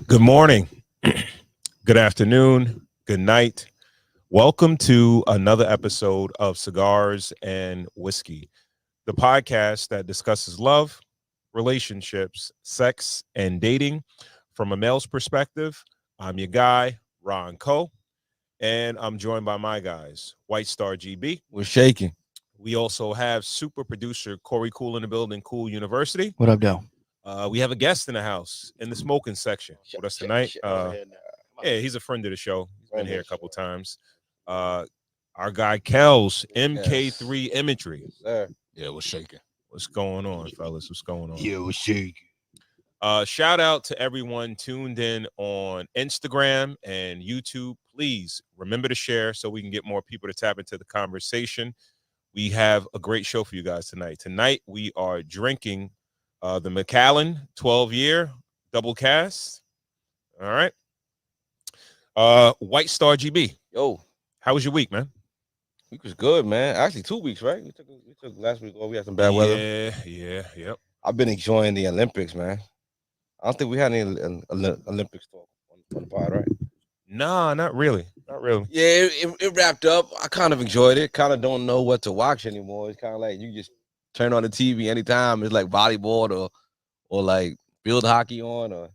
Good morning, good afternoon, good night. Welcome to another episode of Cigars and Whiskey, the podcast that discusses love, relationships, sex, and dating from a male's perspective. I'm your guy, Ron Coe, and I'm joined by my guys, White Star GB. We're shaking. We also have super producer Corey Cool in the building, Cool University. What up, though? We have a guest in the house in the smoking section with us tonight. Yeah, he's a friend of the show. He's been here a couple times. Our guy Kels, MK3 Imagery. Sir. Yeah, we're shaking. What's going on, fellas? What's going on? Yeah, we're shaking. Shout out to everyone tuned in on Instagram and YouTube. Please remember to share so we can get more people to tap into the conversation. We have a great show for you guys tonight. Tonight, we are drinking the Macallan 12-year double cast. All right. White Star GB. Yo, how was your week, man? Week was good, man. Actually, 2 weeks, right? We took last week off. We had some bad weather. Yep. I've been enjoying the Olympics, man. I don't think we had any Olympics talk on the pod, right? Nah, not really. Not really. Yeah, it wrapped up. I kind of enjoyed it. Kind of don't know what to watch anymore. It's kind of like you just turn on the TV anytime. It's like volleyball or like field hockey on. Or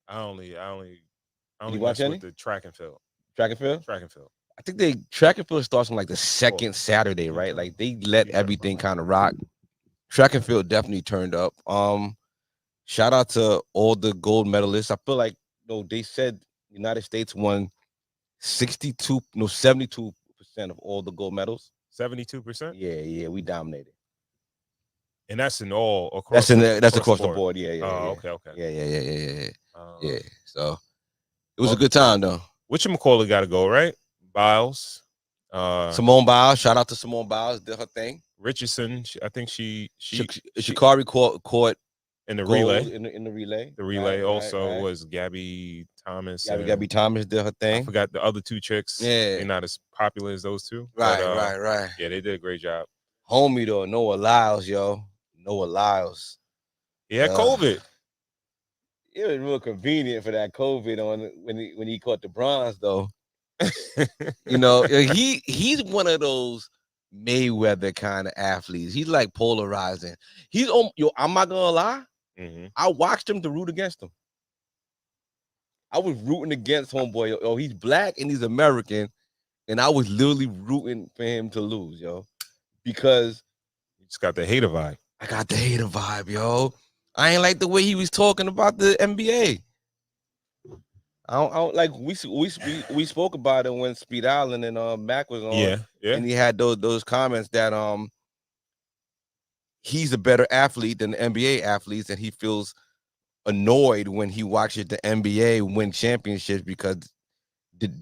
I only you watch any? With the track and field. Track and field? Track and field. I think track and field starts on like the second Saturday, right? Like they let everything kind of rock. Track and field definitely turned up. Shout out to all the gold medalists. I feel like they said the United States won 72% of all the gold medals. 72%? Yeah, we dominated. And that's in all across. That's across the board. Yeah. Oh, okay. Yeah. So it was a good time though. Whatchamacallit got to go, right? Biles. Simone Biles. Shout out to Simone Biles. Did her thing. Richardson. I think she Sha'Carri caught in the relay. In the relay. The relay right. was Gabby Thomas. Gabby Thomas did her thing. I forgot the other two chicks. Yeah. They're not as popular as those two. Right. Yeah, they did a great job. Homie though, Noah Lyles, yo. Noah Lyles. Yeah, COVID. It was real convenient for that COVID on when he caught the bronze though. He's one of those Mayweather kind of athletes. He's like polarizing. I'm not gonna lie. Mm-hmm. I watched him to root against him. I was rooting against homeboy. Yo, he's black and he's American, and I was literally rooting for him to lose, yo, because you just got the hater vibe. I got the hater vibe, yo. I ain't like the way he was talking about the NBA. I don't like we spoke about it when Speed Island and Mac was on. Yeah. And he had those comments that he's a better athlete than the NBA athletes, and he feels annoyed when he watches the NBA win championships because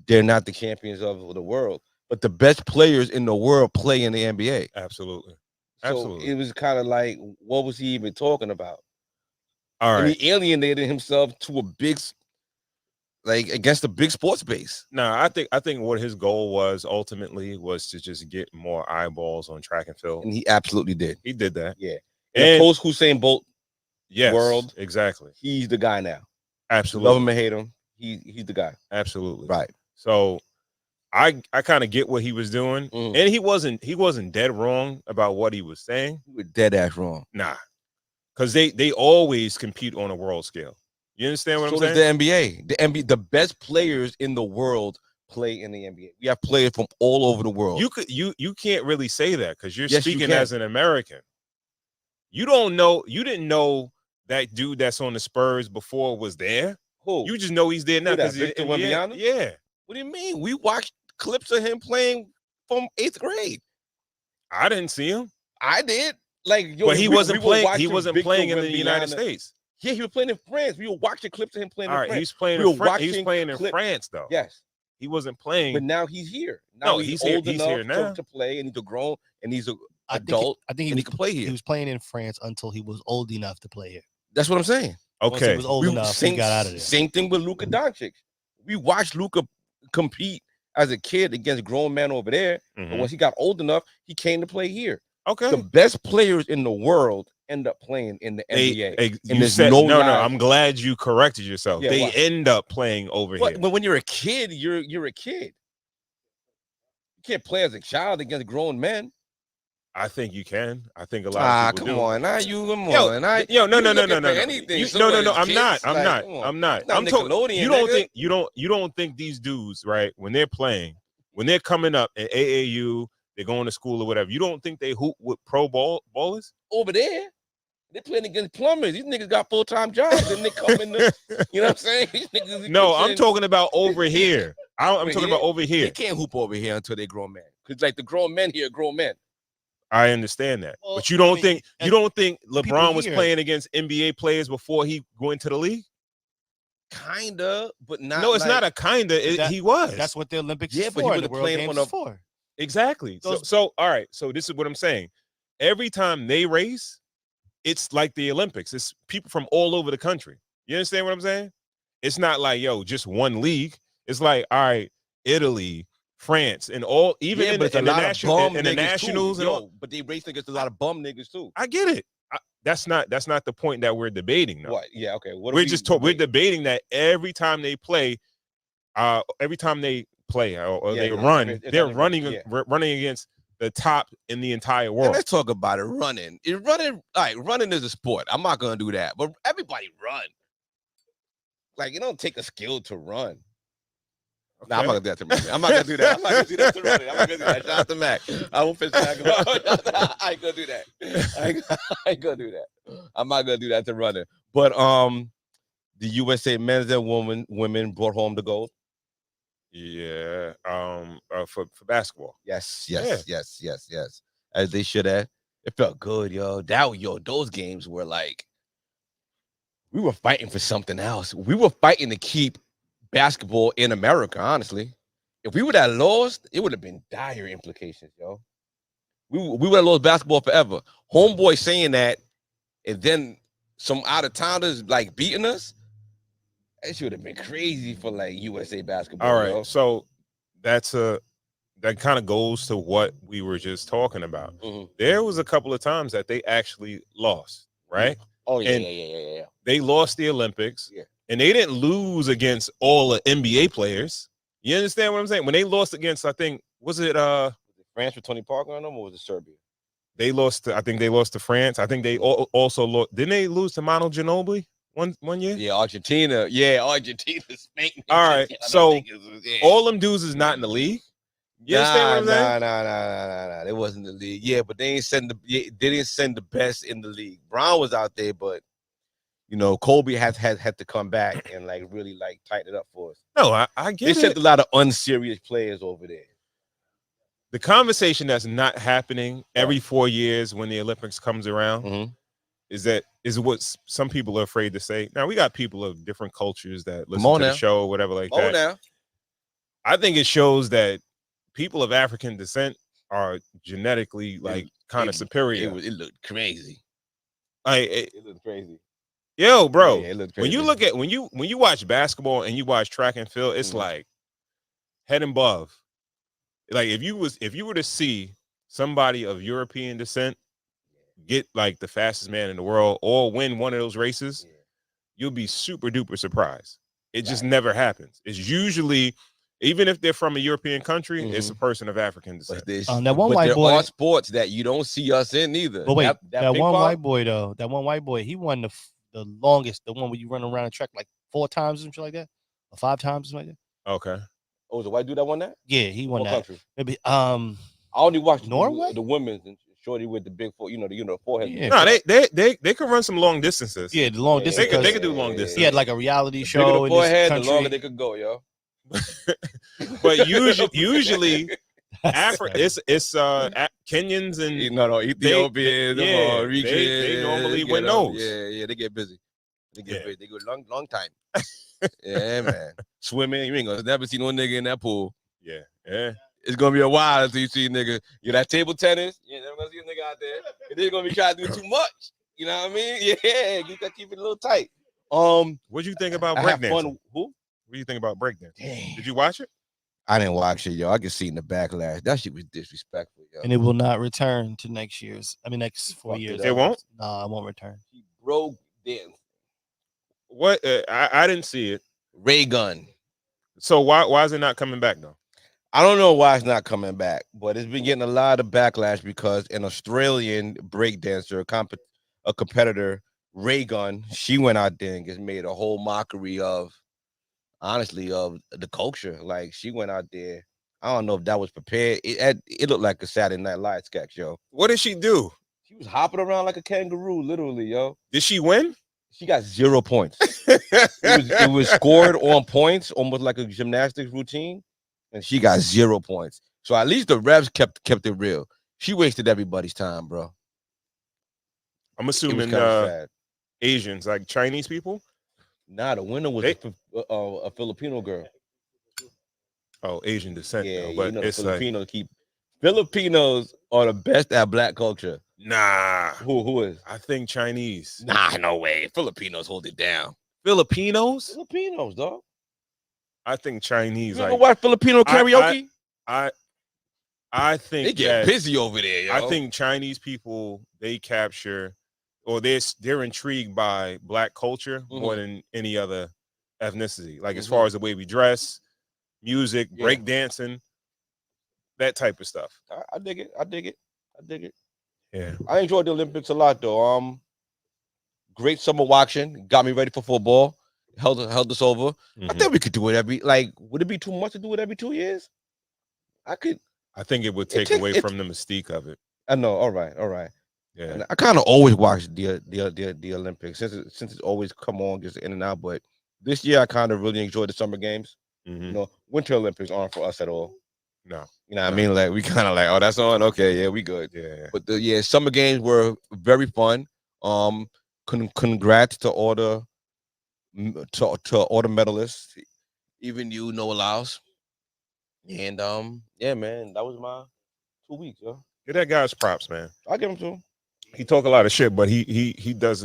they're not the champions of the world. But the best players in the world play in the NBA. Absolutely. So it was kind of like, what was he even talking about? All right. And he alienated himself to against a big sports base. No, I think what his goal was ultimately was to just get more eyeballs on track and field. And he absolutely did. He did that. Yeah. And post Usain Bolt world. Exactly. He's the guy now. Absolutely. Love him or hate him. He's the guy. Absolutely. Right. So I kind of get what he was doing. And he wasn't dead wrong about what he was saying. He was dead ass wrong. Nah. Because they always compete on a world scale. You understand what I'm saying? So does the NBA. The best players in the world play in the NBA. We have players from all over the world. You can't really say that because you're speaking as an American. You didn't know that dude that's on the Spurs before was there. Who? You just know he's there now because Victor Wembanyama? Yeah. What do you mean? We watched clips of him playing from 8th grade. I didn't see him. I did. But he wasn't playing. He wasn't playing in the United States. Yeah, he was playing in France. We were watching clips of him playing in France. He's playing in France, though. Yes. He wasn't playing. But now he's here. Now he's old enough to play, and he's a grown, and he's an adult. I think he can play here. He was playing in France until he was old enough to play here. That's what I'm saying. Okay. Once he was old enough, he got out of there. Same thing with Luka Doncic. We watched Luka compete as a kid against grown men over there. But once he got old enough, he came to play here. Okay. The best players in the world end up playing in the They, NBA. and And you there's said, no no. live- I'm glad you corrected yourself. Yeah, they why? end up playing over here. But when you're a kid, you're a kid. You can't play as a child against grown men. I think you can. I think a lot of people come do. on, now you come Yo, on. I, yo, no, you no, no, looking no, for no, no. anything. No. I'm Kids, not. I'm like, not. come on. I'm not. It's not I'm talking. Nickelodeon, You don't nigga. think you don't think these dudes, right? When they're playing, when they're coming up at AAU, they're going to school or whatever. You don't think they hoop with pro ballers? Over there, they're playing against plumbers. These niggas got full-time jobs and they come in the, you know what I'm saying? These niggas No, I'm talking about over here. I'm talking about over They here. can't hoop over here until they grown men. Because like the grown men here are grown men. I understand that, Well, but you don't I mean, think LeBron was here- playing against NBA players before he went to the league? Kinda, but not. No, it's like, not a kinda. That- He was. That's what the Olympics Yeah, is but he for. wasn't The World playing Games on is for. Exactly. Those- So all right. So this is what I'm saying. Every time they race, it's like the Olympics. It's people from all over the country. You understand what I'm saying? It's not like, yo, just one league. It's like, all right, Italy, France, and all, even in, but it's the, a in the lot of national bum in the niggas nationals too. and all. Yo, but they race against a lot of bum niggas too. I get it. That's not the point that we're debating now. What? Yeah, okay. What? We're just we're debating that every time they play, or Yeah, they it's run, every- it's they're every- running yeah. running against the top in the entire And world. let's talk about it. Running. Running is a sport. I'm not gonna do that. But everybody run. Like, it don't take a skill to run. Nah, I'm not gonna do that to running. I'm not gonna do that. I'm not gonna do that to running. I'm not gonna do that. Shout out to Mac. I won't finish talking about. I ain't gonna do that. I ain't gonna do that. I'm not gonna do that to running. But the USA men's and women brought home the gold. Yeah, for basketball. Yes. Yeah. Yes. As they should have. It felt good, yo. Those games were like, we were fighting for something else. We were fighting to keep basketball in America, honestly. If we would have lost, it would have been dire implications, yo. We would have lost basketball forever. Homeboy saying that, and then some out-of-towners like beating us, that should have been crazy for like USA basketball. All right, yo. so that kind of goes to what we were just talking about. Mhm. There was a couple of times that they actually lost, right? Oh, yeah, And yeah. They lost the Olympics, Yeah. and they didn't lose against all the NBA players. You understand what I'm saying? When they lost against, I think, was it France with Tony Parker on them, or was it Serbia? they lost to, I think they lost to France. I think they also lost. Didn't they lose to Manu Ginobili one year? Yeah, Argentina. Yeah, Argentina spanked. All right, Yeah, so yeah. all them dudes is not in the league. You understand what I'm saying? Nah. They wasn't in the league. Yeah, but they didn't send the best in the league. Brown was out there, but you know, Kobe had to come back and like really like tighten it up for us. No, I get They it. sent a lot of unserious players over there. The conversation that's not happening every 4 years when the Olympics comes around Mhm. is what some people are afraid to say. Now we got people of different cultures that listen on to the now. show, whatever like Oh, that. now. I think it shows that people of African descent are genetically like kind of superior. It looked crazy. Like, It looked crazy. yo, bro, Yeah, it looked when crazy. you look at when you watch basketball and you watch track and field, it's Mhm. like head and above. Like if you were to see somebody of European descent get like the fastest man in the world or win one of those races, Yeah. you'll be super duper surprised. It just Right. never happens. It's usually, even if they're from a European country, it's a person of African descent. But this, That one but white there boy- are sports that you don't see us in either. But wait, that ping one pong? white boy though, he won the longest, the one where you run around the track like 4 times or something like that, or 5 times or something like that. Okay. Oh, was the white dude that won that? Yeah, he won What that. country? Maybe I only watched Norway? the women's and shorty with the big foot, the forehead. Yeah. No, they can run some long distances. yeah, the long Yeah, distance. They could 'cause do long distance. he had like a reality The show bigger in the this forehead, the country. longer they could go, yo. But usually Africa, it's Kenyans and No, Ethiopians, yeah, Mauritians, they normally you win know, those. Yeah, they get busy. They get Yeah. busy. They go long time. Yeah, man. Swimming, you ain't gonna never see no nigga in that pool. yeah. It's gonna be a while until you see a nigga. That table tennis, you never gonna see a nigga out there. And they're gonna be trying to do too much. You know what I mean? Yeah, you gotta keep it a little tight. What do you think about I have breakdancing? fun. Who? What do you think about breakdancing? Dang. Did you watch it? I didn't watch it, yo. I could see in the backlash. That shit was disrespectful, yo. And it will not return to next 4 Fuck years. it It up. won't. Nah, it won't return. He broke dancing. What? I didn't see it. Ray gun. So why is it not coming back though? I don't know why it's not coming back, but it's been getting a lot of backlash because an Australian breakdancer, a competitor, Ray Gun, she went out there and just made a whole mockery of, honestly, of the culture. Like, she went out there. I don't know if that was prepared. It looked like a Saturday Night Live sketch, yo. What did she do? She was hopping around like a kangaroo, literally, yo. Did she win? She got 0 points. It was scored on points, almost like a gymnastics routine, and she got 0 points. So at least the refs kept it real. She wasted everybody's time, bro. I'm It was assuming kinda sad. Asians, like Chinese people. Nah, the winner was a Filipino girl. Oh, Asian descent. Yeah, though, but you know the it's like, Filipinos are the best at black culture. nah. Who is? I think Chinese. Nah, no way. Filipinos hold it down. Filipinos. Filipinos, dog. I think Chinese. You ever Like watch Filipino karaoke? I think They get that- busy over there, yo. I think Chinese people, they capture, or they're intrigued by black culture more than any other ethnicity. Like as far as the way we dress, music, Yeah. break dancing, that type of stuff. I dig it. I dig it. Yeah. I enjoyed the Olympics a lot, though. Great summer watching. Got me ready for football. Held us over. I Mhm. think we could do it would it be too much to do it every 2 years? I think it would take takes- away it- from the mystique of it. I know. All right. Yeah. And I kind of always watch the Olympics since it's always come on just in and out. But this year I kind of really enjoyed the summer games. Mhm. You know, Winter Olympics aren't for us at all. No. You know what I mean? Like we kind of like, oh, that's on. Okay, yeah, we good. Yeah. But summer games were very fun. Congrats to all the medalists, even you, Noah Lyles. And yeah, man, that was my 2 weeks, yo. Get that guy's props, man. I'll give him to him. He talk a lot of shit, but he does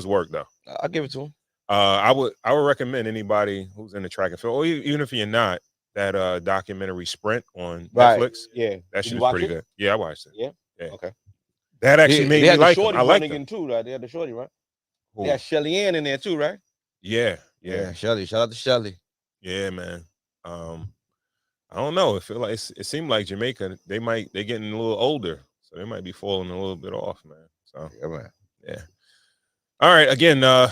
work though. I'll give it to him. I would recommend anybody who's in the track and field, or even if you're not, that documentary Sprint on Netflix. Yeah, That Did shit you was watch pretty it? good. Yeah, I watched it. Yeah? Yeah. Okay. That actually made me like him. Shorty I like running him. in too, right? They had the shorty, right? Who? They had Shelly Ann in there too, right? Yeah. Shelly. Shout out to Shelly. Yeah, man. I don't know. It feel like it seemed like Jamaica. They getting a little older, so they might be falling a little bit off, man. So Yeah, man. yeah. All right. Again, a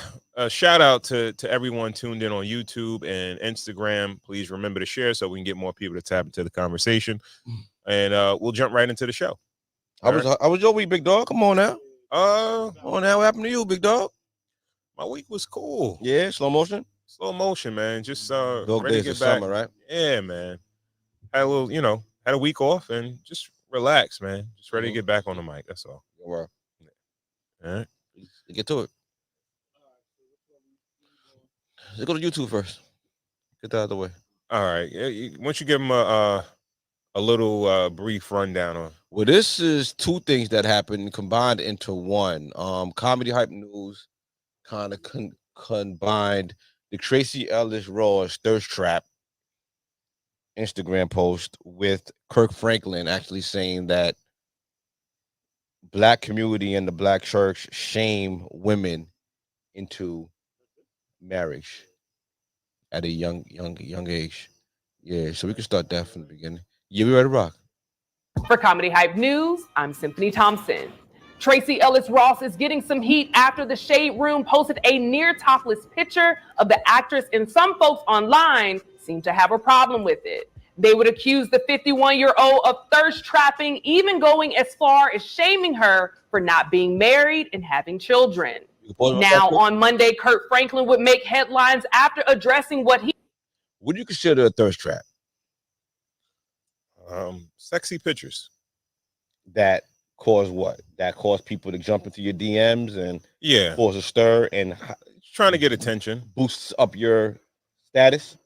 shout out to everyone tuned in on YouTube and Instagram. Please remember to share so we can get more people to tap into the conversation, and we'll jump right into the show. How was your week, big dog? Come on now. Uh, Come on now. What happened to you, big dog? my week was cool. Yeah, slow motion. Slow motion, man. Just Dog ready to days get of back. summer, right? Yeah, man. Had a little, had a week off and just relax, man. Just ready to get back on the mic. That's all. Well, All right. let's get to it. Let's go to YouTube first. Get that out of the way. All right. Once you give them a little brief rundown on. Well, this is two things that happened combined into one. Comedy Hype News kind of combined the Tracy Ellis Ross Thirst Trap Instagram post with Kirk Franklin actually saying that black community and the black church shame women into marriage at a young age. Yeah, so we can start that from the beginning. Yeah, we ready to rock. For Comedy Hype News, I'm Symphony Thompson. Tracy Ellis Ross is getting some heat after the Shade Room posted a near topless picture of the actress, and some folks online seem to have a problem with it. They would accuse the 51-year-old of thirst trapping, even going as far as shaming her for not being married and having children. Now, on Monday, Kurt Franklin would make headlines after addressing what he... What do you consider a thirst trap? Sexy pictures. That cause what? That cause people to jump into your DMs and Yeah. cause a stir and Trying to get attention. boosts up your status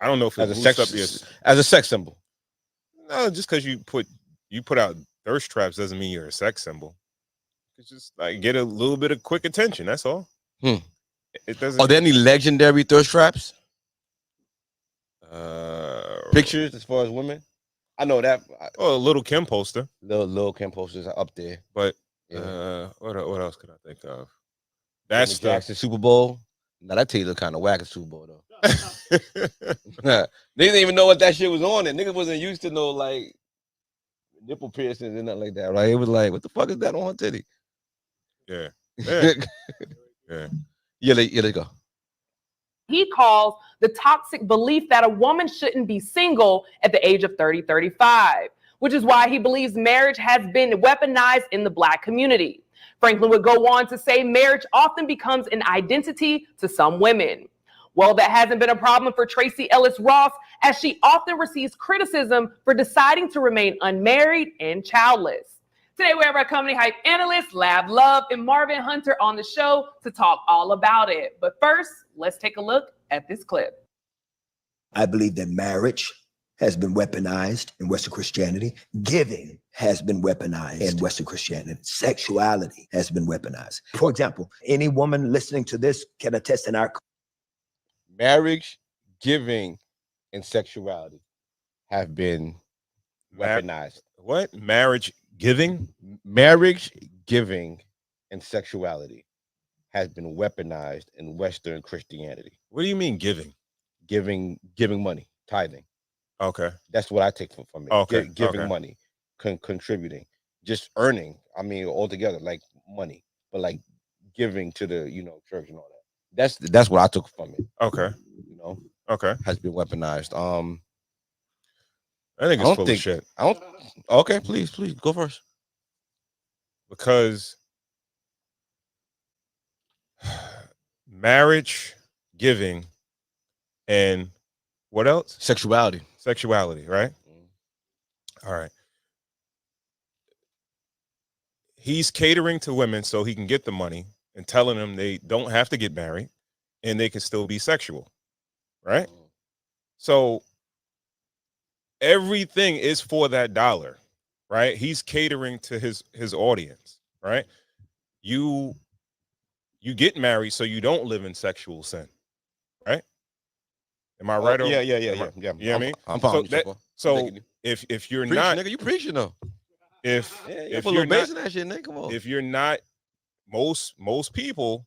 I don't know if it as a boosts sex up your. as a sex symbol. No, just because you put out thirst traps doesn't mean you're a sex symbol. It's just like get a little bit of quick attention. That's all. Hmm. It doesn't. Are there any legendary thirst traps? pictures as far as women. I know that. Oh, a little Kim poster. Little Kim posters are up there. But Yeah. what else could I think of? That's That's Jackson Super Bowl. Now that Taylor kind of whack at Super Bowl though. the They didn't even know what that shit was on. And niggas wasn't used to no like nipple piercings and nothing like that, right? It was like, what the fuck is that on her titty? yeah. Yeah. Let's go. He calls the toxic belief that a woman shouldn't be single at the age of 30, 35, which is why he believes marriage has been weaponized in the Black community. Franklin would go on to say marriage often becomes an identity to some women. Well, that hasn't been a problem for Tracy Ellis Ross, as she often receives criticism for deciding to remain unmarried and childless. Today, we have our company hype analyst, Lab Love, and Marvin Hunter on the show to talk all about it. But first, let's take a look at this clip. I believe that marriage has been weaponized in Western Christianity. Giving has been weaponized in Western Christianity. Sexuality has been weaponized. For example, any woman listening to this can attest in our Marriage, giving, and sexuality have been weaponized. What? Marriage giving? Marriage, giving, and sexuality has been weaponized in Western Christianity. What do you mean giving? Giving money, tithing. Okay. That's what I take from it. Okay, Giving okay. money, contributing, just earning. I mean, altogether, like money, but like giving to the church and all that. That's what I took from it. Okay. Okay. Has been weaponized. I think it's don't full of think- shit. I don't. Okay, please go first. Because marriage, giving, and what else? Sexuality. Sexuality, right? All right. He's catering to women so he can get the money and telling them they don't have to get married and they can still be sexual, right? So everything is for that dollar, right? He's catering to his audience, right? You get married so you don't live in sexual sin, right? Am I right? Yeah. You know what I mean? I'm following you. So if you're Preach, not, nigga, you preaching though. if If you're bass not, in that shit, nigga, come on. if you're not, most people,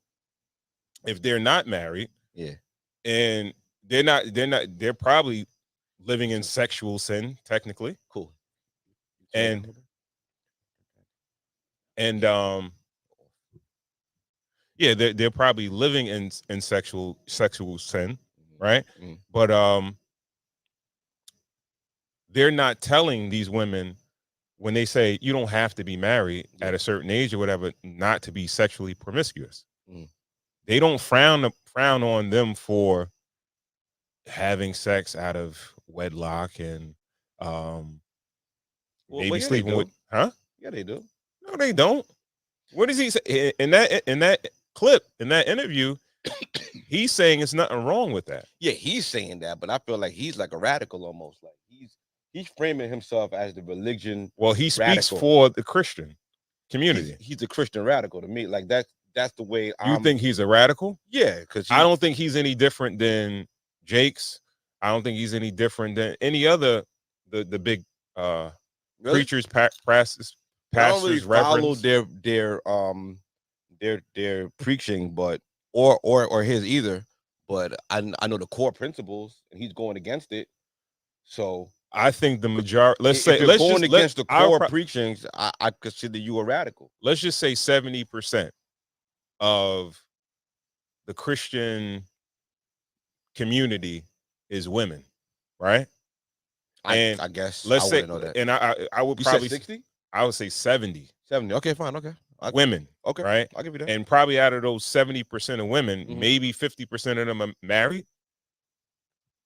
if they're not married, Yeah. and they're probably living in sexual sin technically, Cool. and yeah, they're probably living in sexual sin, right? Mhm. But they're not telling these women when they say you don't have to be married at a certain age or whatever not to be sexually promiscuous. Mm. They don't frown on them for having sex out of wedlock and maybe yeah, they sleeping do. with, huh? Yeah, they do. No, they don't. What does he say in that clip, in that interview? He's saying it's nothing wrong with that. Yeah, he's saying that, but I feel like he's like a radical almost. Like he's framing himself as the religion. Well, he speaks Radical. for the Christian community. He's a Christian radical to me. Like that's the way You think he's a radical? Yeah, because I don't think he's any different than Jake's. I don't think he's any different than any other the big preachers, pastors, I don't really follow reverends. their preaching, but or his either. But I know the core principles, and he's going against it. So I think the majority. Let's if you're let's going just against the core I'll preachings, I consider you a radical. let's just say 70% of the Christian community is women, right? And I guess Let's I say, wouldn't know that. and I would You probably said 60? I would say 70 Okay, fine. Okay. women, Okay. right? I'll give you that. And probably out of those 70% of women, Mhm. maybe 50% of them are married.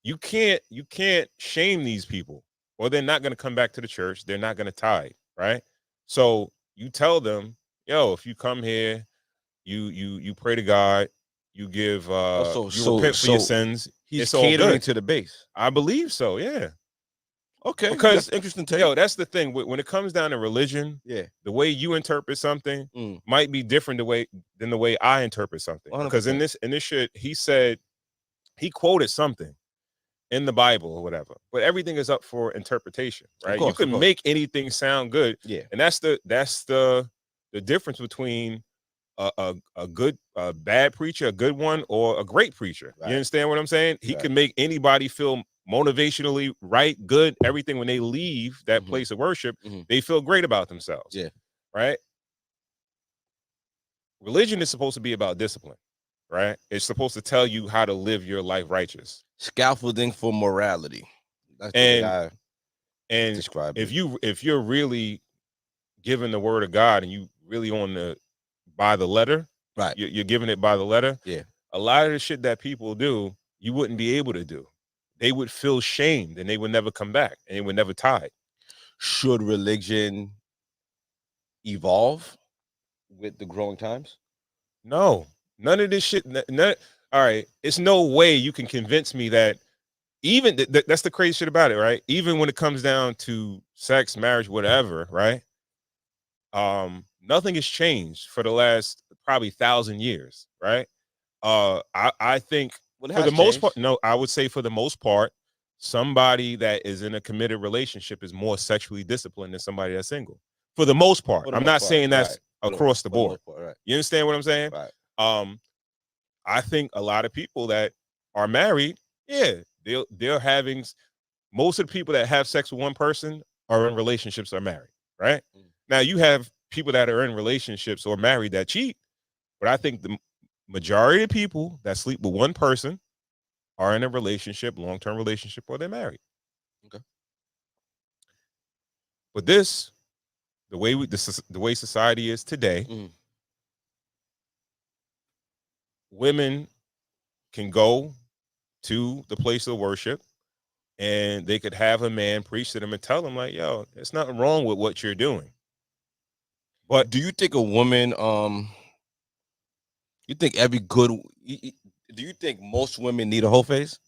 You can't shame these people, or they're not going to come back to the church. They're not going to tithe, right? So you tell them, yo, if you come here, you pray to God, you give, you repent for your sins. He's it's all catering good. to the base. I believe so, yeah. Okay, Because- that's interesting take. Yo, that's the thing. When it comes down to religion, Yeah. the way you interpret something Mm. might be different than the way I interpret something. Because in 100%. this shit, he said, he quoted something, in the Bible or whatever. But everything is up for interpretation, right? course, You can of course. make anything sound good, Yeah. and that's the difference between a bad preacher, a good one, or a great preacher. Right. You understand what I'm saying? He Right. can make anybody feel motivationally right, good, everything. When they leave that Mhm. place of worship, Mhm. they feel great about themselves. Yeah. Right. Religion is supposed to be about discipline, right? It's supposed to tell you how to live your life righteous. Scaffolding for morality. That's the way I And describe if it. if you're really giving the word of God and you really on the by the letter, Right. You're giving it by the letter. Yeah. A lot of the shit that people do, you wouldn't be able to do. They would feel shamed and they would never come back and they would never tie. Should religion evolve with the growing times? No, none of this shit. None, all right, it's no way you can convince me that even that's the crazy shit about it, right? Even when it comes down to sex, marriage, whatever, right? Nothing has changed for the last probably 1,000 years, right? I think for the most part, no, I would say for the most part, somebody that is in a committed relationship is more sexually disciplined than somebody that's single. For the most part, I'm not saying that's across the board. Right. You understand what I'm saying? Right. I think a lot of people that are married, yeah, they're having most of the people that have sex with one person are in relationships, are married, right? Mm. Now you have people that are in relationships or married that cheat, but I think the majority of people that sleep with one person are in a relationship, long-term relationship, or they're married. Okay. But this, the way society is today, women can go to the place of worship and they could have a man preach to them and tell them like, yo, there's nothing wrong with what you're doing. But do you think a woman, you think do you think most women need a whole face?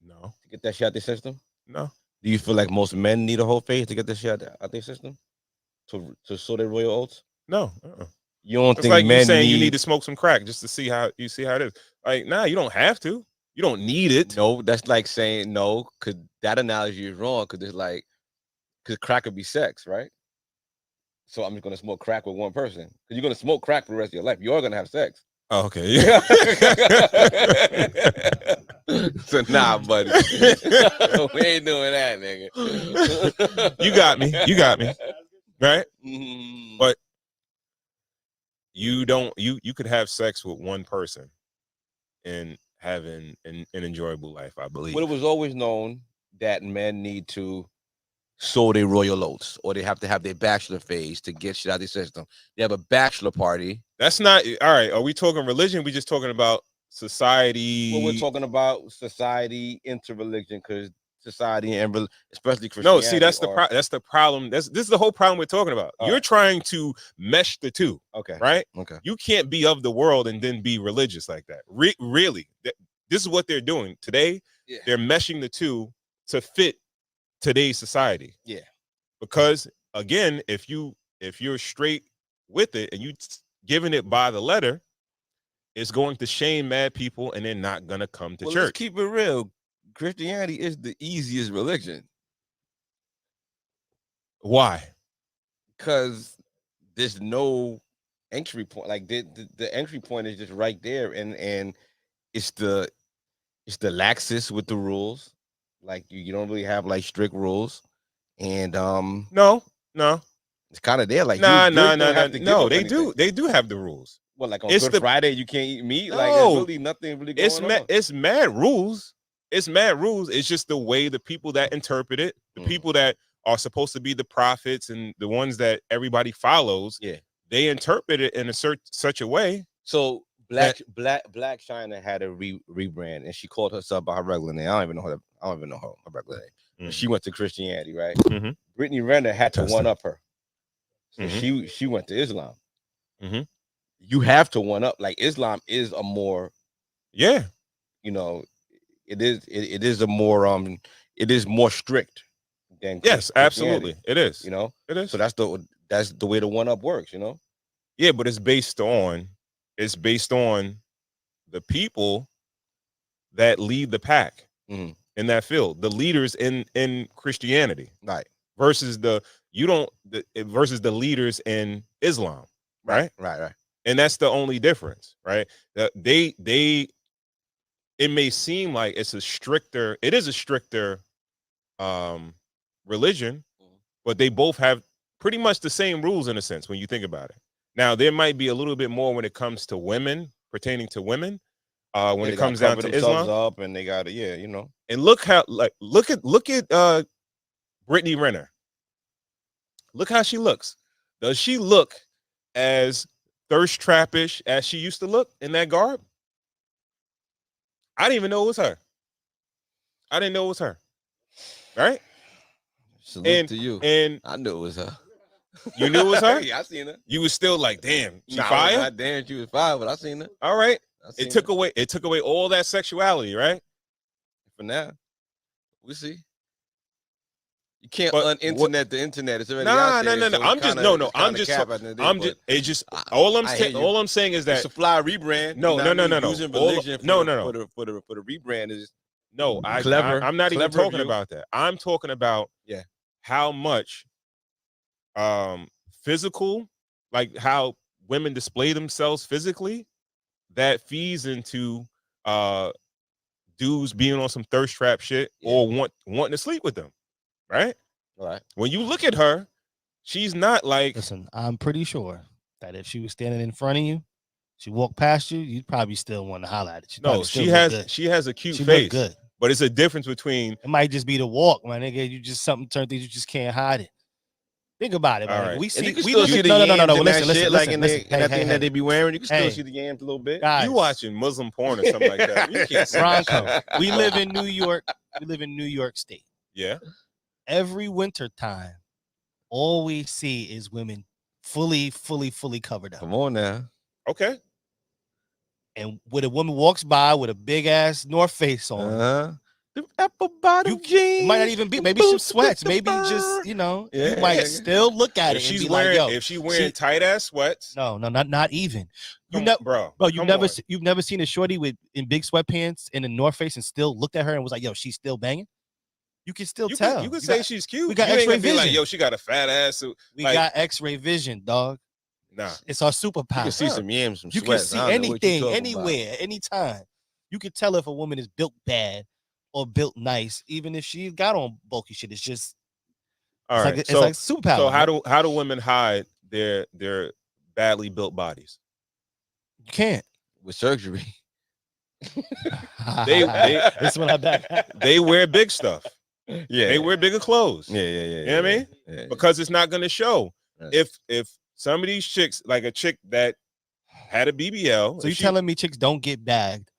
No. To get that shit out their system? No. Do you feel like most men need a whole face to get that shit out their system? To sow their royal oats? No. You don't It's think like men you saying you need to smoke some crack just to see how it is. Like, nah, you don't have to. You don't need it. No, that's like saying no, because that analogy is wrong. Because it's like, because crack could be sex, right? So I'm just gonna smoke crack with one person. Because you're gonna smoke crack for the rest of your life. You're gonna have sex. Oh, okay. So nah, buddy. We ain't doing that, nigga. You got me. Right? Mm. But you could have sex with one person and having an enjoyable life, I believe. Well, it was always known that men need to sow their royal oats, or they have to have their bachelor phase to get shit out of their system. They have a bachelor party. That's not all right. Are we talking religion? We just talking about society? Well, we're talking about society into religion, because society and especially Christianity. No, see, that's the problem. This is the whole problem we're talking about. You're trying to mesh the two. Okay. Right? Okay. You can't be of the world and then be religious like that. Really. This is what they're doing. Today, they're meshing the two to fit today's society. Yeah. Because again, if you're straight with it and you giving it by the letter, it's going to shame mad people and they're not gonna come to church. Let's keep it real. Christianity is the easiest religion. Why? Because there's no entry point. Like the entry point is just right there, and it's the laxest with the rules. Like you don't really have like strict rules, and no, it's kind of there. Like no. They anything. They do have the rules. Well, like on Good Friday, you can't eat meat. No, like there's really nothing really going on. It's mad rules. It's mad rules. It's just the way the people that interpret it, the people that are supposed to be the prophets and the ones that everybody follows. Yeah, they interpret it in such a way. So Black China had a rebrand, and she called herself by her regular name. I don't even know her regular name. She went to Christianity, right? Brittany Renner had to one up her, so she went to Islam. You have to one up. Like Islam is a more, it is a more it is more strict than absolutely it is. It is. So that's the way the one up works. Yeah, but it's based on the people that lead the pack. Mhm. in that field, the leaders in Christianity, Right. versus versus the leaders in Islam, right? Right. And that's the only difference, right? That it may seem like it is a stricter religion, but they both have pretty much the same rules in a sense when you think about it. Now, there might be a little bit more when it comes to women, pertaining to women, when it comes down to Islam. Up and they got it, And look at Brittany Renner. Look how she looks. Does she look as thirst trappish as she used to look in that garb? I didn't even know it was her. I didn't know it was her. Right? Salute to you. And I knew it was her. You knew it was her? Yeah, I seen her. You was still like, damn, she Nah, fire? not damn, she was fire, but I seen her. All right. It took away all that sexuality, right? For now, we'll see. You can't un-internet the internet. It's already out there. No. So All I'm saying is that it's a fly rebrand. No. Using religion for the rebrand is clever. I'm not even talking about that. I'm talking about how much physical, like how women display themselves physically, that feeds into dudes being on some thirst trap shit or wanting to sleep with them. Right? Right. When you look at her, she's not like. Listen, I'm pretty sure that if she was standing in front of you, she walked past you, you'd probably still want to holler at it. She has a cute face. Good. But it's a difference between. It might just be the walk, my nigga. You just something turned things, you just can't hide it. Think about it, man. Right. We see the no. Listen. Like in listen. that thing that they be wearing, you can still see the yams a little bit. Guys, You watching Muslim porn or something like that? You can't see Bronco. We live in New York. We live in New York State. Yeah. Every winter time, all we see is women fully covered up. Come on now. Okay. And when a woman walks by with a big ass North Face on, The apple bottom jeans. it might not even be. Maybe some sweats. Maybe just you might still look at If it and she's be wearing, like, "Yo, if she's wearing tight ass sweats, no, not even." bro, You've never seen a shorty in big sweatpants in a North Face and still looked at her and was like, "Yo, she's still banging." You can still tell. You can say she's cute. We got you ain't X-ray gonna be like, vision. yo, she got a fat ass. We got X-ray vision, dog. Nah. It's our You superpower. can see some yams, some You sweats. can see anything, anywhere, anytime. You can tell if a woman is built bad or built nice, even if she got on bulky shit. It's just all right. It's like superpower. So how do women hide their badly built bodies? You can't. With surgery. This one I back. They wear big stuff. Yeah. They wear bigger clothes. Yeah. You know what I mean? Yeah. Because it's not going to show. Right. If some of these chicks, like a chick that had a BBL, So you telling me chicks don't get bagged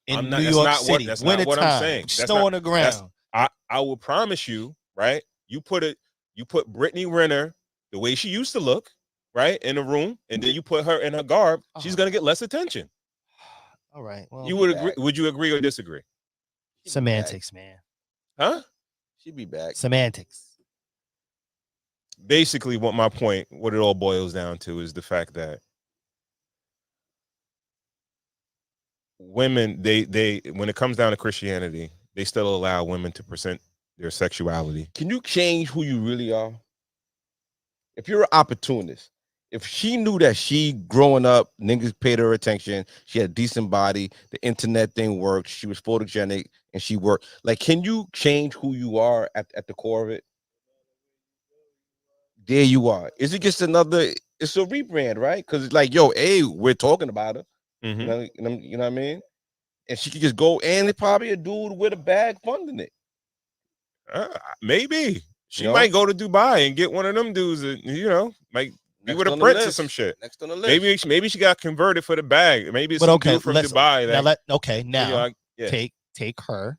in New York City? That's not what I'm saying. Snow on the ground. I will promise you, right? You put Brittany Renner the way she used to look, right, in a room, and then you put her in her garb, she's gonna get less attention. All right. Well, You would agree? Would you agree or disagree? Semantics, man. Huh? She'd be back. Semantics. Basically, what it all boils down to is the fact that women, they when it comes down to Christianity, they still allow women to present their sexuality. Can you change who you really are? If you're an opportunist, if she knew that she growing up, niggas paid her attention, she had a decent body, the internet thing worked, she was photogenic, and she worked. Like, can you change who you are at the core of it? There you are. Is it just another? It's a rebrand, right? Because it's like, yo, hey, we're talking about her. Mm-hmm. You know what I mean? And she could just go, and it's probably a dude with a bag funding it. Maybe she might go to Dubai and get one of them dudes that might be with a prince or some shit. Next on the list. Maybe she got converted for the bag. Maybe it's some dude from Dubai. Take her,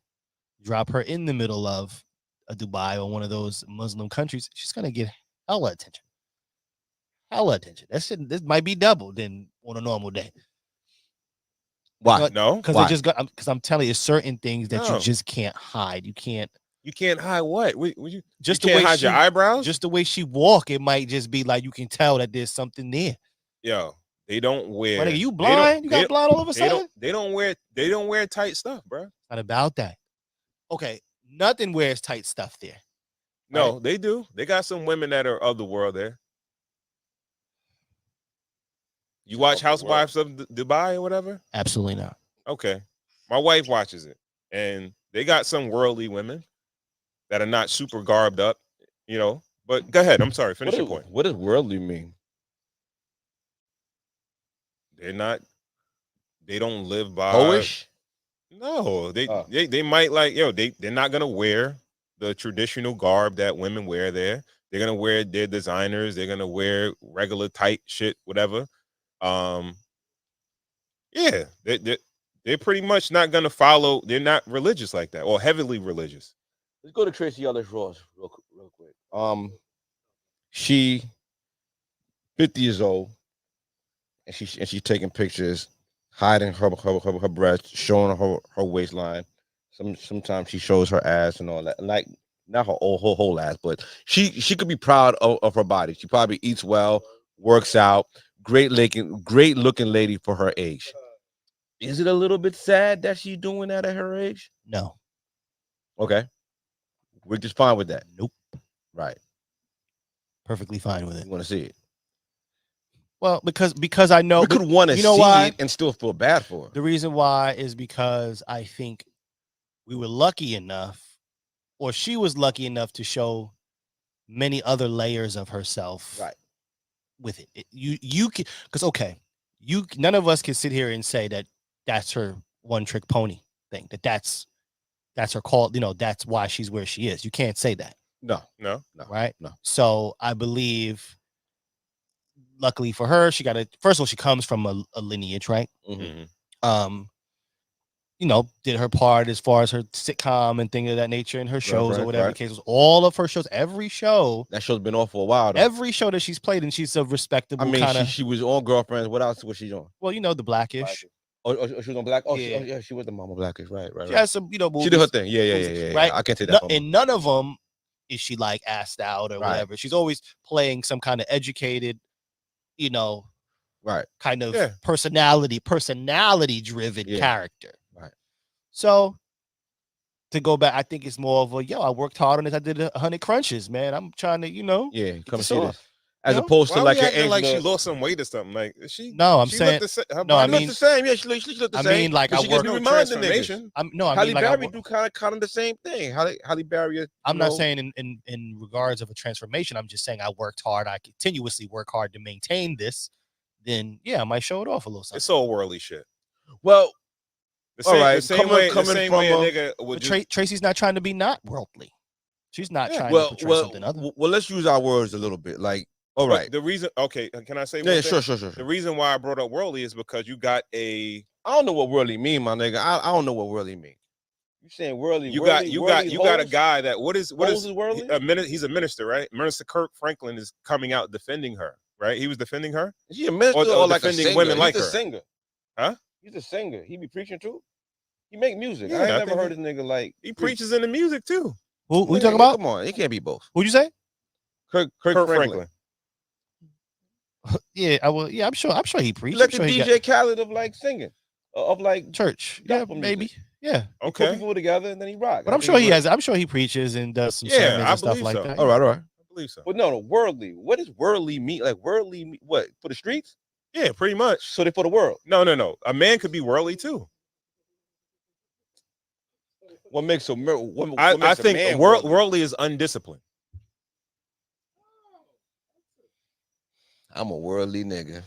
drop her in the middle of a Dubai or one of those Muslim countries. She's gonna get hella attention. This might be double than on a normal day. Why? No, because I'm telling you, certain things that you just can't hide. You can't hide what? You can't hide your eyebrows. Just the way she walk, it might just be like you can tell that there's something there. Yo, they don't wear. My nigga, you blind? You got blind all of a sudden? They don't wear tight stuff, bro. Not about that. Okay, nothing wears tight stuff there. No, they do. They got some women that are of the world there. You watch Housewives of Dubai or whatever? Absolutely not. Okay. My wife watches it, and they got some worldly women that are not super garbed up, you know. But go ahead. I'm sorry. Finish your point. What does worldly mean? They're not. They don't live by. Hoish? No, they might like they're not gonna wear the traditional garb that women wear there. They're gonna wear their designers. They're gonna wear regular tight shit, whatever. Yeah, they're pretty much not gonna follow. They're not religious like that or heavily religious. Let's go to Tracy Ellis Ross real quick. She 50 years old, and she's taking pictures, hiding her breast, showing her waistline. Sometimes she shows her ass and all that. Like not her whole ass, but she could be proud of her body. She probably eats well, works out, great looking lady for her age. Is it a little bit sad that she's doing that at her age? No. Okay. We're just fine with that. Nope. Right. Perfectly fine with it. You want to see it? Well, because I know we could want to see why? it and still feel bad for her. The reason why is because I think we were lucky enough, or she was lucky enough to show many other layers of herself. Right. With it. You can, because none of us can sit here and say that that's her one trick pony thing. That's her call. You know, that's why she's where she is. You can't say that. No. Right. No. So I believe, luckily for her, she got first of all, she comes from a lineage, right? Mm-hmm. You know, did her part as far as her sitcom and things of that nature and her shows or whatever the case was. All of her shows, every show. That show's been off for a while, though. Every show that she's played, and she's a respectable kind of. She was on Girlfriends. What else was she on? Well, you know, the Blackish. Oh, she was on Black. Oh, yeah. She was the Mama Blackish. Right. She has some, movies. She did her thing. Yeah. Right. I can't take that. And none of them is she like assed out or whatever. She's always playing some kind of educated, right, kind of personality driven character. Right. So to go back, I think it's more of I worked hard on this. I did 100 crunches, man. I'm trying to, come see this. As opposed to like she lost some weight or something. Like she. No, I'm saying no. I mean, looked the same. Yeah, she looked the same. I mean, like I worked on transformation. I mean, Halle like Berry do kind of the same thing. Halle Berry. I'm not saying in regards of a transformation. I'm just saying I worked hard. I continuously work hard to maintain this. Then I might show it off a little something. It's all worldly shit. Well, the same way a nigga would Tracy's not trying to be not worldly. She's not trying to portray something other. Well, let's use our words a little bit. Like, all right. The reason, can I say? Yeah, sure. The reason why I brought up worldly is because you got I don't know what worldly mean, my nigga. I don't know what worldly mean. You saying worldly? You got a guy that what is worldly? He's a minister, right? Minister Kirk Franklin is coming out defending her, right? He was defending her. Is he a minister or like defending a singer? women like He's her? A singer, huh? He's a singer. He be preaching too. He make music. Yeah, I ain't never heard this nigga like he preaches in the music too. Who you talking about? Come on, it can't be both. Who'd you say? Kirk Franklin. Yeah, I will. Yeah, I'm sure he preached. Like the DJ Khaled of like singing, of like church. Yeah, maybe. Yeah. Okay. Put people together and then he rock. But I'm sure he has. I'm sure he preaches and does some sermons and stuff like that. All right. I believe so. But no, worldly. What does worldly mean? Like worldly, what for the streets? Yeah, pretty much. So they for the world. No. A man could be worldly too. What makes a what I makes think a man worldly is undisciplined. I'm a worldly nigga.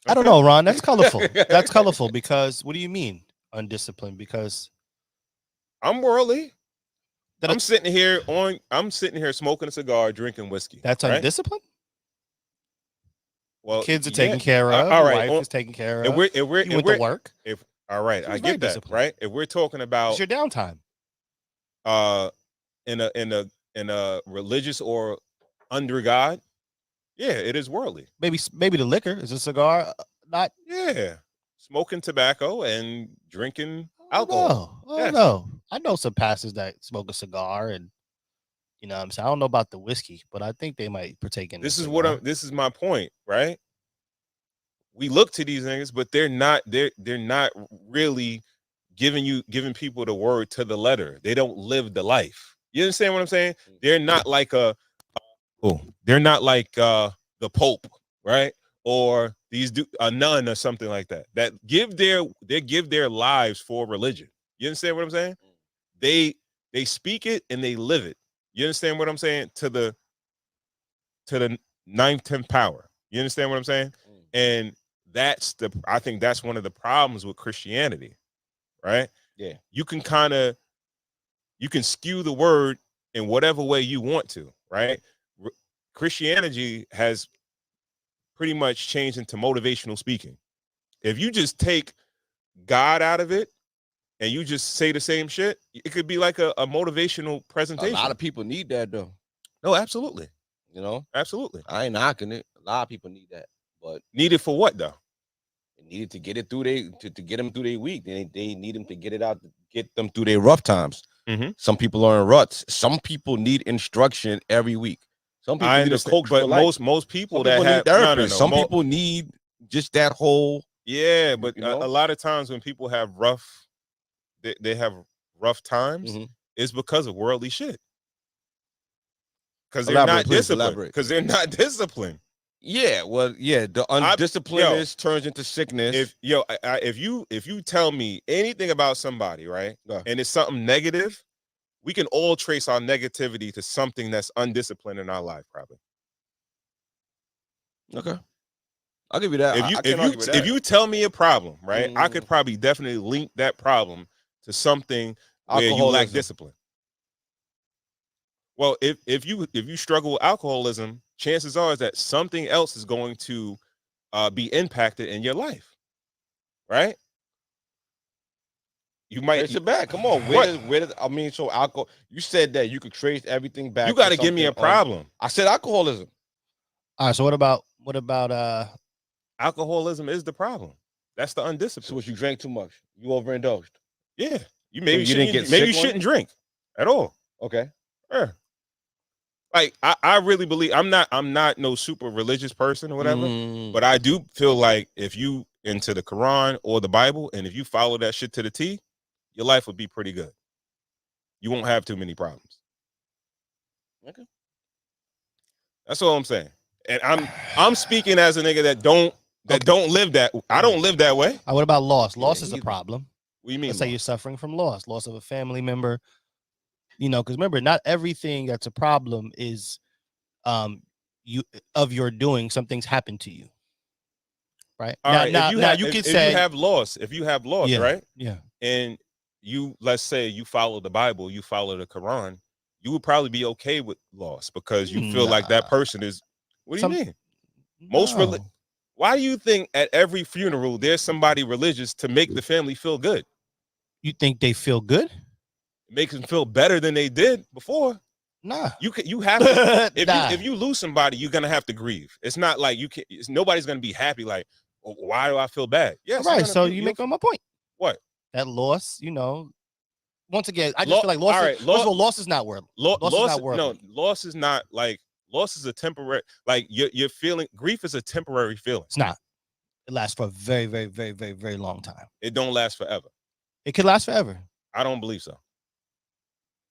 I don't know, Ron. That's colorful. That's colorful because what do you mean undisciplined? Because I'm worldly. I'm sitting here smoking a cigar, drinking whiskey. That's undisciplined. Well, kids are taken care of. All right, wife is taken care of. You went to work. All right, I get that. Right. If we're talking about it's your downtime. In a religious or under God, yeah, it is worldly. Maybe the liquor is a cigar, not smoking tobacco and drinking alcohol. No, I know some pastors that smoke a cigar, and you know what I'm saying. I don't know about the whiskey, but I think they might partake in. This is my point, right? We look to these niggas, but they're not really giving people the word to the letter. They don't live the life. You understand what I'm saying? They're not like they're not like the Pope, right? Or a nun or something like that. That give their lives for religion. You understand what I'm saying? They speak it and they live it. You understand what I'm saying? To the 9th, 10th power. You understand what I'm saying? And I think that's one of the problems with Christianity, right? Yeah. You can skew the word in whatever way you want to, right? Christianity has pretty much changed into motivational speaking. If you just take God out of it and you just say the same shit, it could be like a motivational presentation. A lot of people need that though. No, absolutely. You know, absolutely. I ain't knocking it. A lot of people need that, but need it for what though? They needed to get it through to get them through their week. They need them to get it out, to get them through their rough times. Mm-hmm. Some people are in ruts. Some people need instruction every week. Some people need a coach, but most people that have therapists. Some people need just that whole. Yeah, but a lot of times when people have they have rough times, it's because of worldly shit. Because they're not disciplined. Because they're not disciplined. Yeah, well, yeah, the undisciplined turns into sickness. If you tell me anything about somebody, right, and it's something negative, we can all trace our negativity to something that's undisciplined in our life, probably. Okay, I'll give you that. If you tell me a problem, right, I could probably definitely link that problem to something where you lack discipline. Well, if you struggle with alcoholism, chances are that something else is going to be impacted in your life, right? You might trace it back. Come on, where does I mean? So alcohol. You said that you could trace everything back. You got to give me a problem. I said alcoholism. All right. So what about alcoholism is the problem. That's the undisciplined. So what, you drank too much? You overindulged. Yeah. You shouldn't drink at all. Okay. Yeah. Like I really believe I'm not no super religious person or whatever, but I do feel like if you into the Quran or the Bible and if you follow that shit to the T, your life would be pretty good. You won't have too many problems. Okay. That's all I'm saying. And I'm speaking as a nigga that don't live that. I don't live that way. What about loss? Loss is a problem. What do you mean? Let's say you're suffering from loss of a family member. You know, because remember, not everything that's a problem is your doing. Some things happen to you, right? Now you can say if you have loss, right? Yeah. And let's say you follow the Bible, you follow the Quran, you would probably be okay with loss because you feel like that person is. What do you mean? Why do you think at every funeral there's somebody religious to make the family feel good? You think they feel good? Makes them feel better than they did before. Nah, you have to. If you lose somebody, you're gonna have to grieve. It's not like you can. Nobody's gonna be happy. Like, oh, why do I feel bad? Yes, right. So you make on my point. What? That loss, once again, I just feel like loss. Loss is not worth. Loss is not worth. No, loss is not like loss is a temporary. Like you're feeling grief is a temporary feeling. It's not. It lasts for a very, very, very, very, very long time. It don't last forever. It could last forever. I don't believe so.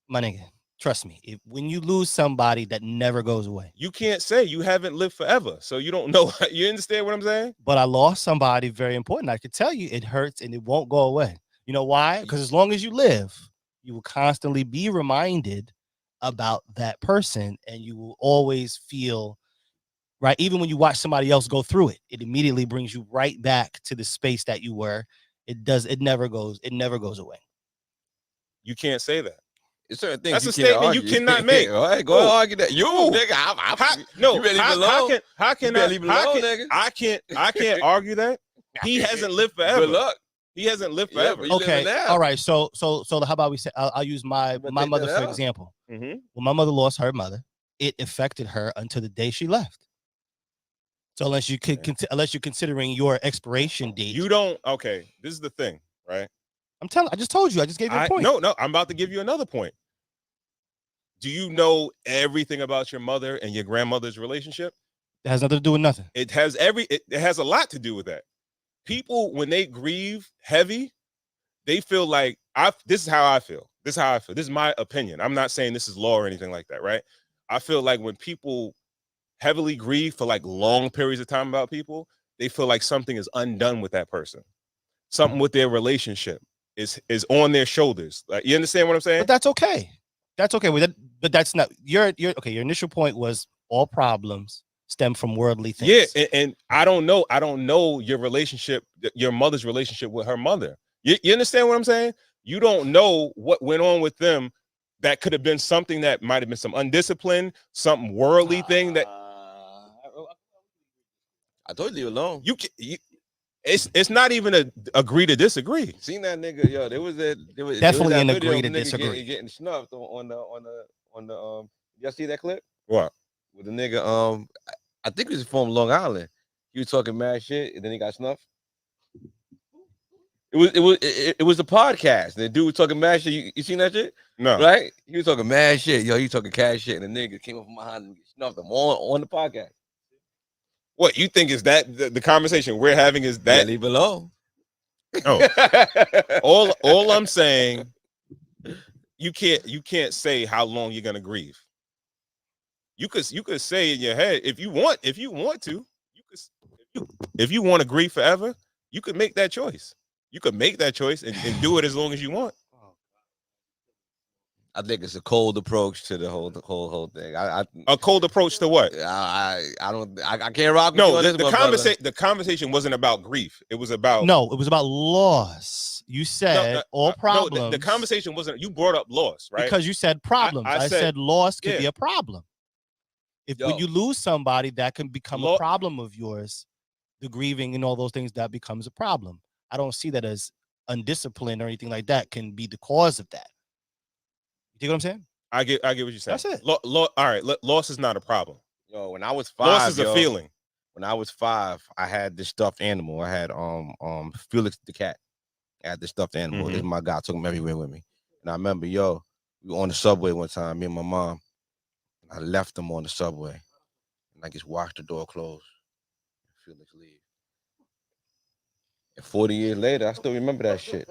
My nigga, trust me. When you lose somebody, that never goes away. You can't say you haven't lived forever, so you don't know. You understand what I'm saying? But I lost somebody very important. I could tell you it hurts and it won't go away. You know why? Because as long as you live, you will constantly be reminded about that person, and you will always feel right. Even when you watch somebody else go through it, it immediately brings you right back to the space that you were. It never goes away. You can't say that. It's certain things that's a statement you cannot make. All right, go argue that. You nigga, how can I can't argue that. He hasn't lived forever. Good luck. He hasn't lived forever. Okay, all right. So how about we say I'll use my mother for example. When my mother lost her mother, it affected her until the day she left. So unless you're considering your expiration date, you don't. Okay, this is the thing, right? I just told you. I just gave you a point. No, I'm about to give you another point. Do you know everything about your mother and your grandmother's relationship? It has nothing to do with nothing. It has a lot to do with that. People, when they grieve heavy, they feel like this is how I feel. This is how I feel. This is my opinion. I'm not saying this is law or anything like that, right? I feel like when people heavily grieve for like long periods of time about people, they feel like something is undone with that person. Something with their relationship is on their shoulders. Like, you understand what I'm saying? But that's okay. That's okay. But that's not your okay. Your initial point was all problems stem from worldly things. Yeah, and I don't know your relationship, your mother's relationship with her mother. You understand what I'm saying? You don't know what went on with them. That could have been something that might have been some undiscipline, something worldly thing that. I told you alone. It's not even a agree to disagree. Seen that nigga, yo? There was Definitely that an video agree of to nigga disagree. Getting snuffed on the y'all see that clip? What? With the nigga, I think he was from Long Island. He was talking mad shit, and then he got snuffed. It was a podcast. And the dude was talking mad shit. You seen that shit? No. Right? He was talking mad shit. Yo, he was talking cash shit, and the nigga came up from behind and snuffed him on the podcast. What you think is that the conversation we're having is that? Yeah, leave it alone. No. all I'm saying, you can't say how long you're gonna grieve. You could say in your head if you want to, if you want to grieve forever, you could make that choice. You could make that choice and do it as long as you want. I think it's a cold approach to the whole thing. A cold approach to what? I can't rock with you No, on this, the conversation wasn't about grief. It was about No, it was about loss. You said all problems. No, the conversation wasn't. You brought up loss, right? Because you said problems. I said loss could yeah. be a problem. Yo. When you lose somebody, that can become Lo- a problem of yours. The grieving and all those things, that becomes a problem. I don't see that as undisciplined or anything like that can be the cause of that. You get what I'm saying? I get what you're saying. That's it. All right, loss is not a problem. Yo, when I was 5, Loss is a feeling. When I was 5, I had this stuffed animal. I had Felix the cat. I had this stuffed animal. Mhm. This is my guy. I took him everywhere with me. And I remember, we were on the subway one time, me and my mom. And I left him on the subway. And I just watched the door close. Felix leave. And 40 years later, I still remember that shit.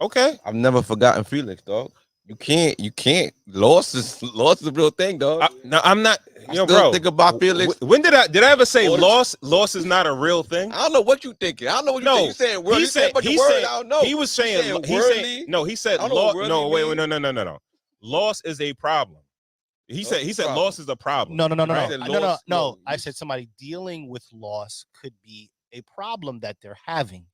Okay. I've never forgotten Felix, dog. You can't. Loss is a real thing, dog. No, I'm not. Bro. Think about Felix. When did I ever say loss? Loss is not a real thing. I don't know what you thinking. I don't know what you think. You saying worldly. I don't know. He was saying worldly. No, he said loss. No, wait, no. Loss is a problem. He said loss is a problem. No. I said somebody dealing with loss could be a problem that they're having.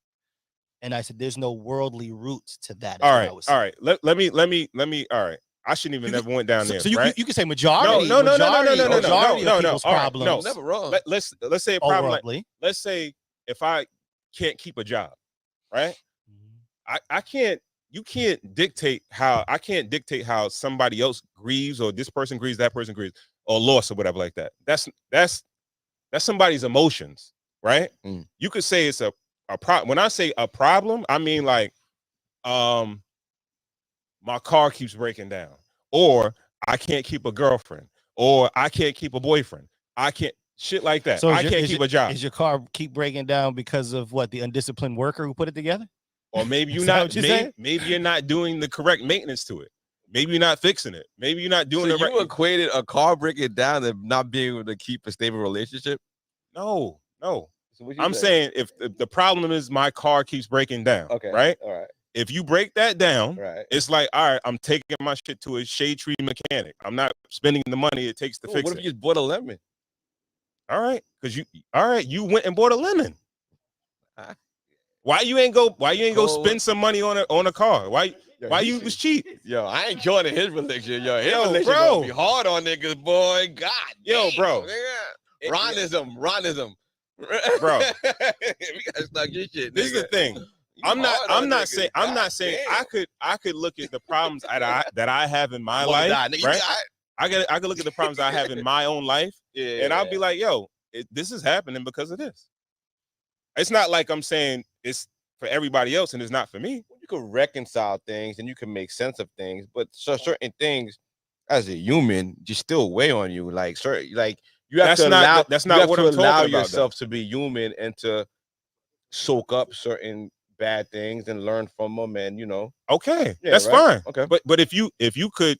And I said, there's no worldly roots to that. All right. Let me. All right. I shouldn't even never went down there. So you right? you can say majority. No. People's All right, problems. no. Never wrong. Let's say a problem. Worldly. Let's say if I can't keep a job, right? I can't. You can't dictate how. I can't dictate how somebody else grieves, or this person grieves, that person grieves, or loss, or whatever like that. That's somebody's emotions, right? Mm. You could say it's a problem. When I say a problem, I mean like, my car keeps breaking down, or I can't keep a girlfriend, or I can't keep a boyfriend. I can't shit like that. So I can't keep a job. Is your car keep breaking down because of what, the undisciplined worker who put it together? Or maybe you're not. Maybe you're not doing the correct maintenance to it. Maybe you're not fixing it. Maybe you're not doing so the right. You equated a car breaking down to not being able to keep a stable relationship? No. So I'm saying if the problem is my car keeps breaking down, okay, right? All right. If you break that down, right, it's like, all right, I'm taking my shit to a shade tree mechanic. I'm not spending the money it takes to fix it. What if you just bought a lemon? All right, you went and bought a lemon. Why you ain't go spend some money on a car? Why you was cheap? Yo, I ain't joining his religion. His religion bro, gonna be hard on niggas, boy. God, yo, damn, bro. Ronism. Bro. We gotta start your shit. This is the thing. I'm not saying I could look at the problems that I have in my life, right? I could look at the problems I have in my own life, and I'll be like, yo, this is happening because of this. It's not like I'm saying it's for everybody else and it's not for me. You can reconcile things and you can make sense of things, but certain things as a human just still weigh on you. Like you have to allow yourself to be human and to soak up certain bad things and learn from them, and Okay, Yeah, that's right? fine. Okay. But if you could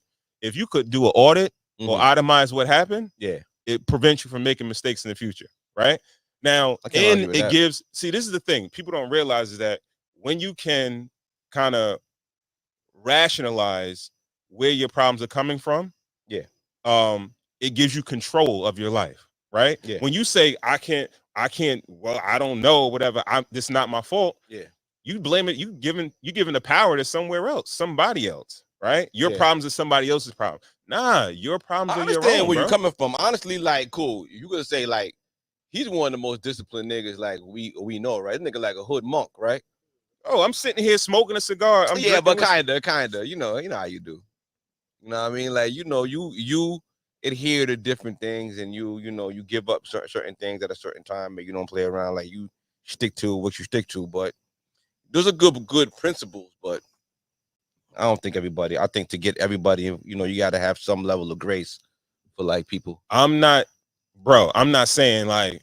do an audit or Mhm. itemize what happened, Yeah, it prevents you from making mistakes in the future, right? Now, I can't argue and with it that. gives. See, this is the thing people don't realize is that when you can kind of rationalize where your problems are coming from, Yeah. it gives you control of your life, right? Yeah. When you say I can't, well, I don't know, whatever, this is not my fault. Yeah. You blame it, you giving the power to somewhere else, somebody else, right? Your Yeah. problems are somebody else's problem. Nah, your problems I are your understand own, where bro. you're coming from. Honestly, like, cool. You could say like he's one of the most disciplined niggas like we know, right? This nigga like a hood monk, right? Oh, I'm sitting here smoking a cigar. I'm Yeah, but drinking whiskey. kinda. You know how you do. You know what I mean? Like, you adhere to different things, and you give up certain things at a certain time, and you don't play around. Like, you stick to what you stick to. But those are good principles. But I don't think everybody. I think to get everybody, you got to have some level of grace for like people. I'm not saying like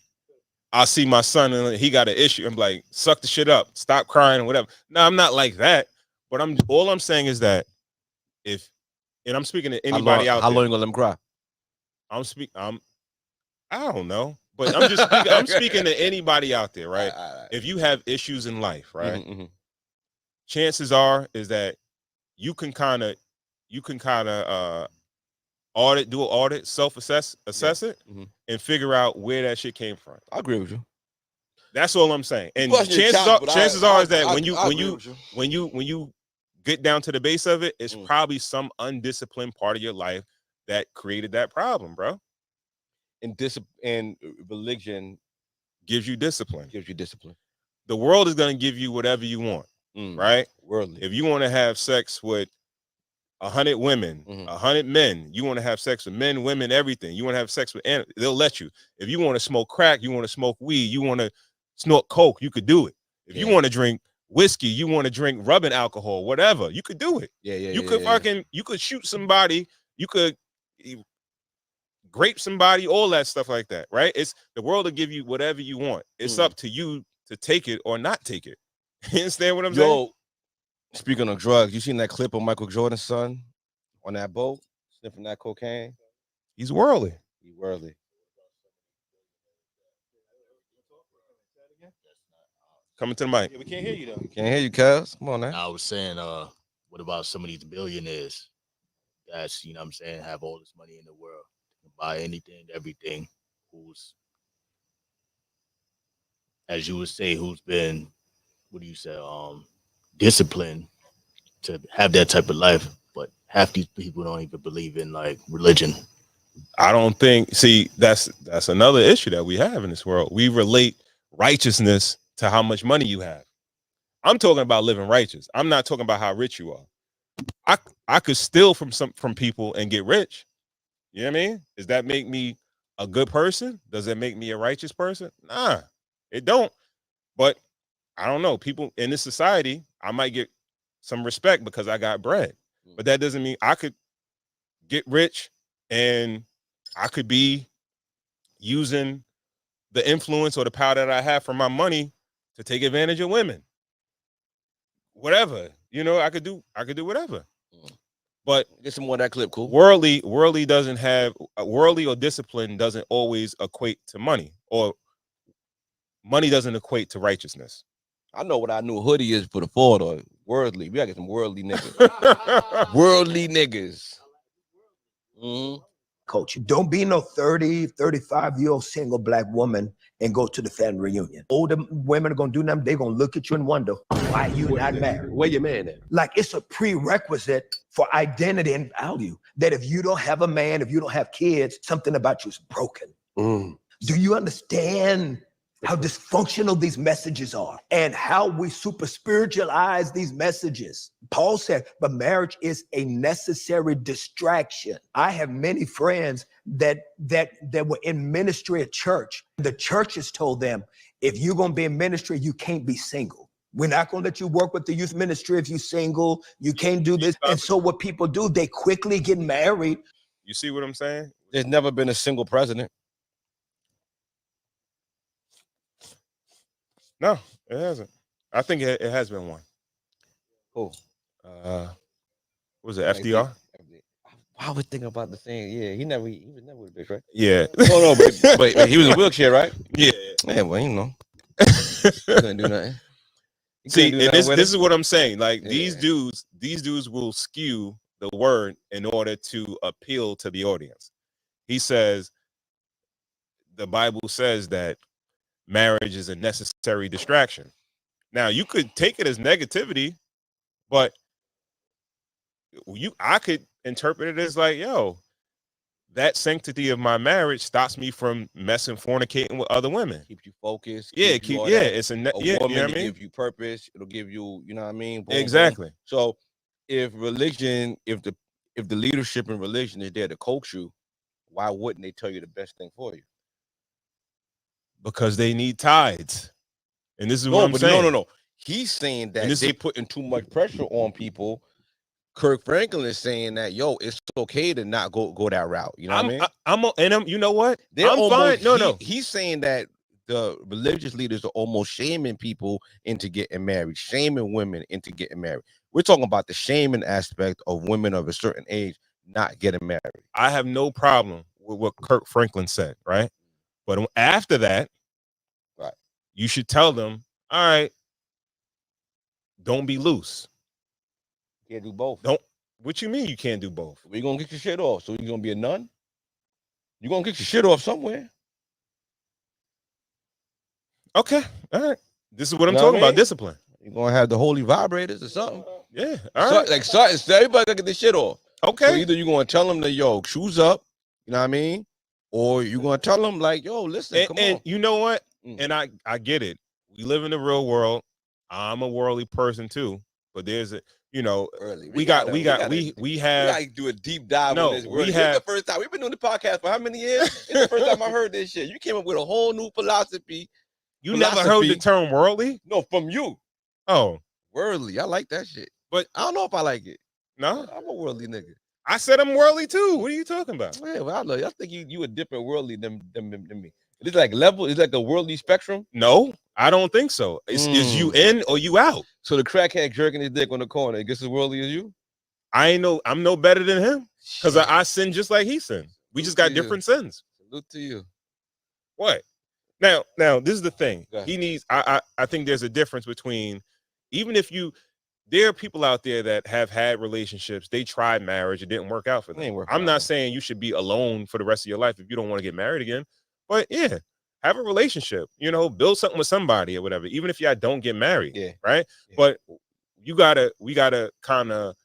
I see my son and he got an issue. I'm like, suck the shit up, stop crying or whatever. No, I'm not like that. But all I'm saying is that and I'm speaking to anybody out How there. long you gonna let them cry? I don't know, but I'm speaking to anybody out there, right? All right. If you have issues in life, right? Mhm. Chances are is that you can kind of do an audit, self-assess it, Mhm. and figure out where that shit came from. I agree with you. That's all I'm saying. And Busting your chances chops, but chances are is that I when agree with you. you get down to the base of it, it's Mm. probably some undisciplined part of your life that created that problem, bro. And religion Gives you discipline. gives you discipline. The world is going to give you whatever you want, right? Worldly. If you want to have sex with 100 women, 100 men, you want to have sex with men, women, everything. You want to have sex with animals, they'll let you. If you want to smoke crack, you want to smoke weed, you want to snort coke, you could do it. If you want to drink whiskey, you want to drink rubbing alcohol, whatever, you could do it. You could shoot somebody, you could grape somebody, all that stuff like that, right? It's the world will give you whatever you want. It's up to you to take it or not take it. You understand what I'm saying? Speaking of drugs, you seen that clip of Michael Jordan's son on that boat sniffing that cocaine? He's worldly. He's worldly. Coming to the mic. Yeah, we can't hear you though. Can't hear you, cuz. Come on now. I was saying, what about some of these billionaires that's, you know what I'm saying, have all this money in the world, can buy anything, everything, who's, as you would say, who's been, what do you say, disciplined to have that type of life, but half these people don't even believe in like religion. I don't think, see, that's another issue that we have in this world. We relate righteousness to how much money you have. I'm talking about living righteous. I'm not talking about how rich you are. I could steal from people and get rich. You know what I mean? Does that make me a good person? Does it make me a righteous person? Nah, it don't. But I don't know. People in this society, I might get some respect because I got bread. But that doesn't mean I could get rich and I could be using the influence or the power that I have from my money to take advantage of women. Whatever, I could do whatever. But get some more of that clip, cool. Worldly doesn't have worldly or discipline doesn't always equate to money, or money doesn't equate to righteousness. I know what our new hoodie is for the fall though. Worldly. We gotta get some worldly niggas. Worldly niggas. Coach, don't be no 30, 35-year-old single black woman and go to the family reunion. Older women are gonna do nothing. They're gonna look at you and wonder why you not married. Where your man at? Like, it's a prerequisite for identity and value that if you don't have a man, if you don't have kids, something about you is broken. Do you understand how dysfunctional these messages are and how we super spiritualize these messages? Paul said, but marriage is a necessary distraction. I have many friends that were in ministry at church. The church has told them, if you're going to be in ministry, you can't be single. We're not going to let you work with the youth ministry if you're single. You can't do this. And so what people do, they quickly get married. You see what I'm saying? There's never been a single president. No, it hasn't. I think it has been one. Who? What was it, FDR? I was thinking about the same. Yeah, he was never with a bitch, right? Yeah. No, but he was in a wheelchair, right? Yeah. Yeah, well, you know, he couldn't do nothing. See, and this is what I'm saying. Like these Yeah. dudes will skew the word in order to appeal to the audience. He says the Bible says that marriage is a necessary distraction. Now you could take it as negativity, but I could interpret it as like, yo, that sanctity of my marriage stops me from messing, fornicating with other women. Keeps you focused. Yeah, It's a woman, you know what I mean? give you purpose. It'll give you, you know what I mean? Boom, Exactly. boom. So if religion, if the leadership in religion is there to coach you, why wouldn't they tell you the best thing for you? Because they need tides. And this is what I'm but saying. no. He's saying that And they putting too much pressure on people. Kirk Franklin is saying that, yo, it's okay to not go that route. You know what I mean? You know what? I'm fine. No. He's saying that the religious leaders are almost shaming people into getting married, shaming women into getting married. We're talking about the shaming aspect of women of a certain age not getting married. I have no problem with what Kirk Franklin said, right? But after that, right, you should tell them, all right, don't be loose. Can't do both. What you mean you can't do both? We're gonna get your shit off. So you're gonna be a nun? You're gonna get your shit off somewhere. Okay, all right. This is what I'm talking about, discipline. You're gonna have the holy vibrators or something. Yeah, all right. Like so everybody gotta get this shit off. Okay. So either you're gonna tell them that, yo, shoes up, you know what I mean? Or you're gonna tell them like, yo, listen, come on. You know what? And I get it. We live in the real world. I'm a worldly person too, but there's a, you know, we gotta do a deep dive on this. This is the first time we've been doing the podcast for how many years? It's the first time I heard this shit. You came up with a whole new philosophy. You never heard the term worldly? No, from you. Oh, worldly. I like that shit, but I don't know if I like it. No, I'm a worldly nigga. I said I'm worldly too. What are you talking about? Yeah, well, I know. I think you a different worldly than me. It's like level. It's like a worldly spectrum. No, I don't think so. Is you in or you out? So the crackhead jerking his dick on the corner, I guess as worldly as you. I'm no better than him because I sin just like he sinned. We just got different sins. Salute to you. What? Now, this is the thing. He needs. I think there's a difference between, even if there are people out there that have had relationships. They tried marriage. It didn't work out for them. I'm not saying you should be alone for the rest of your life if you don't want to get married again. But yeah, have a relationship. You know, build something with somebody or whatever. Even if y'all don't get married. Yeah. Right. Yeah. But we gotta kind of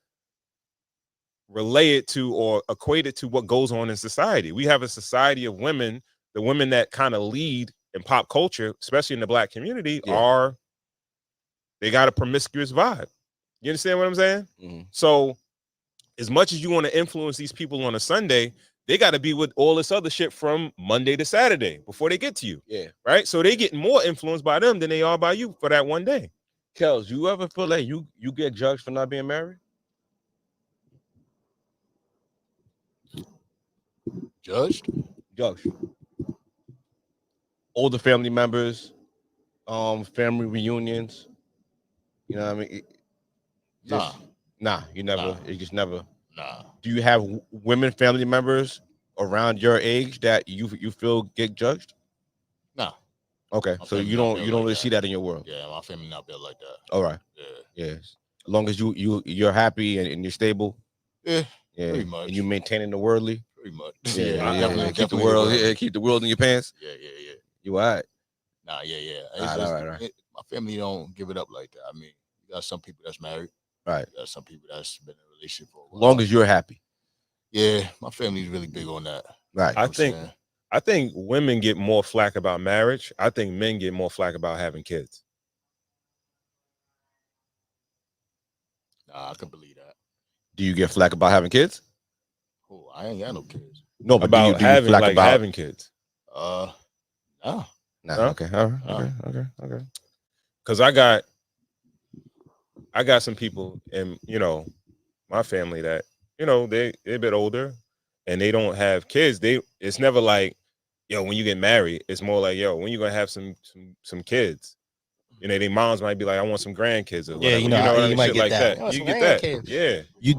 relay it to or equate it to what goes on in society. We have a society of women. The women that kind of lead in pop culture, especially in the Black community, they got a promiscuous vibe. You understand what I'm saying? Mm-hmm. So as much as you want to influence these people on a Sunday, they got to be with all this other shit from Monday to Saturday before they get to you. Yeah. Right. So they getting more influenced by them than they are by you for that one day. Kels, you ever feel like you get judged for not being married? Judged? Older family members, family reunions. You know what I mean? You never. You just never. Nah. Do you have women family members around your age that you feel get judged? No. Okay, so you don't really see that in your world. Yeah, my family not built like that. All right. Yeah. As long as you're happy and you're stable. Yeah. Pretty much. And you maintaining the worldly. Pretty much. Yeah. Keep the world. Keep the world in your pants. Yeah. You all right? Nah. Yeah. All right. My family don't give it up like that. I mean, you got some people that's married. Right. You got some people that's been in a relationship for a while. As long as you're happy. Yeah, my family's really big on that. Right. I think women get more flack about marriage. I think men get more flack about having kids. Nah, I can believe that. Do you get flack about having kids? Oh, I ain't got no kids. No, but about having kids. No. Okay. All right. Okay. Because I got some people in, my family that, they're a bit older and they don't have kids. It's never like, yo, when you get married, it's more like, yo, when you gonna have some kids. You know, their moms might be like, I want some grandkids. Or Yeah, whatever. you know, what I you mean? might Shit get like that. that. You You know, get some that. grandkids. Yeah. You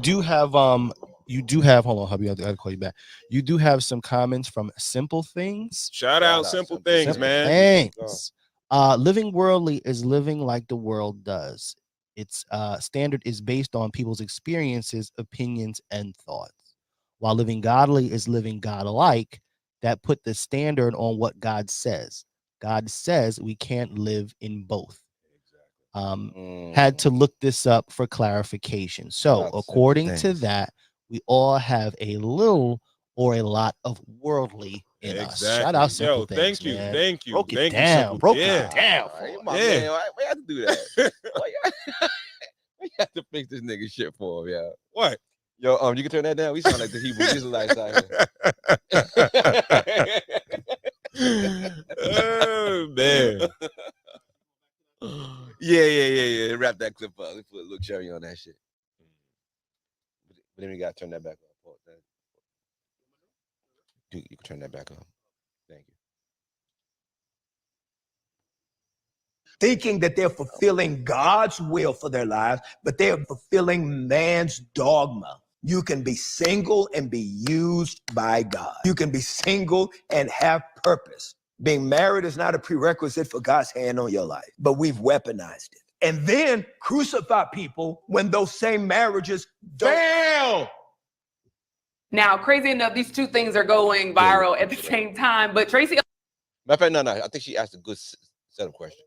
do have, hold on, hubby, I gotta call you back. You do have some comments from Simple Things. Shout out Simple Things, Simple man. Things. Living worldly is living like the world does. Its standard is based on people's experiences, opinions, and thoughts. While living godly is living God-like, that put the standard on what God says. God says we can't live in both. Had to look this up for clarification. So, according to that, we all have a little or a lot of worldly in us. Shout out Simple Things, thank you, man. thank you, Broke it thank down, you. broke Yeah. it down. My man, why you have to do that? Why you have to fix this nigga shit for him, yeah? What? Yo, you can turn that down. We sound like the Hebrew Israelites out here. Oh man. Yeah. Wrap that clip up. Let's put a little cherry on that shit. But then we gotta turn that back up. You can turn that back up. Thank you. Thinking that they're fulfilling God's will for their lives, but they're fulfilling man's dogma. You can be single and be used by God. You can be single and have purpose. Being married is not a prerequisite for God's hand on your life, but we've weaponized it. And then crucify people when those same marriages fail. Now, crazy enough, these two things are going viral at the same time, but Tracy Matter of fact, no. I think she asked a good set of questions.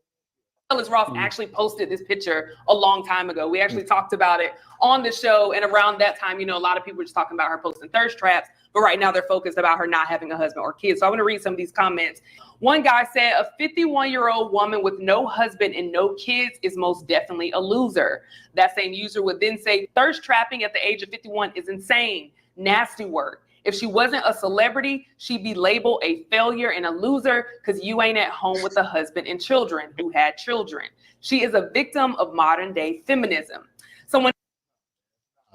Ellis Ross actually posted this picture a long time ago. We actually talked about it on the show. And around that time, you know, a lot of people were just talking about her posting thirst traps. But right now they're focused about her not having a husband or kids. So I want to read some of these comments. One guy said, a 51-year-old woman with no husband and no kids is most definitely a loser. That same user would then say, thirst trapping at the age of 51 is insane. Nasty work. If she wasn't a celebrity, she'd be labeled a failure and a loser because you ain't at home with a husband and children who had children. She is a victim of modern day feminism. Someone.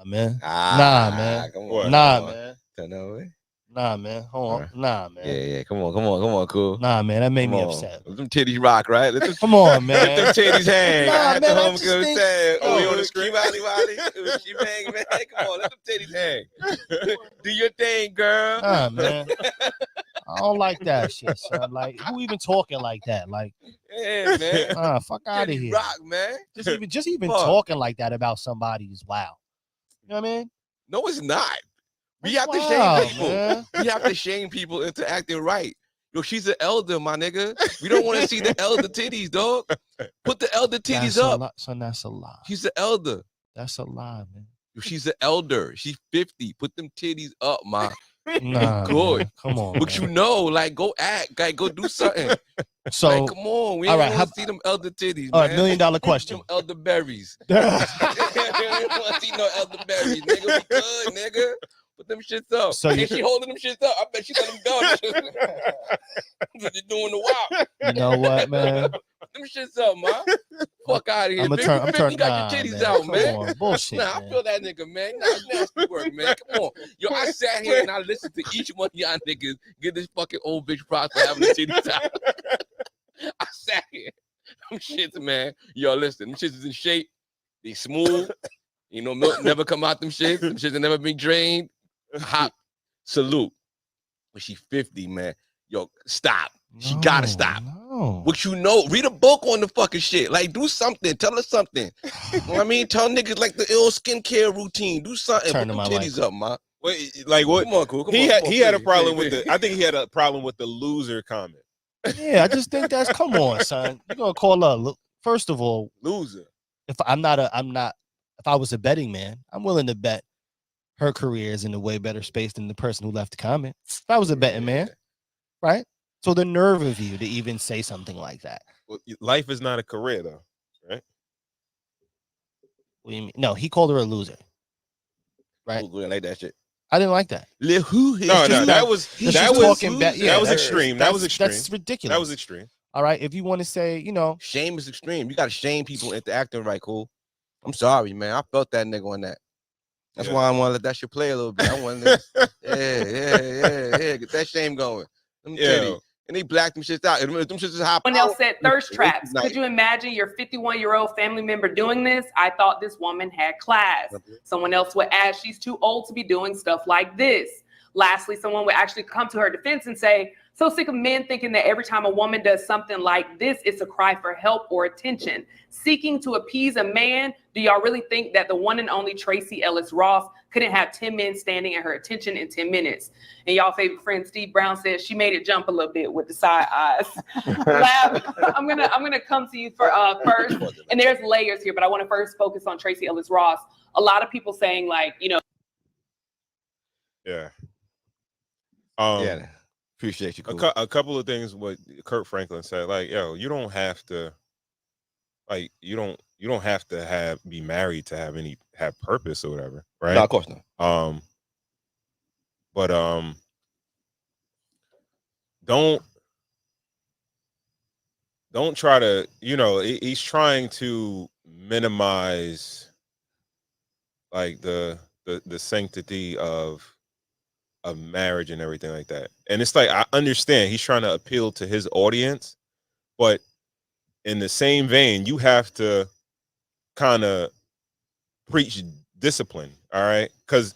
Nah, man. Come on. Nah, man. Away. Nah, man. Hold on. Right. Nah, man. Yeah. Come on, cool. Nah, man. That made Come me on. upset. Let them titties rock, right? Come on, Let them man. titties hang. Nah, man, I just think- Oh, we on the screen? She bang, man. Come on, let them titties hang. Do your thing, girl. Nah, man. I don't like that shit, son. Like, who even talking like that? Like, Yeah, man. fuck out of Titties here. rock, man. Just even Fuck. talking like that about somebody is wow. You know what I mean? No, it's not. We That's have to wild, shame people. man. We have to shame people into acting right. Yo, she's an elder, my nigga. We don't want to see the elder titties, dog. Put the elder titties That's up. a lot, son. That's a lie. She's an elder. That's a lie, man. Yo, she's an elder. She's 50. Put them titties up, ma. Nah, Good. man. Come on. But man. you know, like, go act, like, go do something. So, Like, come on, we all don't right, want to see them elder titties, all right, man. $1 million question. Them elderberries. We don't want to see no elderberries, nigga. We good, nigga. Put them shits up. So Ain't she holding them shits up? I bet she let them go. What you doing the wild? You know what, man? Put them shits up, man. Fuck out of here. I'm Big turn. you got your titties out, Come man. on, bullshit. Nah, I man. feel that nigga, man. Nah, it's nasty work, man. Come on. Yo, I sat here and I listened to each one of y'all niggas get this fucking old bitch props for having the titties out. I sat here. Them shits, man. Yo, listen, them shits is in shape. They smooth. You know, milk never come out them shits. Them shits have never been drained. Hot salute. But she 50, man. Yo, stop. She gotta stop. No. What you know, read a book on the fucking shit. Like, do something. Tell us something. You know what I mean? Tell niggas like the ill skincare routine. Do something. Turn Put to them my titties up, man. Wait, like what? Come on, cool. Come He on, had a please, problem please, with please. I think he had a problem with the loser comment. Yeah, I just think that's come on, son. You're gonna call her. First of all, Loser. if I was a betting man, I'm willing to bet her career is in a way better space than the person who left the comment. If I was a betting man, right? So the nerve of you to even say something like that. Well, life is not a career though, right? What do you mean? No, he called her a loser. Right? Ooh, like that shit. I didn't like that. No, just that not- was He's that just was talking back. that was that's- extreme. That was extreme. That's ridiculous. That was extreme. All right. If you want to say, you know, Shame is extreme. You gotta shame people into acting right, cool. I'm sorry, man. I felt that nigga on that. That's Yeah. why I want to let that shit play a little bit. I want to, yeah. Get that shame going. Them Yeah. titties. and they black them shits out. And them shits is high Someone else said thirst traps. Nice. Could you imagine your 51-year-old family member doing this? I thought this woman had class. Someone else would add, she's too old to be doing stuff like this. Lastly, someone would actually come to her defense and say, so sick of men thinking that every time a woman does something like this, it's a cry for help or attention. Seeking to appease a man, do y'all really think that the one and only Tracy Ellis Ross couldn't have 10 men standing at her attention in 10 minutes? And y'all favorite friend Steve Brown says she made it jump a little bit with the side eyes. Lab, I'm gonna come to you for first, and there's layers here, but I want to first focus on Tracy Ellis Ross. A lot of people saying like, you know, Yeah. Yeah. Appreciate you. Cool. A couple of things what Kurt Franklin said, like, yo, you don't have to, like, you don't have to be married to have purpose or whatever, right? No, of course not. But don't try to, you know, he's trying to minimize like the sanctity of marriage and everything like that. And it's like, I understand he's trying to appeal to his audience, but in the same vein, you have to kind of preach discipline, all right? Because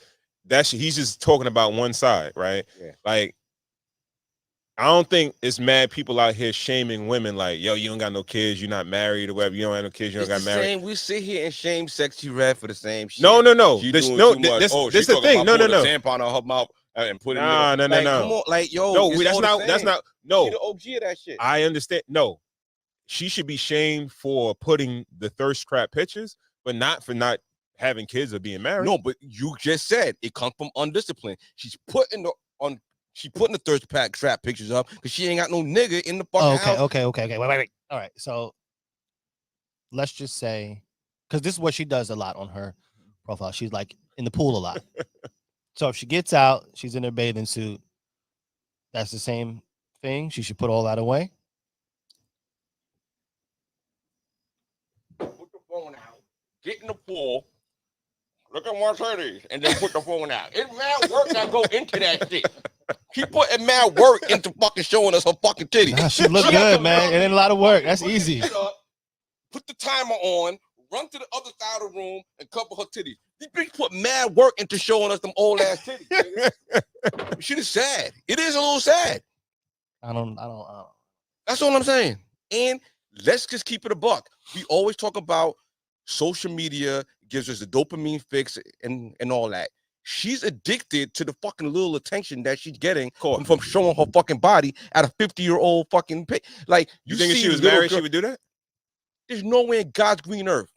he's just talking about one side, right? Yeah. Like, I don't think it's mad people out here shaming women like, yo, you don't got no kids, you're not married or whatever, you don't have no kids, you don't got married. We sit here and shame Sexy Red for the same shit. No. This the thing. No. Tampon on her mouth and put it in. No. Come on, like, yo. No, that's not. No, she the OG of that shit. I understand. No, she should be shamed for putting the thirst trap pictures, but not for not having kids or being married. No, but you just said it comes from undiscipline. She's putting the thirst trap pictures up because she ain't got no nigga in the fucking house. Okay. Wait. All right. So let's just say, because this is what she does a lot on her profile. She's like in the pool a lot. So if she gets out, she's in her bathing suit. That's the same thing. She should put all that away. Put the phone out. Get in the pool. Look at my titties, and then put the phone out. It's mad work that go into that shit. She putting mad work into fucking showing us her fucking titties. Nah, she look good, man. It ain't a lot of work. That's easy. Put the timer on, run to the other side of the room, and cover her titties. This bitch put mad work into showing us them old ass titties. Shit is sad. It is a little sad. I don't. That's all I'm saying. And let's just keep it a buck. We always talk about social media gives us the dopamine fix and all that. She's addicted to the fucking little attention that she's getting from showing her fucking body at a 50-year-old fucking pic. Like, you think if she was married, she would do that? There's no way in God's green earth.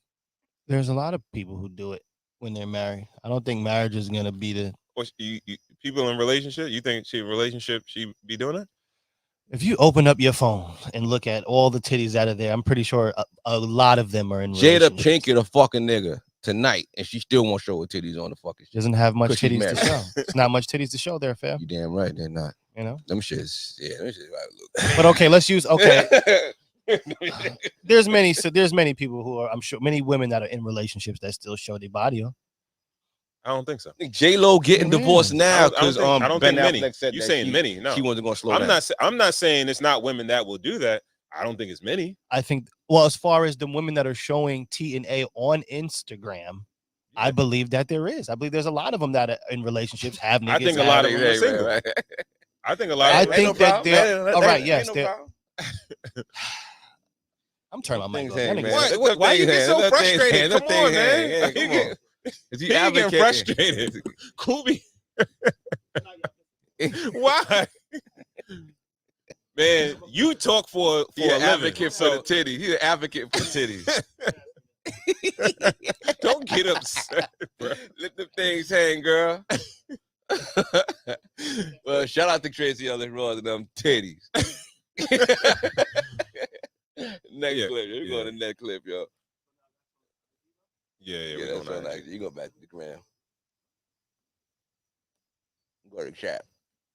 There's a lot of people who do it when they're married. I don't think marriage is gonna be the. People in relationship. You think she be doing it? If you open up your phone and look at all the titties that are there, I'm pretty sure a lot of them are in Jada Pinkett, a fucking nigga tonight, and she still won't show her titties on the fucking. She doesn't have much titties to show. It's not much titties to show there, fam. You damn right they're not. You know, them shits. Yeah, them shits right. But okay, let's use There's many people who are, I'm sure, many women that are in relationships that still show their body. I don't think so. J-Lo getting divorced now because I don't think many. You saying many? No, she wasn't going to slow down. I'm not saying it's not women that will do that. I don't think it's many. I think, well, as far as the women that are showing T and A on Instagram, I believe that there is. I believe there's a lot of them that are in relationships have niggas. I think a lot of them are single. I think a lot. I think that they're all right. Yes, I'm turning my mic off. Why you get so frustrated? Come on, man. Come on. Is he getting frustrated? Kubi. Why? Man, you talk for an a advocate for the titties. He's an advocate for titties. Don't get upset, bro. Let the things hang, girl. Well, shout out to Tracy Ellis Ross and them titties. Next clip. We're going to the next clip, yo. Yeah, that's so nice. You go back to the gram. Go to the chat.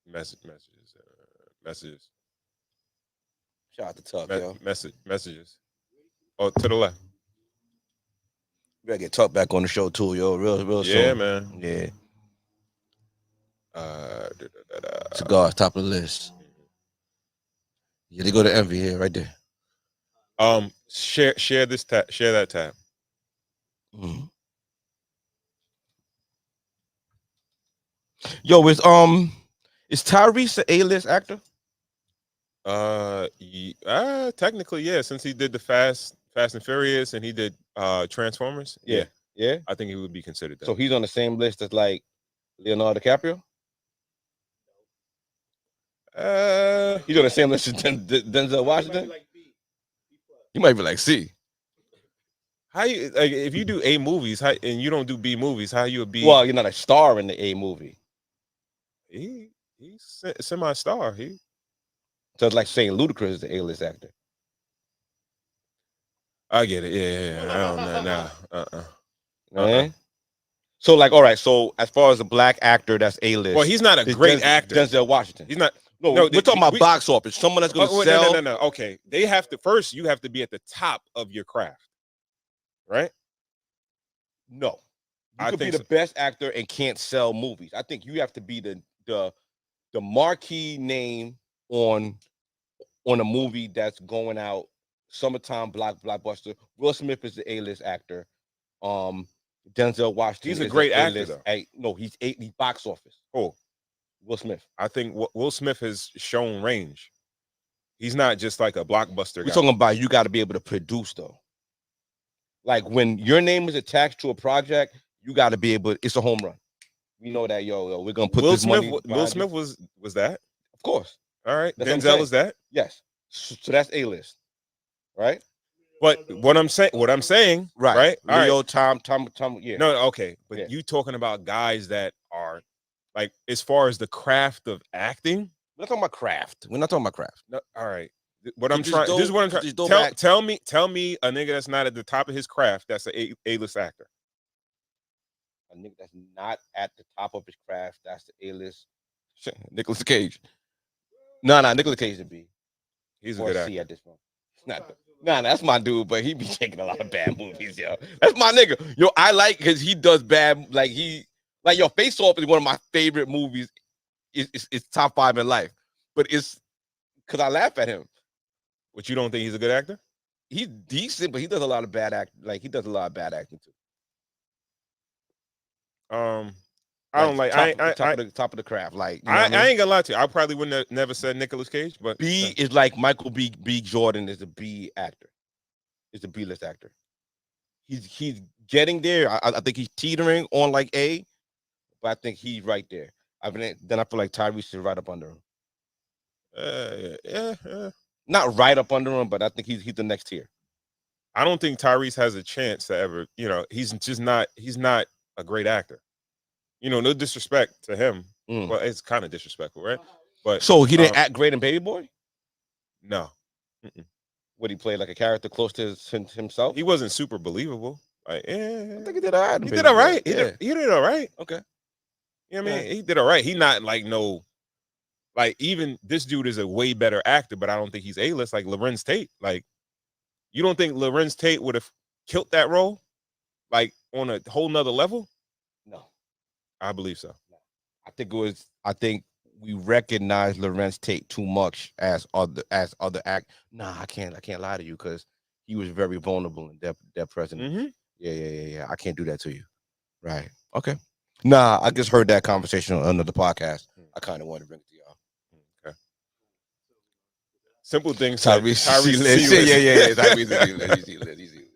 Messages. Shout out to Tuck, yo. Messages. Oh, to the left. We gotta get Tuck back on the show too, yo. Real soon. Yeah, man. Yeah. Cigars top of the list. Yeah, they go to Envy here, right there. Share this tab. Share that tab. Mhm. Yo, is Tyrese an A-list actor? Technically, yeah. Since he did the Fast and Furious and he did Transformers, yeah, Yeah. I think he would be considered that. So he's on the same list as like Leonardo DiCaprio. He's on the same list as Denzel Washington. You might be like C. How you like if you do A movies and you don't do B movies? How you a B? Well, you're not a star in the A movie. He's semi-star. So it's like saying Ludacris is the A-list actor. I get it. Yeah. I don't know. You know what I mean? So like, all right. So as far as a black actor that's A-list, Well, he's not a great actor. Denzel Washington. He's not. No, we're talking about box office. Someone that's going to sell. No. Okay, they have to first. You have to be at the top of your craft, right? No, you I could be think the best actor and can't sell movies. I think you have to be the marquee name on a movie that's going out. Summertime blockbuster. Will Smith is the A-list actor. Denzel Washington. He's a great actor, though. No, he's box office. Oh, Will Smith. I think Will Smith has shown range. He's not just like a blockbuster We're guy. talking about you got to be able to produce though. Like when your name is attached to a project, you got to be able. It's a home run. We know that, yo. We're gonna put Will this Smith. money. Will Smith was that? Of course. All right. That's what I'm Denzel saying. is that? Yes. So that's A-list, right? But what I'm saying, right? All Leo, right. Tom, yeah. No, okay. But Yeah. you talking about guys that are like, as far as the craft of acting. We're not talking about craft. We're not talking about craft. No, all right. What I'm Just trying. go- This is what I'm just trying. go back. Tell me a nigga that's not at the top of his craft. That's a A-list actor. A nigga that's not at the top of his craft. That's the A-list. Nicolas Cage. No, Nicolas Cage is a B. He's a Or good C actor. at this point. Nah, that's my dude, but he be taking a lot of bad movies, yo. That's my nigga. Yo, I like because he does bad. Like your Face Off is one of my favorite movies. It's top 5 in life, but it's because I laugh at him. But you don't think he's a good actor? He's decent, but he does a lot of bad act. Like he does a lot of bad acting too. I don't like. Top of the craft. Like you know I what I mean? ain't gonna lie to you. I probably wouldn't have never said Nicolas Cage, but B is like Michael B. Jordan is a B actor. Is a B-list actor. He's getting there. I think he's teetering on like A, but I think he's right there. Then I feel like Tyrese is right up under him. Yeah. Not right up under him, but I think he's the next tier. I don't think Tyrese has a chance to ever. He's just not. He's not a great actor. No disrespect to him. Well, it's kind of disrespectful, right? But so he didn't act great in Baby Boy. No. Would he play like a character close to himself? He wasn't super believable. Like, I think he did all right. He did all right. Yeah. He did all right. Okay. You know what I mean? He did all right. He not like no. Like even this dude is a way better actor, but I don't think he's A-list like Lorenz Tate. Like, you don't think Lorenz Tate would have killed that role, like on a whole nother level? No, I believe so. I think we recognize Lorenz Tate too much as other act. Nah, I can't lie to you because he was very vulnerable in that president. Mm-hmm. Yeah. I can't do that to you. Right. Okay. Nah, I just heard that conversation on another podcast. I kind of wanted to bring it to y'all. Okay. Simple things. Tyrese. Yeah. Tyrese.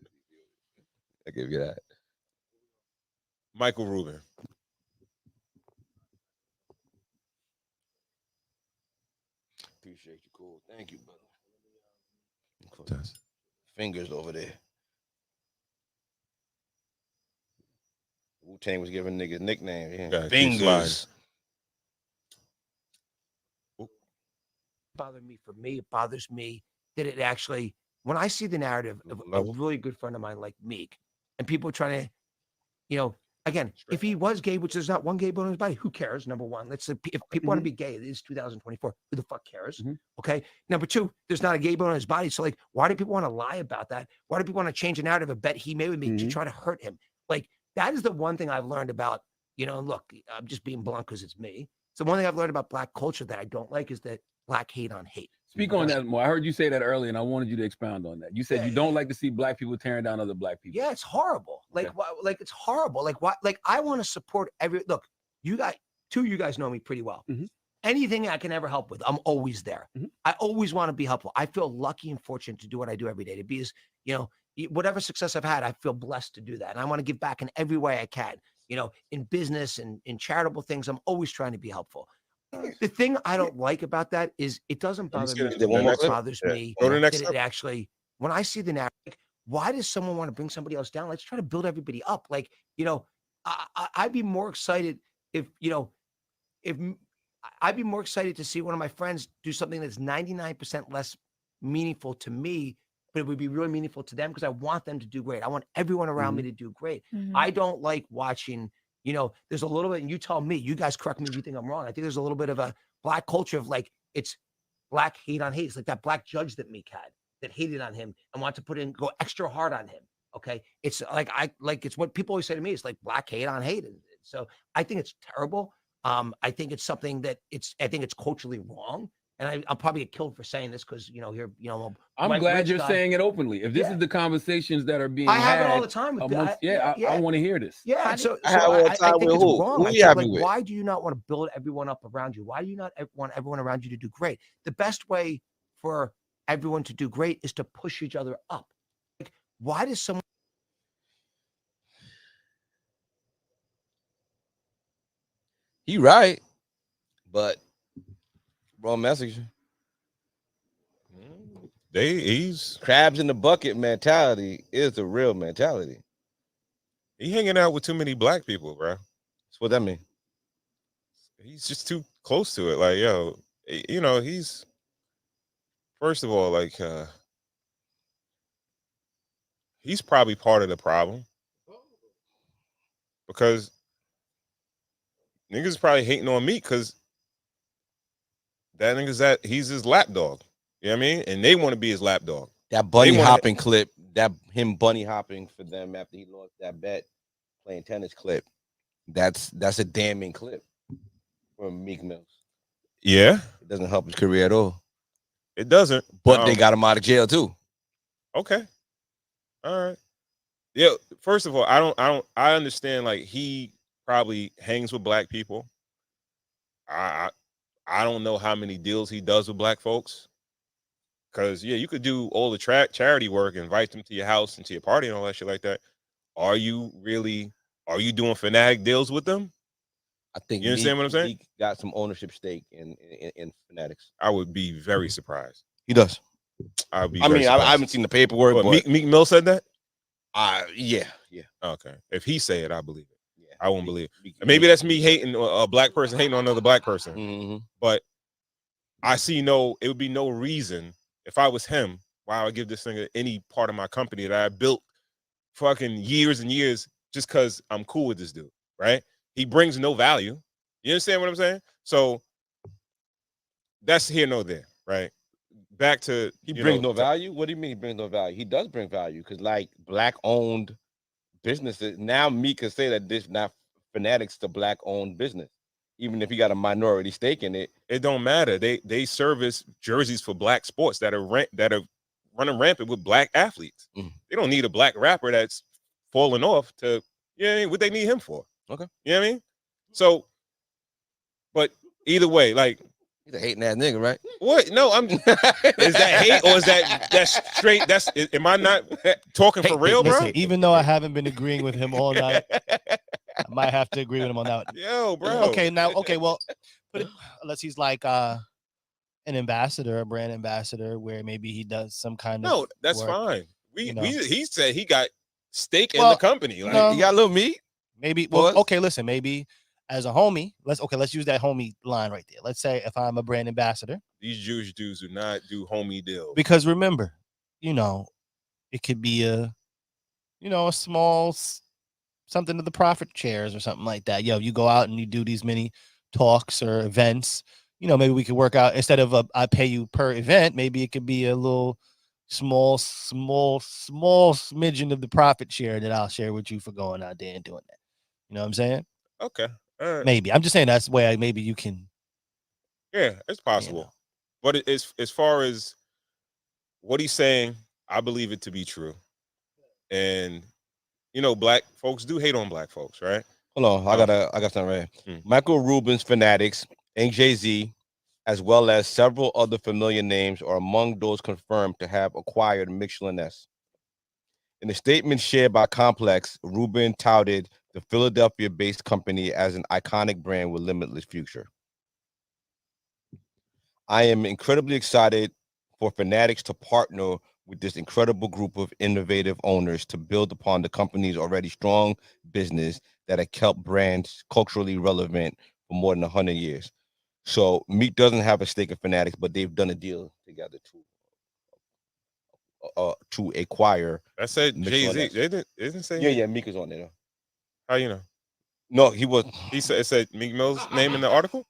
I give you that. Michael Rubin. Appreciate you. Cool. Thank you, brother. Fingers over there. Wu-Tang was giving niggas nickname. Yeah. Fingers. It bothers me that it actually, when I see the narrative of a really good friend of mine like Meek, and people trying to, again, if he was gay, which there's not one gay bone in his body, who cares? Number one, if people want to be gay, it is 2024. Who the fuck cares? Okay. Number two, there's not a gay bone in his body. So like, why do people want to lie about that? Why do people want to change the narrative of a bet he made with me to try to hurt him? Like, that is the one thing I've learned about, look, I'm just being blunt because it's me. So one thing I've learned about Black culture that I don't like is that Black hate on hate. Speak on that more. I heard you say that earlier, and I wanted you to expound on that. You said you don't like to see black people tearing down other black people. Yeah, it's horrible. Like, like it's horrible. Like, why? Like, I want to support look. You guys, two of you guys know me pretty well. Anything I can ever help with, I'm always there. I always want to be helpful. I feel lucky and fortunate to do what I do every day. To be as, whatever success I've had, I feel blessed to do that. And I want to give back in every way I can, in business and in charitable things. I'm always trying to be helpful. The thing I don't like about that is it doesn't bother me. It bothers me that it actually, when I see the narrative, why does someone want to bring somebody else down? Let's try to build everybody up. Like, I'd be more excited if I'd be more excited to see one of my friends do something that's 99% less meaningful to me, but it would be really meaningful to them because I want them to do great. I want everyone around me to do great. I don't like watching, there's a little bit, and you tell me, you guys correct me if you think I'm wrong. I think there's a little bit of a black culture of like, it's black hate on hate. It's like that black judge that Meek had that hated on him and wanted to go extra hard on him. Okay. It's like, it's what people always say to me. It's like black hate on hate. And so I think it's terrible. I think it's something that I think it's culturally wrong. And I'll probably get killed for saying this because, here, I'm glad you're saying it openly. If this is the conversations that are being I have had it all the time. With I want to hear this. Yeah. So I think it's wrong. Why do you not want to build everyone up around you? Why do you not want everyone around you to do great? The best way for everyone to do great is to push each other up. Like, why does someone? He right, but wrong message. He's crabs in the bucket mentality is the real mentality. He hanging out with too many black people, bro. That's what that mean. He's just too close to it. Like, yo, he's first of all, like, he's probably part of the problem because niggas probably hating on me because that nigga's he's his lapdog. You know what I mean? And they want to be his lapdog. That bunny hopping clip, him bunny hopping for them after he lost that bet playing tennis clip. That's a damning clip from Meek Mills. Yeah. It doesn't help his career at all. It doesn't. But they got him out of jail too. Okay. All right. Yeah. First of all, I understand like he probably hangs with black people. I don't know how many deals he does with black folks. Cause you could do all the charity work, invite them to your house and to your party and all that shit like that. Are you doing fanatic deals with them? I think you understand what I'm saying? He got some ownership stake in fanatics. I would be very surprised. He does. I haven't seen the paperwork. But Meek Mill said that? Yeah. Okay. If he say it, I believe it. Yeah. I won't believe it. Maybe that's me hating a black person hating on another black person. But it would be no reason if I was him, why I would give this thing any part of my company that I built fucking years and years just because I'm cool with this dude, right? He brings no value. You understand what I'm saying? So that's here, no there, right? Back to he brings no value. What do you mean he brings no value? He does bring value because like black-owned businesses. Now Meek can say that this not fanatics to black-owned business. Even if you got a minority stake in it, it don't matter. They service jerseys for black sports that are running rampant with black athletes. They don't need a black rapper that's falling off to what they need him for. Okay, you know what I mean? So, but either way, like he's a hating ass nigga, right? What? No, I'm. Is that hate or is that's straight? Am I not talking for real, bro? Even though I haven't been agreeing with him all night. I might have to agree with him on that one. Yo, bro. Okay, well, unless he's like an ambassador, a brand ambassador, where maybe he does some kind of. No, that's work. Fine. He said he got stake in the company. Like, you got a little meat. Maybe. Well, okay. Listen, maybe as a homie, let's use that homie line right there. Let's say if I'm a brand ambassador, these Jewish dudes do not do homie deals. Because remember, it could be a small. Something to the profit shares or something like that. You go out and you do these mini talks or events. Maybe we could work out instead of I pay you per event. Maybe it could be a little small smidgen of the profit share that I'll share with you for going out there and doing that. You know what I'm saying? Okay. All right. Maybe I'm just saying that's where maybe you can. Yeah, it's possible. But as far as what he's saying, I believe it to be true. And you know, black folks do hate on black folks, right? Hold on, I got something right here. Hmm. Michael Rubin's Fanatics and Jay-Z, as well as several other familiar names, are among those confirmed to have acquired Michelin-S. In a statement shared by Complex, Rubin touted the Philadelphia-based company as an iconic brand with limitless future. I am incredibly excited for Fanatics to partner with this incredible group of innovative owners to build upon the company's already strong business that have kept brands culturally relevant for more than 100 years. So Meek doesn't have a stake in Fanatics, but they've done a deal together to acquire. I said Michelin-S. Jay-Z. They didn't say. Yeah, Meek is on there. How you know? No, he was. He said it said Meek Mill's name in the article,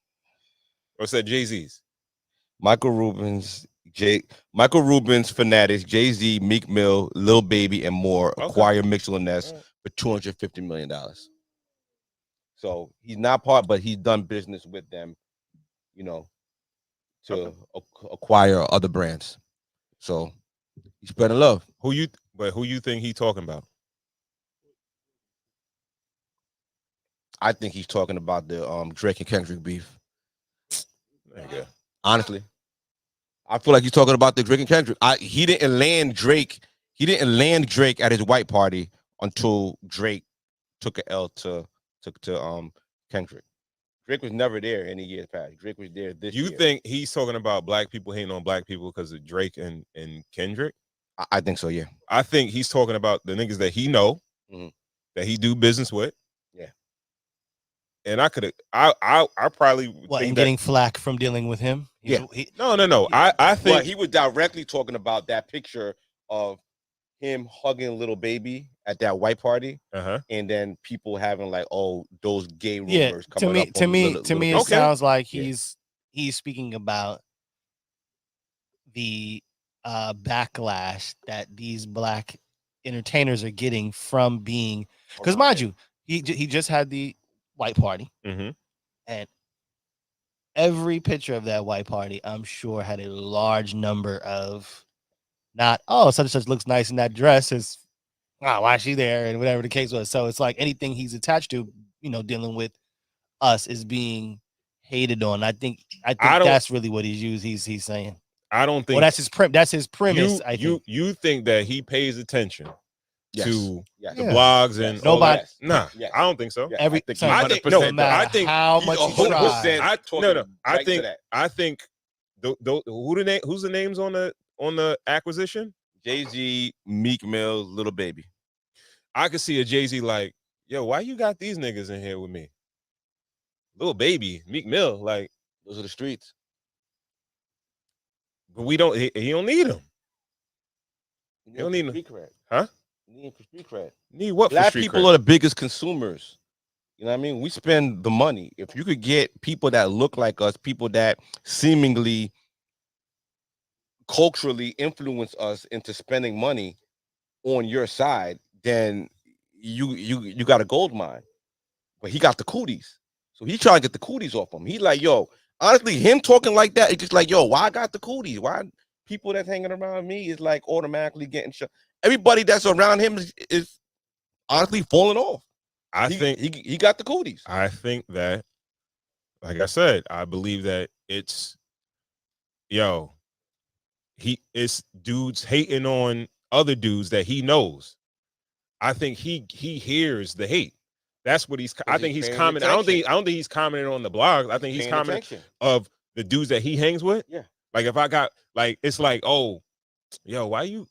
or it said Jay-Z's. Michael Rubin's Fanatics, Jay-Z, Meek Mill, Lil Baby, and more acquire Michelin-S for $250 million. So he's not part, but he's done business with them, you know, to acquire other brands. So he's spreading love. Who you think he talking about? I think he's talking about the Drake and Kendrick beef. There you go. Honestly, I feel like he's talking about the Drake and Kendrick. He didn't land Drake at his white party until Drake took a L to Kendrick. Drake was never there any years past. Drake was there this year. You think he's talking about black people hating on black people because of Drake and Kendrick? I think so, yeah. I think he's talking about the niggas that he know, that he do business with. Yeah. And I probably and getting flack from dealing with him. No. I think he was directly talking about that picture of him hugging Little Baby at that white party, and then people having like, oh, those gay rumors coming up. To me, it sounds like he's speaking about the backlash that these black entertainers are getting from being, because mind you, he just had the white party, and every picture of that white party, I'm sure, had a large number of not, oh, such and such looks nice in that dress, is why is she there, and whatever the case was. So it's like anything he's attached to, you know, dealing with us is being hated on. I think that's really what he's saying. I don't think. Well, that's his premise. You think that he pays attention to the Yeah. blogs and Nobody. Nah, I don't think so. Every I think son, I think no. no matter I think how much you try. I think who's the names on the acquisition? Jay-Z, Meek Mill, Little Baby. I could see a Jay-Z like, yo, why you got these niggas in here with me? Little Baby, Meek Mill, like, those are the streets. But we don't. He don't need them. You don't need street cred. Huh? You need for street cred. Need what? Black for street people cred? are the biggest consumers. You know what I mean? We spend the money. If you could get people that look like us, people that seemingly culturally influence us into spending money on your side, then you got a gold mine. But he got the cooties. So he trying to get the cooties off him. He's like, yo, honestly, him talking like that, it's just like, yo, why I got the cooties? Why people that's hanging around me is like automatically getting shot. Everybody that's around him is honestly falling off. I think he got the cooties. I think that, like I said, I believe that it's dudes hating on other dudes that he knows. I think he hears the hate. That's what I think he's commenting. I don't think he's commenting on the blogs. I think he's commenting of the dudes that he hangs with. Yeah. Like if I got like, it's like, oh, yo, why you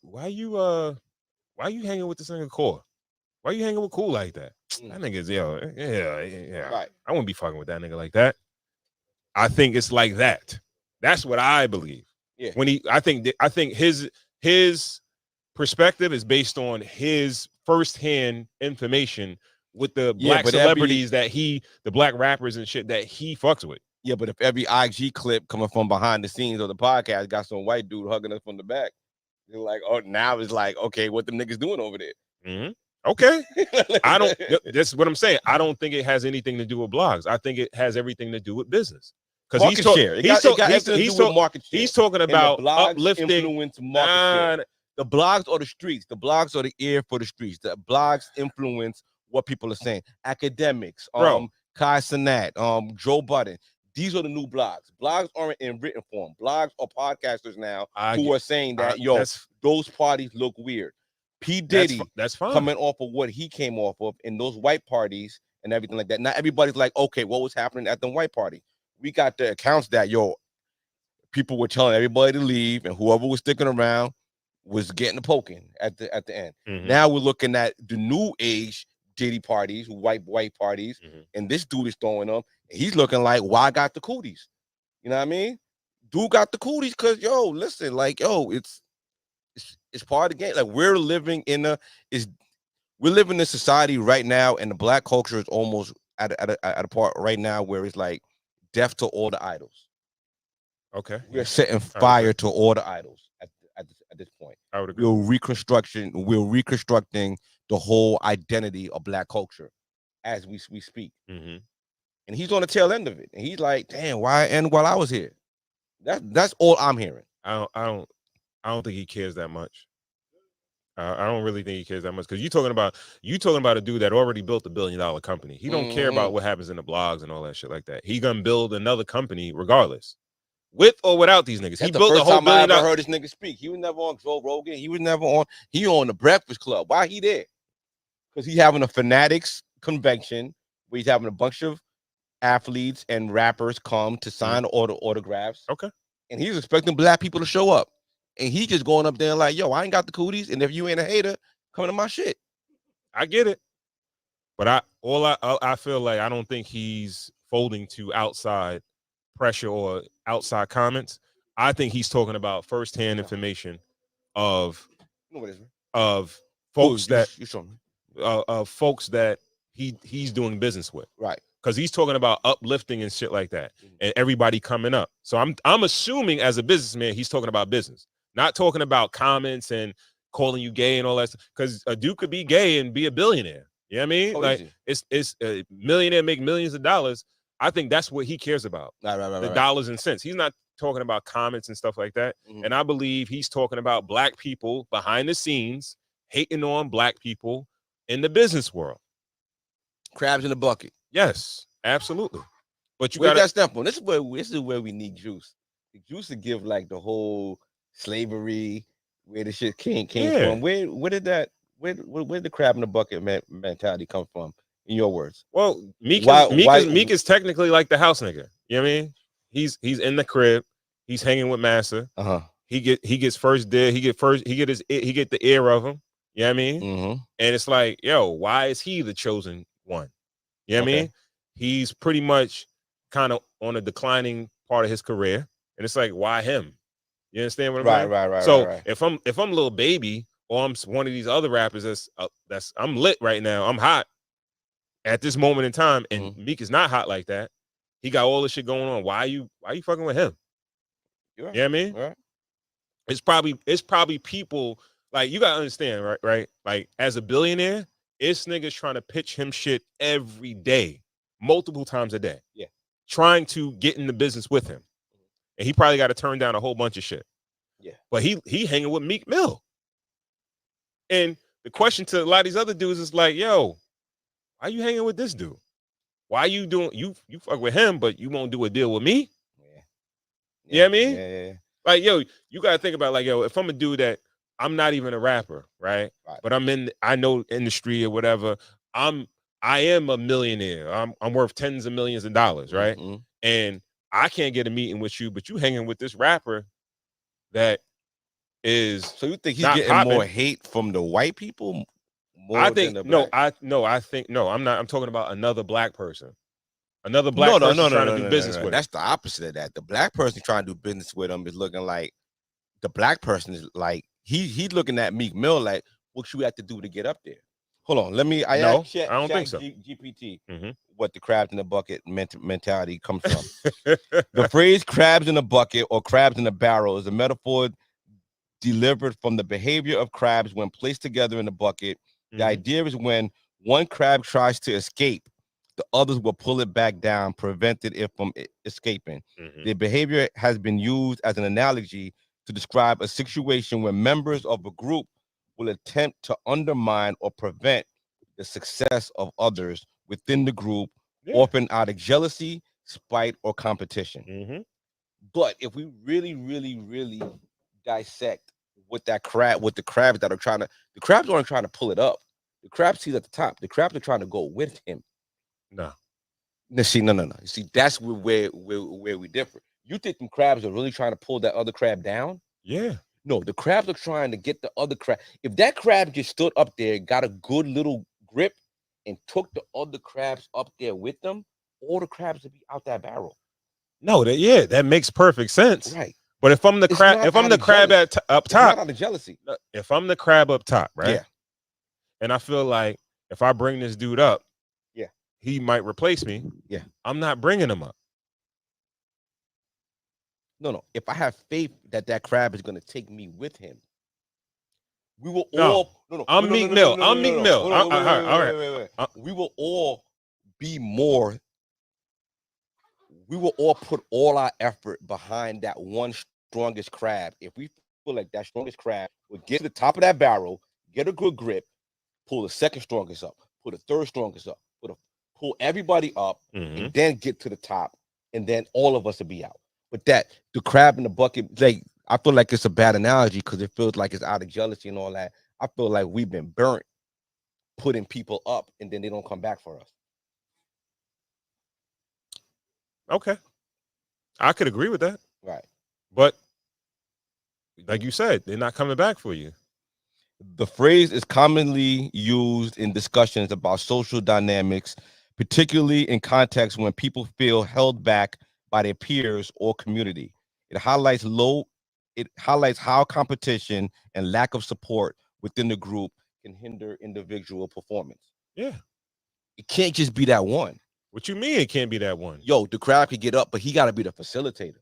hanging with this nigga Core? Why you hanging with Cool like that? That nigga's yeah. Right. I wouldn't be fucking with that nigga like that. I think it's like that. That's what I believe. Yeah. I think his perspective is based on his firsthand information with the black celebrities the black rappers and shit that he fucks with. Yeah, but if every IG clip coming from behind the scenes of the podcast got some white dude hugging us from the back, you're like, oh, now it's like, okay, what them niggas doing over there? Mm-hmm. Okay. I don't, that's what I'm saying. I don't think it has anything to do with blogs. I think it has everything to do with business. because Market share. It got everything to do with market share. He's talking And about the blogs uplifting. influence market share. The blogs or the streets. The blogs are the ear for the streets. The blogs influence what people are saying. Academics, Bro. Kai Cenat, Joe Budden. These are the new blogs. Blogs aren't in written form. Blogs are podcasters now who are saying that, those parties look weird. P. Diddy, that's fine. Coming off of what he came off of in those white parties and everything like that. Not everybody's like, okay, what was happening at the white party? We got the accounts that, people were telling everybody to leave, and whoever was sticking around was getting the poking at the end. Mhm. Now we're looking at the new age Diddy parties, white parties, and this dude is throwing them. And he's looking like, why I got the cooties? You know what I mean? Dude got the cooties because listen, like it's part of the game. Like we're living in a society right now, and the black culture is almost at a part right now where it's like death to all the idols. Okay, we're setting fire to all the idols at this point. I would agree. We're reconstructing the whole identity of black culture as we speak. Mm-hmm. And he's on the tail end of it. And he's like, damn, why end while I was here? That's all I'm hearing. I don't think he cares that much. I don't really think he cares that much because you're talking about a dude that already built $1 billion company. He don't care about what happens in the blogs and all that shit like that. He gonna build another company regardless, with or without these niggas. That's he built the whole $1 billion. I ever heard this nigga speak. He was never on Joe Rogan. He was never on. He on the Breakfast Club. Why he there? Because he's having a Fanatics convention where he's having a bunch of athletes and rappers come to sign autographs. Okay. And he's expecting black people to show up. And he just going up there like, I ain't got the cooties. And if you ain't a hater, come to my shit. I get it. But I feel like I don't think he's folding to outside pressure or outside comments. I think he's talking about firsthand information of folks that he's doing business with. Right. Because he's talking about uplifting and shit like that, and everybody coming up. So I'm assuming as a businessman, he's talking about business, not talking about comments and calling you gay and all that stuff. Because a dude could be gay and be a billionaire. You know what I mean? Like it's a millionaire make millions of dollars. I think that's what he cares about. The dollars and cents. He's not talking about comments and stuff like that. Mm-hmm. And I believe he's talking about black people behind the scenes hating on black people in the business world. Crabs in the bucket. Yes, absolutely. But you got that stamp on. This is where we need Juice. The Juice to give like the whole slavery, where the shit came from. Where did the crab in the bucket mentality come from? In your words. Well, Meek is technically like the house nigga. You know what I mean? He's in the crib. He's hanging with Massa. He gets first dib. He get the ear of him. You know what I mean? Mm-hmm. And it's like, why is he the chosen one? You know what I mean? He's pretty much kind of on a declining part of his career, and it's like, why him? You understand what I'm saying? Right. So if I'm Lil Baby or I'm one of these other rappers that's I'm lit right now, I'm hot at this moment in time, and Meek is not hot like that. He got all this shit going on. Why you fucking with him? You know what I mean? Right. It's probably people like you gotta understand, right? Like as a billionaire. It's niggas trying to pitch him shit every day, multiple times a day. Yeah. Trying to get in the business with him. And he probably got to turn down a whole bunch of shit. Yeah. But he hanging with Meek Mill. And the question to a lot of these other dudes is like, why you hanging with this dude? Why you doing you fuck with him, but you won't do a deal with me? Yeah. You know what I mean? Yeah. Like, you gotta think about like, if I'm a dude that I'm not even a rapper, right? But I know industry or whatever. I am a millionaire. I'm worth tens of millions of dollars, right? Mm-hmm. And I can't get a meeting with you, but you hanging with this rapper that is. So you think he's getting more hate from the white people? I'm not. I'm talking about another black person. Another black person trying to do business with him. That's the opposite of that. The black person trying to do business with him is looking like the black person is like. He's looking at Meek Mill like, what you have to do to get up there? Hold on, I don't think so. GPT, what the crabs in the bucket mentality comes from. The phrase "crabs in the bucket" or "crabs in the barrel" is a metaphor delivered from the behavior of crabs when placed together in a bucket. The idea is when one crab tries to escape, the others will pull it back down, prevented it from escaping. Mhm. The behavior has been used as an analogy to describe a situation where members of a group will attempt to undermine or prevent the success of others within the group, Yeah. often out of jealousy, spite, or competition. Mhm. But if we really, really, really dissect what the crabs that are the crabs aren't trying to pull it up. The crabs see at the top. The crabs are trying to go with him. No. No. You see, that's where we differ. You think them crabs are really trying to pull that other crab down? Yeah. No, the crabs are trying to get the other crab. If that crab just stood up there, got a good little grip, and took the other crabs up there with them, all the crabs would be out that barrel. No, that makes perfect sense. Right. But if I'm the It's crab, not if I'm out the of crab jealousy. up It's not top, out of jealousy. if I'm the crab up top, right? Yeah. And I feel like if I bring this dude up, Yeah. he might replace me. Yeah. I'm not bringing him up. No. If I have faith that crab is going to take me with him, we will No. all. I'm Meek Mill. I'm Meek Mill. All right. Wait. We will all be more. We will all put all our effort behind that one strongest crab. If we feel like that strongest crab will get to the top of that barrel, get a good grip, pull the second strongest up, pull the third strongest up, pull everybody up, Mhm. and then get to the top, and then all of us will be out. But the crab in the bucket, like, I feel like it's a bad analogy because it feels like it's out of jealousy and all that. I feel like we've been burnt putting people up, and then they don't come back for us. Okay. I could agree with that. Right. But like you said, they're not coming back for you. The phrase is commonly used in discussions about social dynamics, particularly in contexts when people feel held back by their peers or community. It highlights how competition and lack of support within the group can hinder individual performance. Yeah. It can't just be that one. What you mean it can't be that one? Yo, the crowd could get up, but he got to be the facilitator.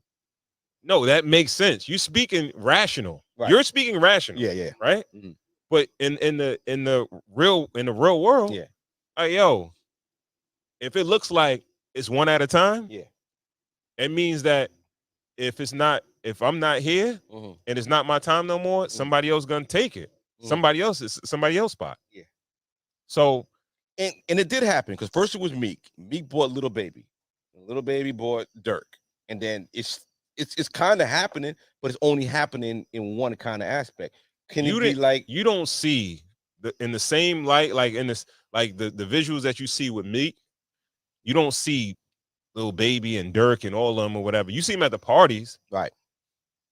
No, that makes sense. You speaking rational. Right. You're speaking rational. Yeah. Right? Mhm. But in the real world, Yeah. Yo, if it looks like it's one at a time, Yeah. it means that if I'm not here Mhm. and it's not my time no more, somebody else gonna take it. Mhm. Somebody else's spot. Yeah. So And it did happen because first it was Meek. Meek bought Little Baby. Little Baby bought Dirk. And then it's kind of happening, but it's only happening in one kind of aspect. Can it be like you don't see in the same light, like in this, like the visuals that you see with Meek, you don't see Little Baby and Dirk and all of them or whatever. You see him at the parties, right?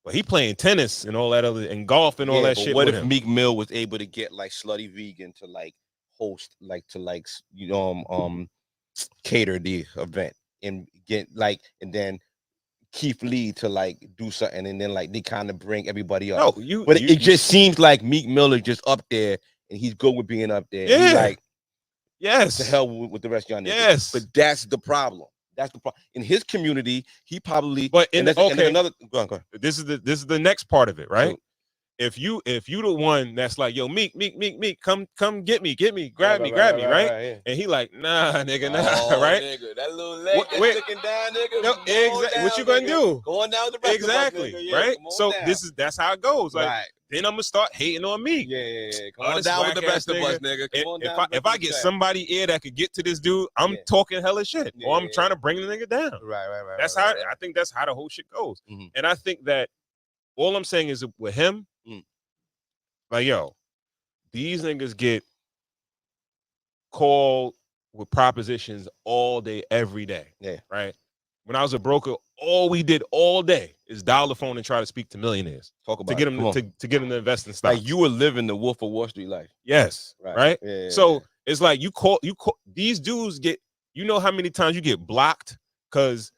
But he playing tennis and all that other and golf and all that but shit. What with if him. Meek Mill was able to get like Slutty Vegan to like host, like to cater the event and get like, and then Keith Lee to like do something, and then like they kind of bring everybody up. No, it just seems like Meek Mill is just up there and he's good with being up there. Yeah. He's like, yes, to hell with the rest of y'all niggas. Yes, but that's the problem. That's the problem. In his community, he probably. But and another. Go on. This is the next part of it, right? So, if you the one that's like, yo, Meek, come get me, grab me, right? Yeah. And he like, nah, nigga, nah, Oh, right? Nigga, that little leg Wait, sticking down, nigga. no, exactly. What you gonna do? Going down with the rest Exactly, of us, nigga. Yeah, right? come on So down. that's how it goes. Like, right. then I'm gonna start hating on Meek. Yeah. Come Oh, on this down with the whack-ass rest of us, nigga. Come on down. If I get somebody here that could get to this dude, I'm Yeah. talking hella shit, or I'm Yeah. trying to bring the nigga down. Right. That's how I think that's how the whole shit goes. Mhm. And I think that all I'm saying is with him, like, yo, these niggas get called with propositions all day, every day. Yeah. Right. When I was a broker, all we did all day is dial the phone and try to speak to millionaires Talk about to get them to get them to invest in stocks. Like you were living the Wolf of Wall Street life. Yes. Right. Yeah, so it's like you call these dudes get, you know how many times you get blocked because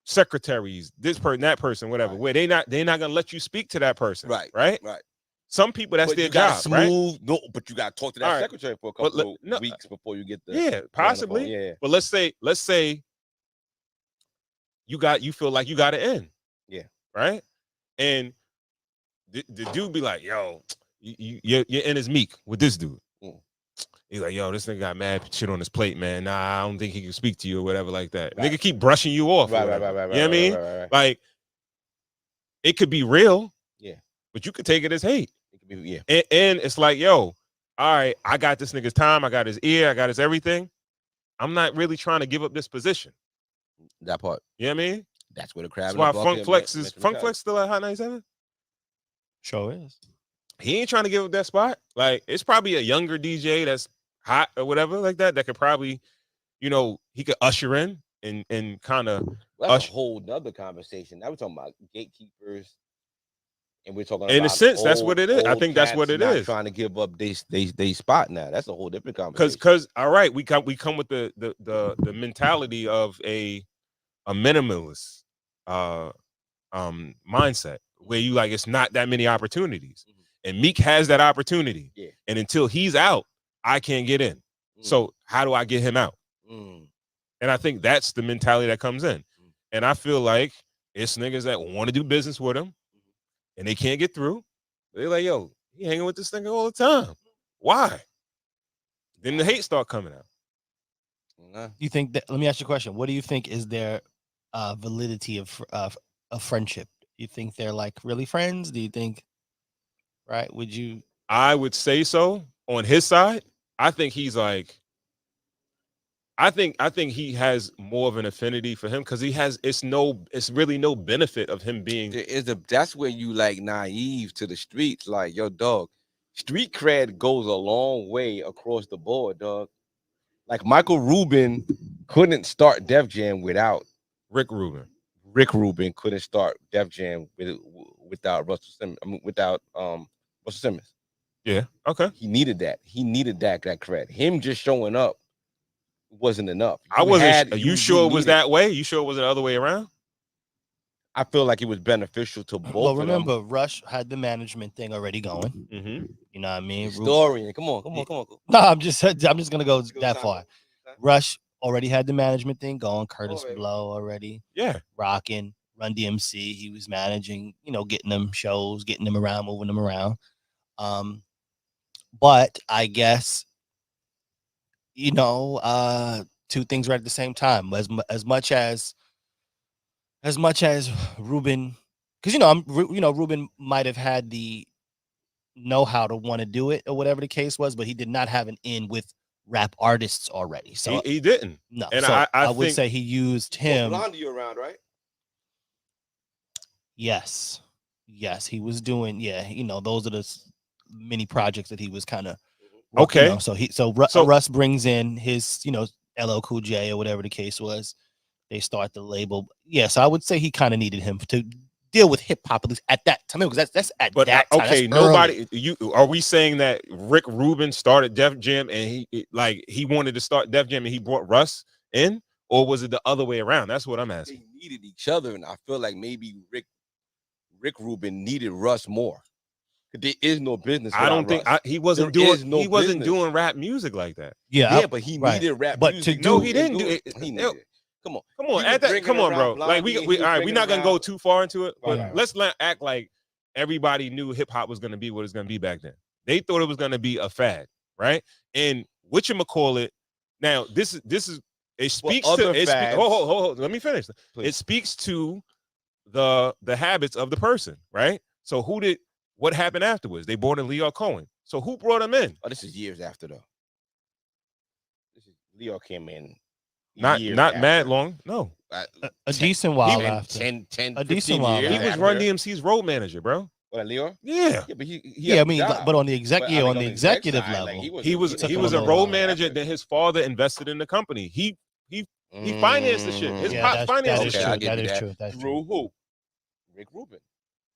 secretaries, this person, that person, whatever, where they're not gonna let you speak to that person. Right. Some people, that's but their you gotta job, right? No, but you got to talk to that All right. secretary for a couple of weeks before you get the. Yeah, possibly. Yeah. But let's say you feel like you got to end. Yeah. Right. And the dude be like, yo, you're in his Meek with this dude. He's like, yo, this nigga got mad shit on his plate, man. Nah, I don't think he can speak to you or whatever like that. Right. Nigga keep brushing you off. Right. You know what I mean? Right. Like, it could be real. Yeah. But you could take it as hate. It could be, yeah. And it's like, yo, all right, I got this nigga's time. I got his ear. I got his everything. I'm not really trying to give up this position. That part. You know what I mean? That's where the crab. That's why Funk Flex still at Hot 97? Sure is. He ain't trying to give up that spot. Like, it's probably a younger DJ that's hot or whatever like that could probably, you know, he could usher in and kind of. Well, that's a whole nother conversation. Now we're talking about gatekeepers, and we're talking in about a sense that's what it is. I think that's what it is. Trying to give up they spot now. That's a whole different conversation. Because all right, we come with the mentality of a minimalist mindset where you like it's not that many opportunities, and Meek has that opportunity, and until he's out, I can't get in. So how do I get him out? And I think that's the mentality that comes in. And I feel like it's niggas that want to do business with him and they can't get through. They're like, yo, he hanging with this nigga all the time. Why? Then the hate start coming out. You think that? Let me ask you a question. What do you think is their validity of friendship? You think they're like really friends? Do you think? Right? Would you? I would say so. On his side, I think he's like. I think he has more of an affinity for him because he has. It's really no benefit of him being. That's where you like naive to the streets. Like, yo, dog, street cred goes a long way across the board, dog. Like Michael Rubin couldn't start Def Jam without Rick Rubin. Rick Rubin couldn't start Def Jam without Russell Simmons. Without Russell Simmons. Yeah. Okay. He needed that. He needed that cred. Him just showing up wasn't enough. You sure it was that way? You sure it wasn't the other way around? I feel like it was beneficial to both. Well, remember, Rush had the management thing already going. Mm-hmm. You know what I mean? Historian, come on. No, I'm just gonna go that far. Rush already had the management thing going. Curtis Blow already, rocking. Run DMC, he was managing. You know, getting them shows, getting them around, moving them around. But I guess, you know, two things right at the same time. As much as Rubin, because Rubin might have had the know-how to want to do it or whatever the case was, but he did not have an in with rap artists already. So he didn't. No, and so I would say he used him. Blondie around, right? Yes, he was doing. Yeah, you know, those are the many projects that he was kind of. Okay. On. So Russ brings in his, you know, LL Cool J or whatever the case was. They start the label. Yeah, so I would say he kind of needed him to deal with hip hop at least at that time, because that's at but that time. Okay, are we saying that Rick Rubin started Def Jam and he wanted to start Def Jam and he brought Russ in, or was it the other way around? That's what I'm asking. They needed each other, and I feel like maybe Rick Rubin needed Russ more. There is no business. I don't think he wasn't doing rap music like that. Yeah, but he needed rap music. No, he didn't do it. He needed it. Come on. Come on, bro. Like we all right. We're not gonna go too far into it, but Right. let's not act like everybody knew hip hop was gonna be what it's gonna be back then. They thought it was gonna be a fad, right? And whatchamacallit, now this is it speaks to hold, let me finish. Please. It speaks to the habits of the person, right? So what happened afterwards? They brought in Leo Cohen. So who brought him in? Oh, this is years after though. Leo came in. Not mad long. No. A decent while after. 10, a decent while. He was Run DMC's road manager, bro. What, Leo? Yeah. Yeah, but but on the executive level, like, he was a road manager. Then his father invested in the company. He financed the shit. His pops financed the shit. That is true. Through who? Rick Rubin.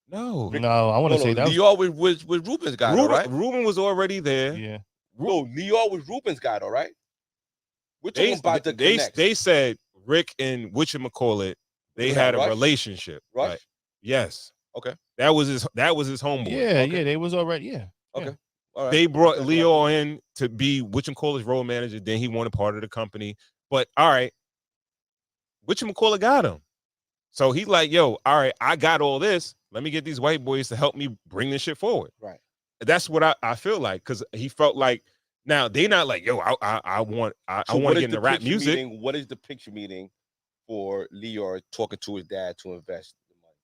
No, I want to say that Leo was Rubin's guy, right? Rubin was already there. Yeah. No, Leo was Rubin's guy, all right. We're talking about the connect. They said Rick and whatchamacallit, they had a relationship. Rush? Right? Yes. Okay. That was his homeboy. Yeah, okay. They was already, yeah. Okay. Yeah. All right. They brought Leo in to be whatchamacallit's road manager. Then he wanted part of the company. But all right, whatchamacallit got him. So he's like, yo, all right, I got all this. Let me get these white boys to help me bring this shit forward. Right. That's what I feel like, because he felt like Now they not like, yo, I want So to what get is into the rap picture music. meeting? What is the picture meeting for Leor talking to his dad to invest the money?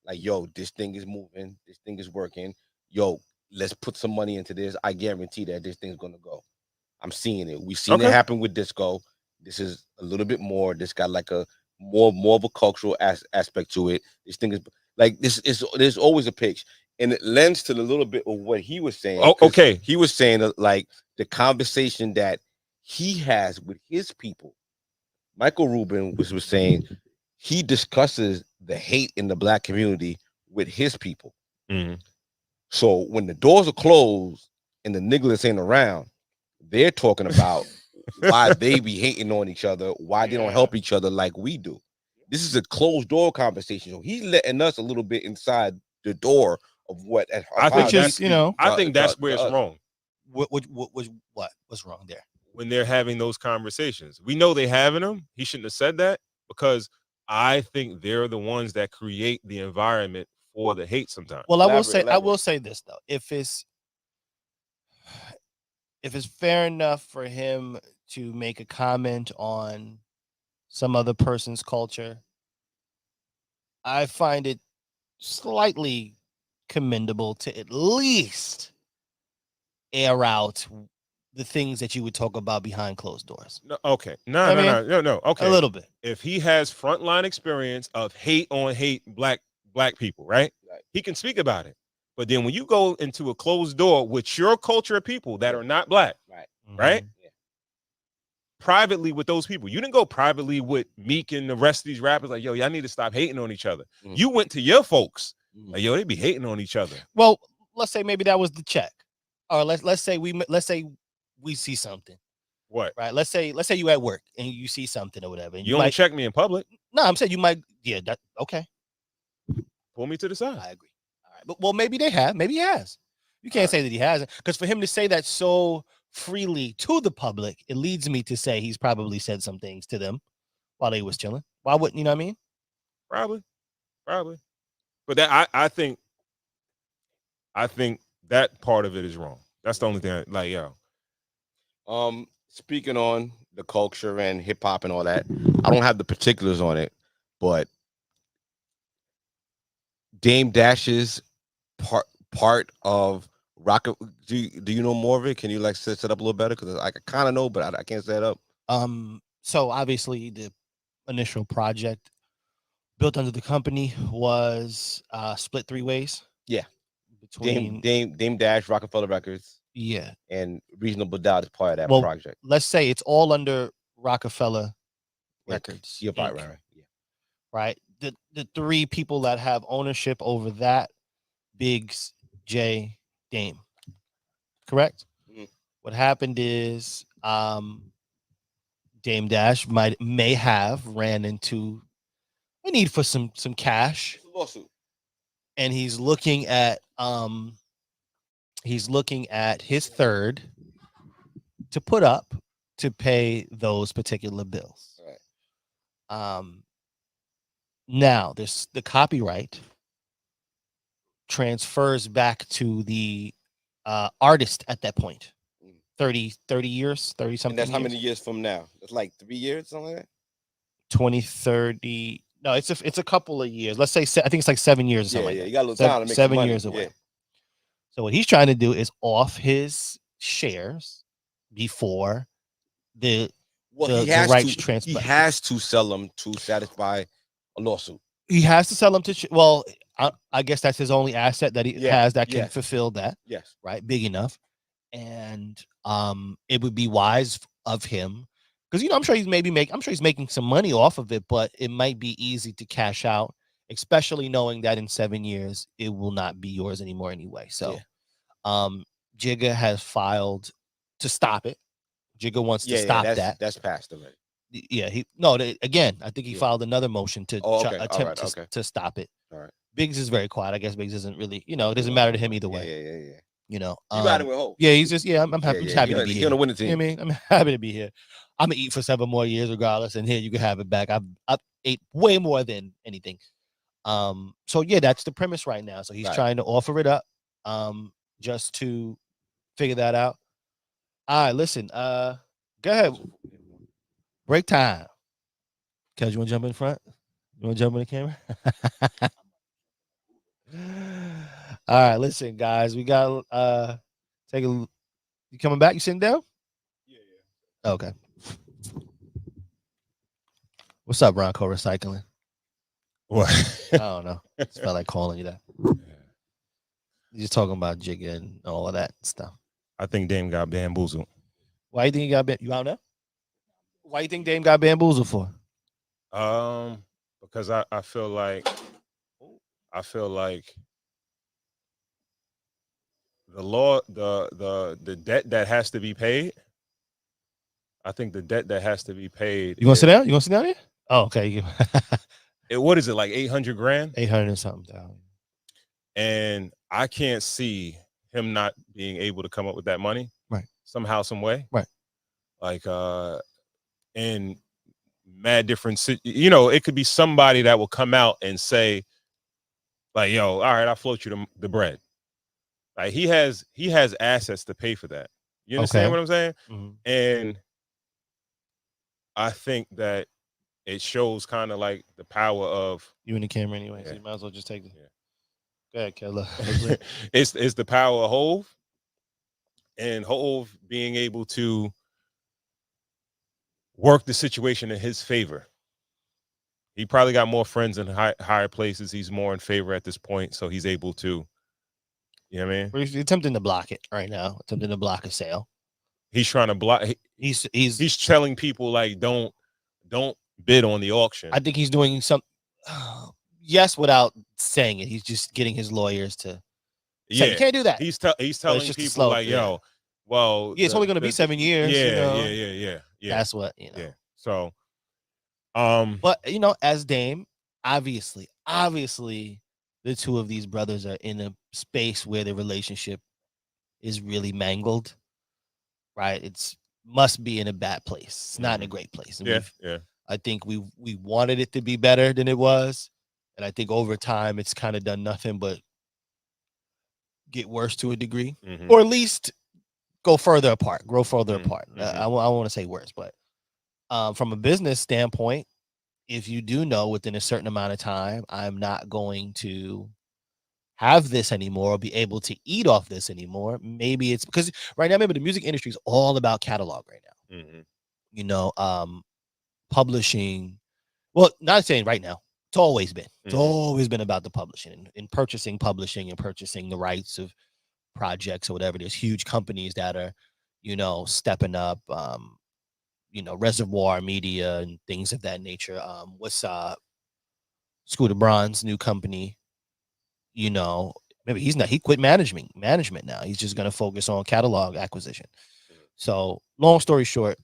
Like, yo, this thing is moving. This thing is working. Yo, let's put some money into this. I guarantee that this thing's gonna go. I'm seeing it. We've seen it happen with disco. This is a little bit more. This got like a more of a cultural aspect to it. This thing is like this is there's always a pitch, and it lends to the little bit of what he was saying. Oh, okay. He was saying that, like, the conversation that he has with his people. Michael Rubin was saying he discusses the hate in the black community with his people. Mhm. So when the doors are closed and the niggas ain't around, they're talking about why they be hating on each other, why they don't help each other like we do. This is a closed door conversation. So he's letting us a little bit inside the door of what. I think that's, you know, I think that's where it's wrong. What's wrong there? When they're having those conversations, we know they having them. He shouldn't have said that, because I think they're the ones that create the environment for the hate sometimes. Well, I will say this though. If it's fair enough for him to make a comment on some other person's culture, I find it slightly commendable to at least air out the things that you would talk about behind closed doors. No, okay. No. Okay. A little bit. If he has frontline experience of hate on hate black people, right? He can speak about it. But then when you go into a closed door with your culture of people that are not black, right? Yeah. Privately with those people. You didn't go privately with Meek and the rest of these rappers like, yo, y'all need to stop hating on each other. You went to your folks. Like, yo, they be hating on each other. Well, let's say maybe that was the check. Or let's say we see something. What? Right? Let's say you at work and you see something or whatever. And you only check me in public. No, I'm saying you might, okay. Pull me to the side. I agree. All right. But maybe they have. Maybe he has. You can't say that he hasn't. Because for him to say that so freely to the public, it leads me to say he's probably said some things to them while they was chilling. Why wouldn't, you know what I mean? Probably. But that I think that part of it is wrong. That's the only thing Speaking on the culture and hip hop and all that, I don't have the particulars on it, but Dame Dash's part of Rocket. Do you know more of it? Can you like set it up a little better? Because I kind of know, but I can't set it up. So obviously the initial project built under the company was split three ways. Yeah. Between Dame Dash, Rockefeller Records. Yeah. And Reasonable Doubt is part of that project. Let's say it's all under Rockefeller Records. You're right. Yeah. Right. The three people that have ownership over that, Biggs, Jay, Dame. Correct? Mm-hmm. What happened is Dame Dash may have ran into a need for some cash. It's a lawsuit. And he's looking at his third to put up to pay those particular bills. Right. Now there's the copyright transfers back to the artist at that point. 30 years, 30 something. And that's years. how many years from now? It's like 3 years, something like that. 2030. No, it's a couple of years. Let's say I think it's like 7 years or something. Yeah, like you got a little time to make 7 money. years away. Yeah. So what he's trying to do is off his shares before he has to sell them to satisfy a lawsuit. He has to sell them to. I guess that's his only asset that he has that can fulfill that. Yes. Right. Big enough. And it would be wise of him because, I'm sure he's making some money off of it, but it might be easy to cash out, especially knowing that in 7 years it will not be yours anymore anyway. So Jigga has filed to stop it. Jigga wants to stop that. That's passed already. Yeah, I think he filed another motion to attempt to stop it. All right. Biggs is very quiet. I guess Biggs isn't really, it doesn't matter to him either way. Yeah. You riding with hope. Yeah, he's just, I'm happy, happy to be here. He's gonna win the team. You know what I mean? I'm happy to be here. I'm gonna eat for 7 more years regardless, and here you can have it back. I've ate way more than anything. So yeah, that's the premise right now. So he's trying to offer it up, just to figure that out. All right, listen. Go ahead. Break time. Cuz, you want to jump in front? You want to jump in the camera? All right, listen, guys. We got take a. You coming back? You sitting down? Yeah. Okay. What's up, Bronco Recycling? What? I don't know. Just felt like calling you that. You're just talking about Jigga and all of that stuff. I think Dame got bamboozled. Why you think he got you out there? Why you think Dame got bamboozled for? Because I feel like the law, the debt that has to be paid. I think the debt that has to be paid. You gonna sit down? You gonna sit down here? Oh, okay. What is it, like 800 grand? 800 and something down. And I can't see him not being able to come up with that money. Right. Somehow, some way. Right. Like in mad different, it could be somebody that will come out and say, like, yo, all right, I'll float you the bread. Like he has assets to pay for that. You understand what I'm saying? Mm-hmm. And I think that it shows kind of like the power of you in the camera anyway, so you might as well just take it. Go ahead, Killer. it's the power of Hove, and Hove being able to work the situation in his favor. He probably got more friends in higher places. He's more in favor at this point, so he's able to. You know what I mean? He's attempting to block it right now. Attempting to block a sale. He's trying to block. He's telling people like don't bid on the auction. I think he's doing some. Yes, without saying it, he's just getting his lawyers to. Say, you can't do that. He's telling people like, yo, well, it's only going to be 7 years. Yeah. That's what you know. Yeah. So, but as Dame, obviously, the two of these brothers are in a space where the relationship is really mangled, right? It's must be in a bad place. It's not in a great place. And I think we wanted it to be better than it was, and I think over time it's kind of done nothing but get worse to a degree, or at least go further apart, grow further apart. I want to say worse, but from a business standpoint, if you do know within a certain amount of time, I'm not going to have this anymore or be able to eat off this anymore. Maybe it's because right now, maybe the music industry is all about catalog right now. Publishing. Well, not saying right now. It's always been. It's always been about the publishing and purchasing the rights of projects or whatever. There's huge companies that are, stepping up. Reservoir Media and things of that nature. What's Scooter Braun's new company? Maybe he quit management now. He's just gonna focus on catalog acquisition. So long story short,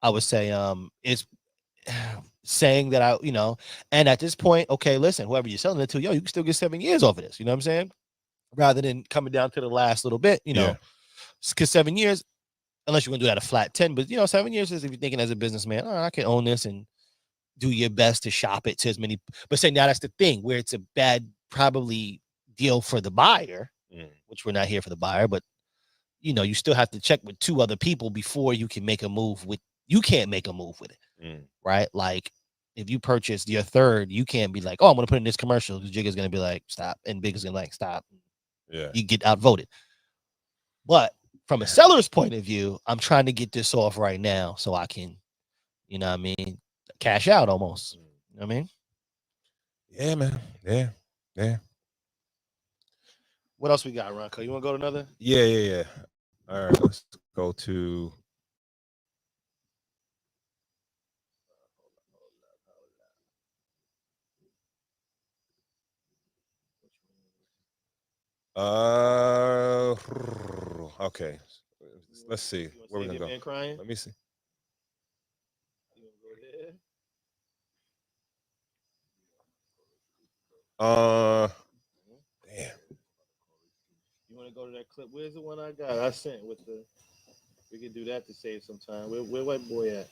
I would say it's saying that and at this point, okay, listen, whoever you're selling it to, you can still get 7 years off of this. You know what I'm saying? Rather than coming down to the last little bit, because 7 years. Unless you're going to do that a flat 10, but 7 years is if you're thinking as a businessman, I can own this and do your best to shop it to as many. But say now that's the thing where it's a bad probably deal for the buyer, which we're not here for the buyer, but you still have to check with 2 other people before you can make a move with. You can't make a move with it, right? Like if you purchased your third, you can't be like, oh, I'm going to put in this commercial because Jigga's going to be like, stop, and Big is going to like, stop. Yeah, you get outvoted, but. From a seller's point of view, I'm trying to get this off right now so I can, cash out almost. You know what I mean? Yeah, man. Yeah. What else we got, Ronco? You want to go to another? Yeah. All right, let's go to. Okay. Let's see. Where we gonna go? Crying? Let me see. Damn. You want to go to that clip? Where's the one I got? I sent with the. We could do that to save some time. Where white boy at?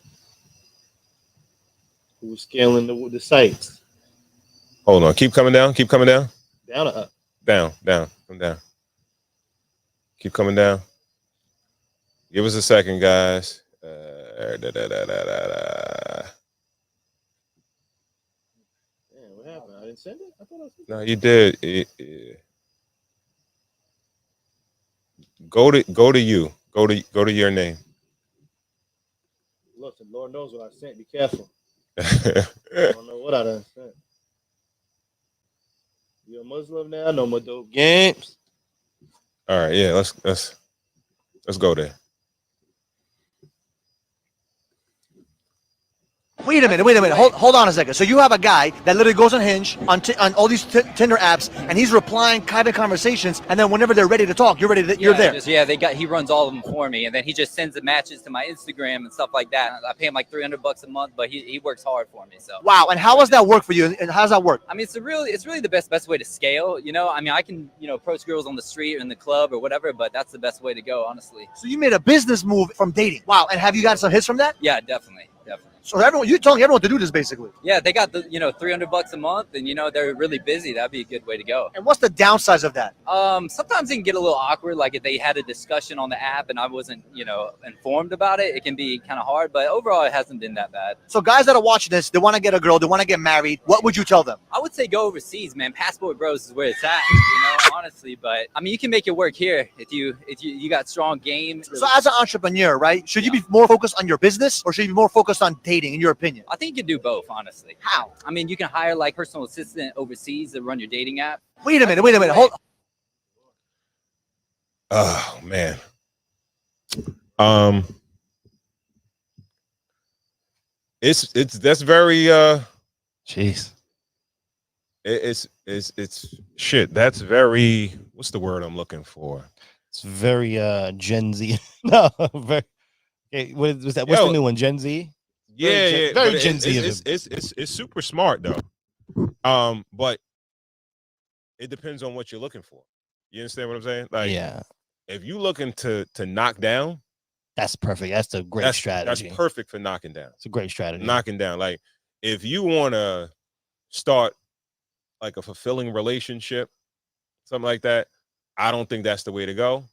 Who was scaling the sites? Hold on. Keep coming down. Down or up? Down. Come down. Keep coming down. Give us a second, guys. Yeah, what happened? I didn't send it. I thought I sent it. No, you did. Go to you. Go to your name. Look, the Lord knows what I sent. Be careful. I don't know what I done sent. You're a Muslim now. No more dope games. All right, yeah, let's go there. Wait a minute. Hold on a second. So you have a guy that literally goes on Hinge, on all these Tinder apps, and he's replying private conversations, and then whenever they're ready to talk, you're there. He runs all of them for me, and then he just sends the matches to my Instagram and stuff like that. I pay him like $300 a month, but he works hard for me. So wow. And how does that work for you? And how does that work? I mean, it's really the best way to scale. You know, I mean, I can approach girls on the street or in the club or whatever, but that's the best way to go, honestly. So you made a business move from dating. Wow. And have you got some hits from that? Yeah, definitely. So you're telling everyone to do this basically. Yeah, they got the $300 a month, and they're really busy. That'd be a good way to go. And what's the downsides of that? Sometimes it can get a little awkward. Like if they had a discussion on the app and I wasn't informed about it, it can be kind of hard. But overall, it hasn't been that bad. So guys that are watching this, they want to get a girl, they want to get married. What would you tell them? I would say go overseas, man. Passport Bros is where it's at, honestly. But I mean, you can make it work here if you got strong game. So as an entrepreneur, right? Should you be more focused on your business, or should you be more focused on dating? In your opinion? I think you can do both, honestly. How? I mean, you can hire like personal assistant overseas to run your dating app. Wait a minute. Hold. Oh man. That's very Jeez. It's shit. That's very, what's the word I'm looking for? It's very Gen Z. No, very. Okay, what was that? What's the new one? Gen Z? Yeah, very Gen Z. It's super smart though. But it depends on what you're looking for. You understand what I'm saying? Like, yeah. If you looking to knock down, that's perfect. That's a great strategy. That's perfect for knocking down. It's a great strategy. Knocking down. Like, if you want to start like a fulfilling relationship, something like that, I don't think that's the way to go.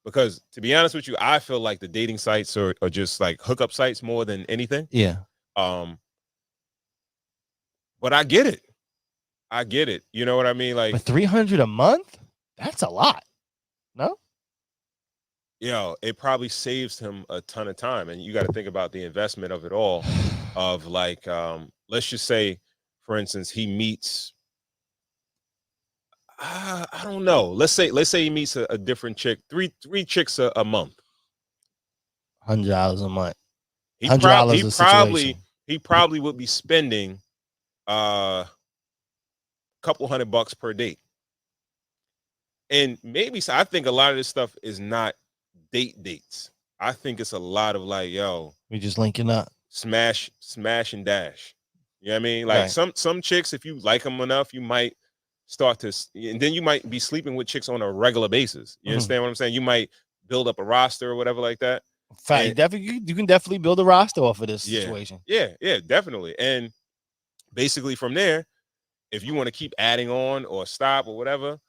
Because to be honest with you, I feel like the dating sites are just like hookup sites more than anything. Yeah. But I get it. You know what I mean? Like, but $300 a month? That's a lot. No? It probably saves him a ton of time. And you got to think about the investment of it all. Of like, let's just say, for instance, he meets, I don't know. Let's say he meets a different chick, three chicks a month. $100 a month. He probably would be spending a couple $100 per date. And maybe I think a lot of this stuff is not dates. I think it's a lot of like, we just linking up, smash and dash. You know what I mean? Like some chicks, if you like them enough, you might start to, and then you might be sleeping with chicks on a regular basis. You understand what I'm saying? You might build up a roster or whatever like that. Fact, you can definitely build a roster off of this situation. Yeah, definitely. And basically from there, if you want to keep adding on or stop or whatever,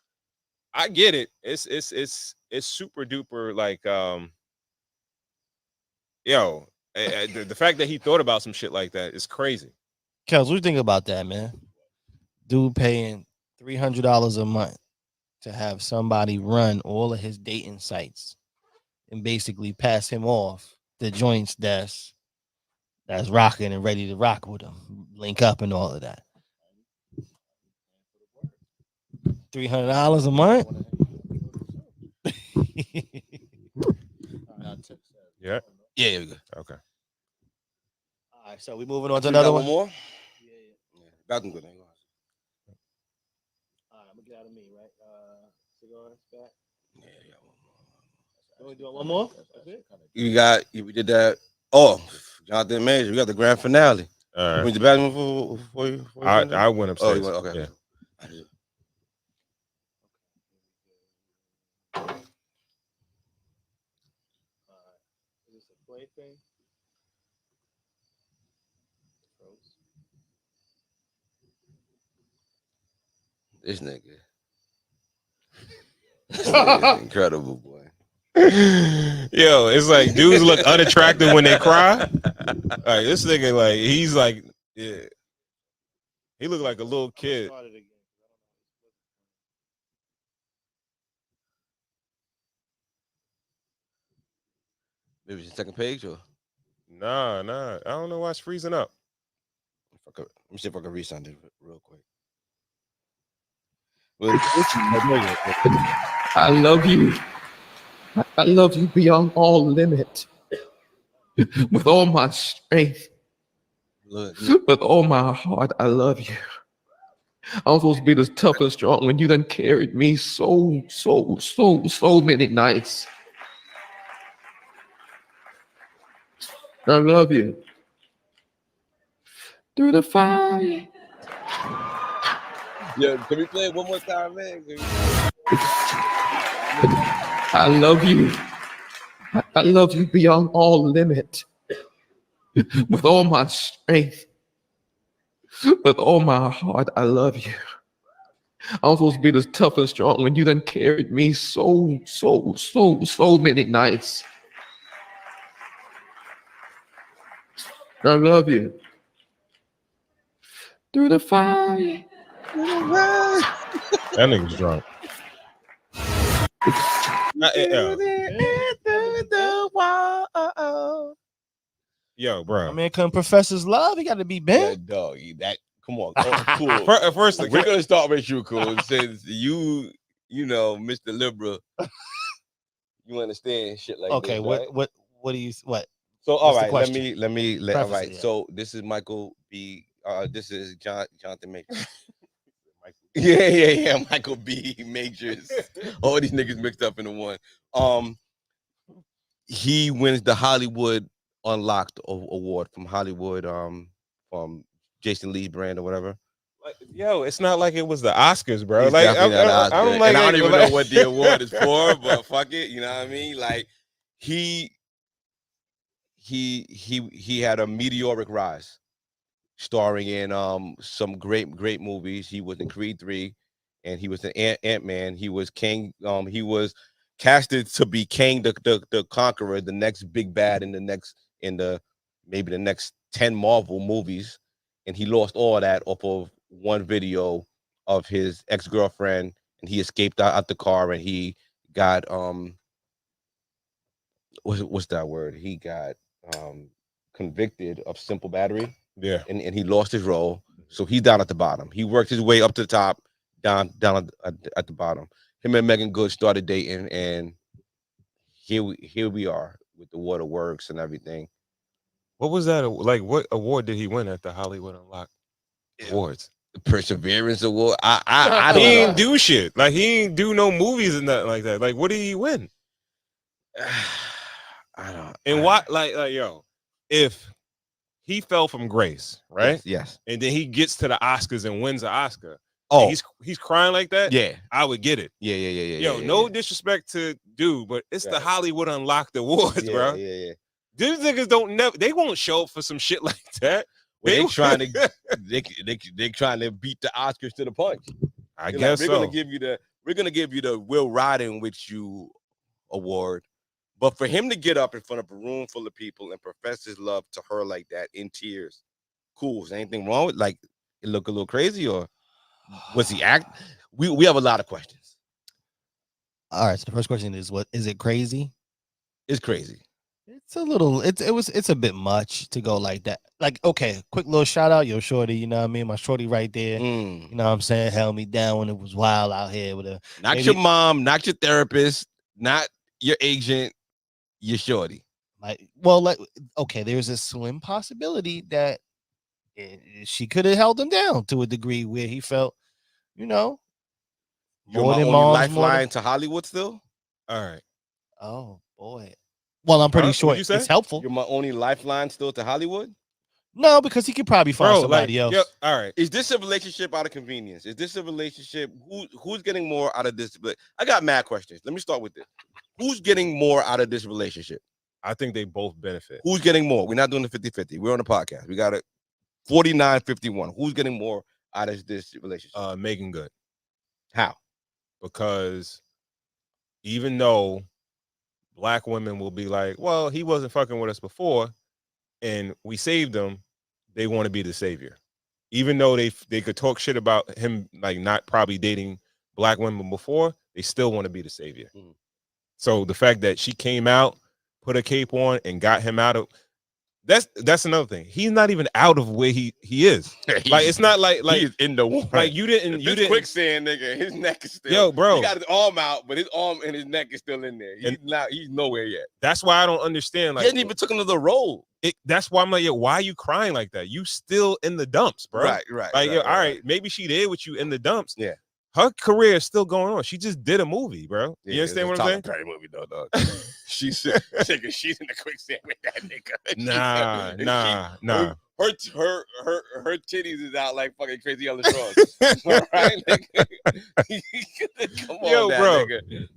I get it. It's super duper like the fact that he thought about some shit like that is crazy. Kels, what do you think about that, man? Dude paying $300 a month to have somebody run all of his dating sites and basically pass him off the joints that's rocking and ready to rock with him, link up and all of that. $300 a month. Yeah. Yeah, we go. Okay. All right, so we moving on to another one. More? Yeah. Back to good. All right, I'm gonna get out of me, right? Cigars back. Yeah. We doing one more? We did that. Oh, Jonathan Major. We got the grand finale. All right. Went to the bathroom for you? I went upstairs. Oh, okay. Yeah. Is this a play thing? This nigga. This nigga is incredible, boy. Yo, it's like dudes look unattractive when they cry. Like this nigga, like he's like, yeah, he look like a little kid. Maybe it's the second page or Nah. I don't know why it's freezing up. let me see if I can resend it real quick. I love you. I love you beyond all limit. With all my strength. With all my heart, I love you. I'm supposed to be the tough and strong when you done carried me so many nights. I love you. Through the fire. Yeah, can we play it one more time, man? I love you. I love you beyond all limit. With all my strength. With all my heart, I love you. I'm supposed to be the tough and strong when you done carried me so many nights. I love you. Through the fire. That nigga's drunk. Yo, bro. I mean, come Professor's Love. He got to be bent. Yeah, dog. That come on. Cool. First, We're gonna start with you, cool. Since you know, Mr. Libra, you understand shit like Okay, this, right? what do you what? So all What's the right, question? let me all Preface right. it, yeah. So this is Michael B. This is Jonathan Majors. Yeah. Michael B. Majors. All these niggas mixed up into one. He wins the Hollywood Unlocked award from Hollywood, from Jason Lee's brand or whatever. Like, yo, it's not like it was the Oscars, bro. It's like definitely not Oscar. I don't like. And I don't even like, know what the award is for, but fuck it, you know what I mean? Like he had a meteoric rise, starring in some great movies. He was in Creed 3, and he was in Ant-Man. He was King. He was casted to be King the Conqueror, the next big bad in maybe the next 10 Marvel movies, and he lost all that off of one video of his ex-girlfriend, and he escaped out the car, and he got what's that word? He got convicted of simple battery. Yeah, and he lost his role, so he's down at the bottom. He worked his way up to the top, down at the bottom. Him and Megan Good started dating, and here we are with the waterworks and everything. what was that? Like, what award did he win at the Hollywood Unlocked Awards? The Perseverance Award. I He don't know. ain't do shit. Like, he ain't do no movies and nothing like that. Like, what did he win? I don't. And what? Like, yo, if he fell from grace, right? Yes. And then he gets to the Oscars and wins an Oscar. Oh, he's crying like that. yeah. I would get it. Yeah. Yo, no disrespect to dude, but it's the Hollywood Unlocked Awards, bro. Yeah. These niggas they won't show up for some shit like that. Well, they trying to they trying to beat the Oscars to the punch. I guess we're so. We're gonna give you the Will Riding with You award. But for him to get up in front of a room full of people and profess his love to her like that in tears, cool. Is anything wrong with it look a little crazy, or was he act? We have a lot of questions. All right. So the first question is, what is it crazy? It's crazy. It's a little. It's a bit much to go like that. Like, okay, quick little shout out, yo, shorty. You know what I mean? My shorty right there. You know what I'm saying? Held me down when it was wild out here with a. Not your mom, not your therapist, not your agent, your shorty. Okay, there's a slim possibility that she could have held him down to a degree where he felt, You're my more than only mom's, lifeline to Hollywood still? All right. Oh boy. Well, I'm pretty sure What'd you say? it's helpful. You're my only lifeline still to Hollywood? No, because he could probably find somebody else. Yep. All right. Is this a relationship out of convenience? Is this a relationship? Who's getting more out of this? I got mad questions. Let me start with this. Who's getting more out of this relationship? I think they both benefit. Who's getting more? We're not doing the 50-50. We're on the podcast. We got it 49-51. Who's getting more out of this relationship? Megan Good. How? Because even though black women will be like, well, he wasn't fucking with us before and we saved him. They want to be the savior. Even though they could talk shit about him, like not probably dating black women before, they still want to be the savior. So the fact that she came out, put a cape on, and got him out of that's another thing. He's not even out of where he is. Like it's not like he's in the water. Like you didn't quicksand, nigga. His neck is still. Yo, bro. He got his arm out, but his arm and his neck is still in there. He's nowhere yet. That's why I don't understand. Like he hasn't even took him to the road. That's why I'm like, yo, why are you crying like that? You still in the dumps, bro. Right. Like, yo, all right, maybe she there with you in the dumps. Yeah. Her career is still going on. She just did a movie, bro. Yeah, you understand what I'm saying? Perry movie, though, dog. she's in the quicksand with that nigga. Nah. Her titties is out like fucking Crazy Ellis Ross. Right, nigga? Come on, yo, now, bro. nigga.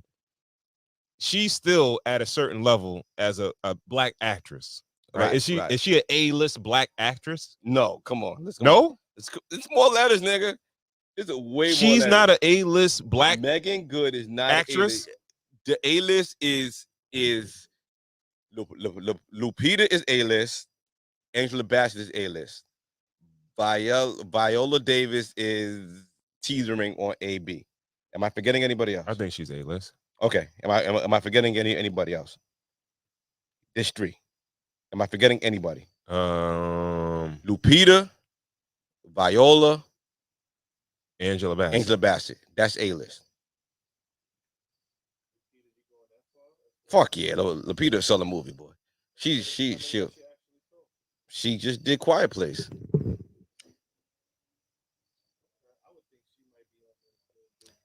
She's still at a certain level as a black actress. Right? Right, Is she an A-list black actress? No, come on. No? It's more letters, nigga. It's a way more. She's not an A-list black Megan Good is not actress. The A-list is Lupita is A-list. Angela Bassett is A-list. Viola Davis is teasering on AB. Am I forgetting anybody else? I think she's A-list. Okay. Am I forgetting anybody else? There's 3. Am I forgetting anybody? Lupita, Viola, Angela Bassett. That's A-list. Fuck yeah, Lupita saw the movie, boy. She just did Quiet Place.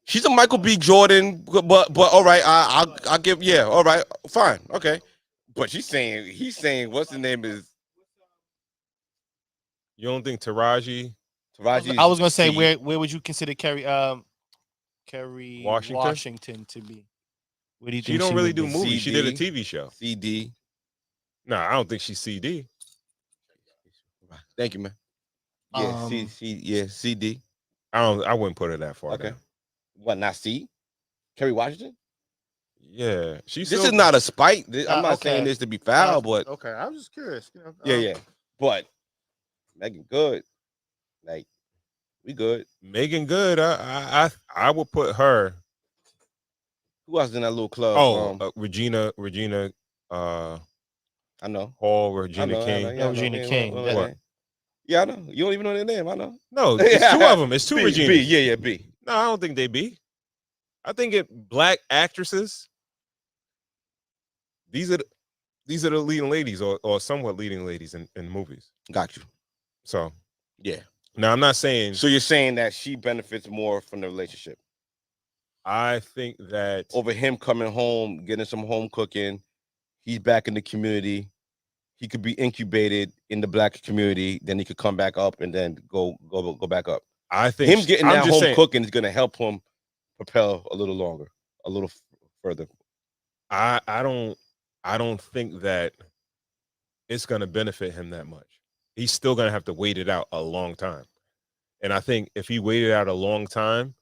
She's a Michael B. Jordan, but all right, I'll give all right, fine, okay. But he's saying what's the name is. You don't think Taraji? I was gonna say where would you consider Kerry Washington? Washington to be? Where do you think she don't really do be? movies. CD? She did a TV show. CD. No, I don't think she's CD. Thank you, man. Yeah, CD. I wouldn't put her that far. Okay. Down. What, not C? Kerry Washington? Yeah, this is not a spite. I'm not saying this to be foul, but okay, I'm just curious. You know, yeah. But Megan Good, like we good. Megan Good, I would put her. Who else in that little club? Oh, Regina. I know. Hall, Regina King. Regina King. What? Yeah, I know. You don't even know their name. I know. No, it's 2 of them. It's 2 Reginas. B. Yeah, B. No, I don't think they be. I think black actresses. These are the leading ladies, or somewhat leading ladies in movies. Got you. So yeah. Now I'm not saying. So you're saying that she benefits more from the relationship. I think that over him coming home, getting some home cooking, he's back in the community. He could be incubated in the black community, then he could come back up and then go back up. I think him getting that home cooking is going to help him propel a little longer, a little further. I don't think that it's going to benefit him that much. He's still going to have to wait it out a long time. And I think if he waited out a long time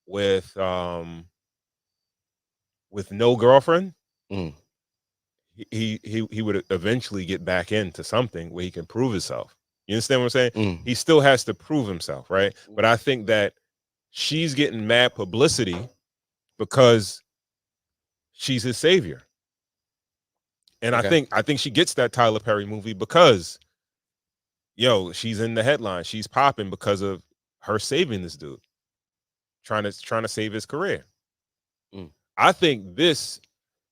with no girlfriend, he would eventually get back into something where he can prove himself. You understand what I'm saying? He still has to prove himself, right? But I think that she's getting mad publicity because she's his savior. And I think she gets that Tyler Perry movie because, she's in the headline. She's popping because of her saving this dude, trying to save his career. I think this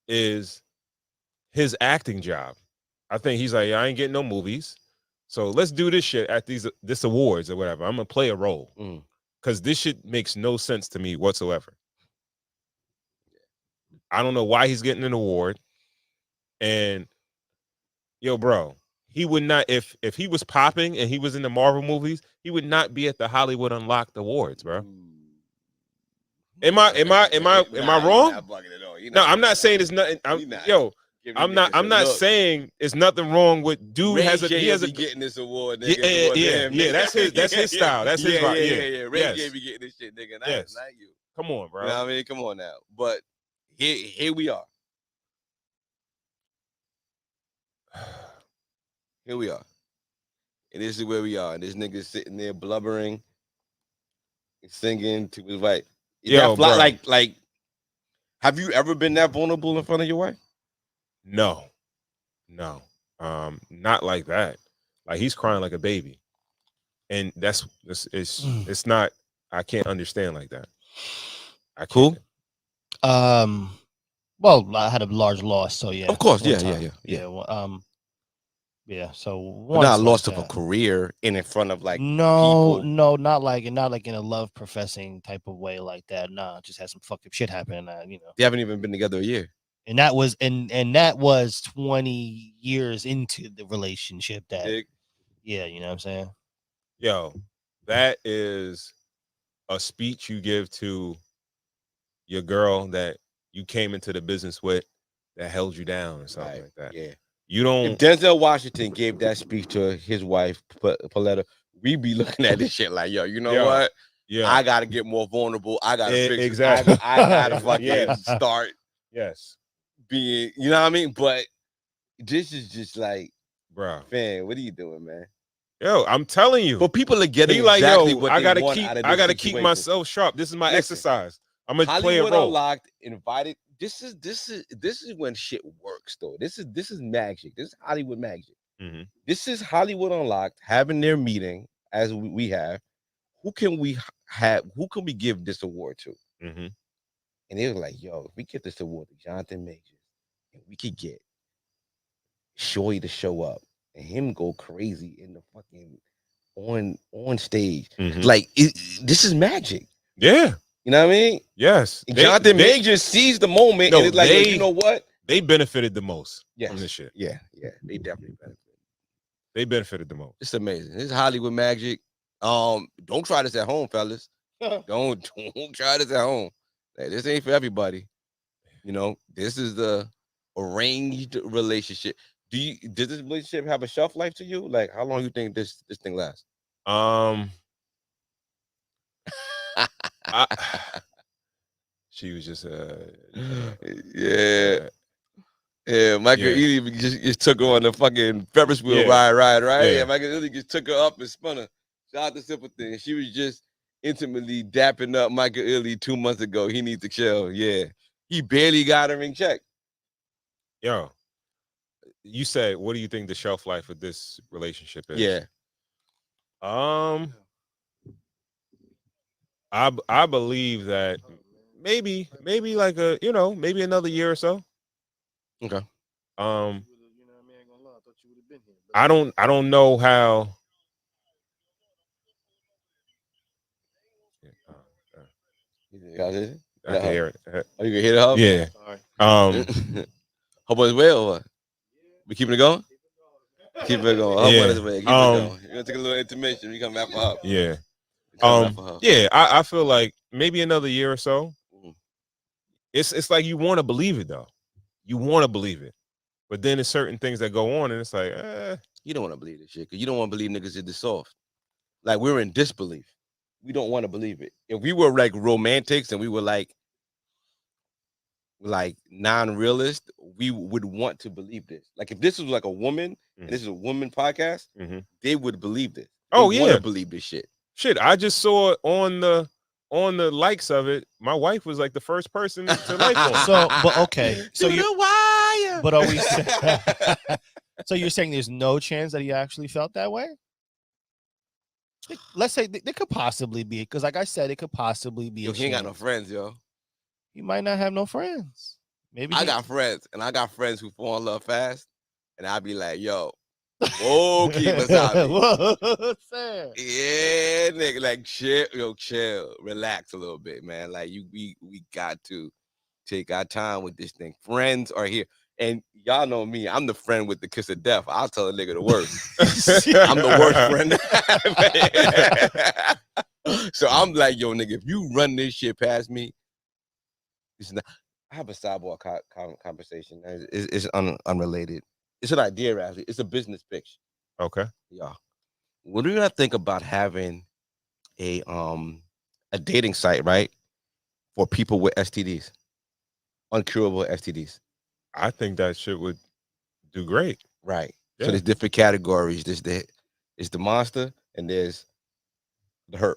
is his acting job. I think he's like, I ain't getting no movies, so let's do this shit at this awards or whatever. I'm gonna play a role because this shit makes no sense to me whatsoever. I don't know why he's getting an award. And bro, he would not if he was popping and he was in the Marvel movies, he would not be at the Hollywood Unlocked Awards, bro. Am I wrong? No, I'm not saying it's nothing. I'm not saying it's nothing wrong with dude. He has a getting this award. Nigga. Yeah. That's his style. That's his vibe. Yeah. Ray J be getting this shit, nigga. Not you. Come on, bro. You know what I mean, come on now. But here we are. Here we are. And this is where we are. And this nigga sitting there blubbering, singing to his wife. Yo, bro. Like, have you ever been that vulnerable in front of your wife? No. Not like that. Like, he's crying like a baby. And it's not, I can't understand like that. I can't. Cool. Well, I had a large loss, so yeah. Of course, yeah. Well, yeah. So But not once loss like of a that. career in front of like No, people. no, not like in a love professing type of way like that. Nah, just had some fucked up shit happen. They haven't even been together a year. And that was and that was 20 years into the relationship. That Dig? yeah, you know what I'm saying. Yo, that is a speech you give to your girl that you came into the business with that held you down or something like that. Yeah. You don't. If Denzel Washington gave that speech to his wife, Paletta, we'd be looking at this shit like, yo, you know what? Yeah. I gotta get more vulnerable. I gotta fix exactly. it. I gotta fucking Yes. start Yes. being, you know what I mean? But this is just like, Bro. fam, what are you doing, man? Yo, I'm telling you. But people are getting He like, exactly yo, what I they gotta want keep out of I this gotta keep situation. myself sharp. This is my Listen, exercise. I'm gonna play a Hollywood role. Unlocked invited. This is when shit works though. This is magic. This is Hollywood magic. Mm-hmm. This is Hollywood Unlocked having their meeting as we have. Who can we give this award to? Mm-hmm. And they were like, yo, if we get this award to Jonathan Majors, and we could get Shorty to show up and him go crazy in the fucking on stage. Mm-hmm. Like this is magic. Yeah. You know what I mean? Yes. Jonathan Majors sees the moment and it's like, yo, you know what? They benefited the most Yes. from this shit. Yeah. They definitely benefited. They benefited the most. It's amazing. This is Hollywood magic. Don't try this at home, fellas. Don't try this at home. Like, this ain't for everybody. You know, this is the arranged relationship. Does this relationship have a shelf life to you? Like, how long you think this thing lasts? She was just yeah. Michael Ealy just took her on the fucking Ferris wheel ride, right? Yeah, Michael Ealy just took her up and spun her. Shout out to Sympathy. And she was just intimately dapping up Michael Ealy 2 months ago. He needs to chill. Yeah, he barely got her in check. Yo, you said, what do you think the shelf life of this relationship is? Yeah. I believe that maybe like maybe another year or so. Okay. I don't know how. I can hear it. Oh, you can hear the hub? Yeah. Hope on his way or what? We keeping it going? Keep it going. Hope on his way. Keep it going. You're gonna take a little intermission. We come back for hub. Yeah. Yeah, I feel like maybe another year or so. It's like you want to believe it though. You want to believe it. But then there's certain things that go on and it's like, you don't want to believe this shit because you don't want to believe niggas is this soft. Like, we're in disbelief. We don't want to believe it. If we were like romantics and we were like non-realist, we would want to believe this. Like, if this was like a woman and this is a woman podcast, they would believe this. They want to believe this shit. Shit, I just saw it on the likes of it. My wife was like the first person to like one. So, but okay. So wire. But are we? So you're saying there's no chance that he actually felt that way? Let's say there could possibly be, because like I said, it could possibly be. Yo, he ain't got no friends, yo. He might not have no friends. Maybe I got friends, and I got friends who fall in love fast, and I'll be like, yo, whoa, keep us out. Yeah, nigga, like chill, relax a little bit, man. Like we got to take our time with this thing. Friends are here. And y'all know me, I'm the friend with the kiss of death. I'll tell a nigga the worst. I'm the worst friend. So I'm like, yo, nigga, if you run this shit past me, it's not. I have a sidebar conversation. It's unrelated. It's an idea, actually. It's a business pitch. Okay. Yeah. What do you not think about having a dating site, right, for people with STDs, uncurable STDs? I think that shit would do great. Right. Yeah. So there's different categories. There's the monster and there's the herp.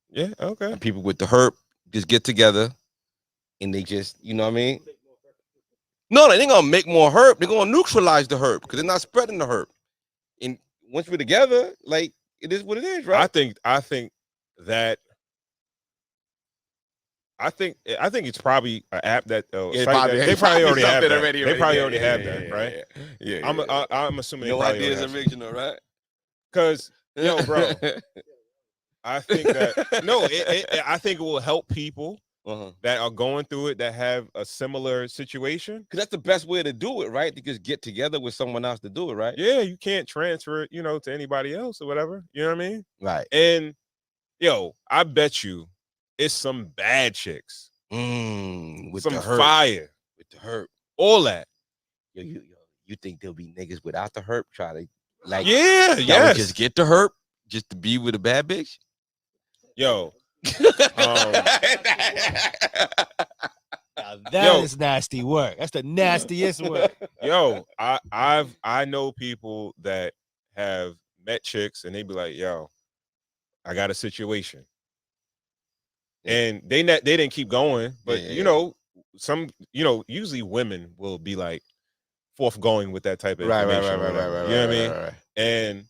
Yeah, okay. And people with the herp just get together and they just, you know what I mean? No, they ain't gonna make more herp. They're gonna neutralize the herp because they're not spreading the herp. And once we're together, like it is what it is, right? I think it's probably an app that they probably already have that. They probably already have that, right? Yeah. I'm assuming No they probably idea is already have original, right? because yo, bro, I think that I think it will help people that are going through it that have a similar situation. Because that's the best way to do it, right? To just get together with someone else to do it, right? Yeah, you can't transfer it, to anybody else or whatever. You know what I mean? Right. And yo, I bet you it's some bad chicks. With some the herp. fire. With the herp. All that. Yo, you think there'll be niggas without the herp try to like just get the herp just to be with a bad bitch? Yo. That is nasty work. That's the nastiest work. Yo, I know people that have met chicks and they be like, yo, I got a situation. And they didn't keep going, but usually women will be like forthgoing with that type of information. Right. You know what I mean? Right. And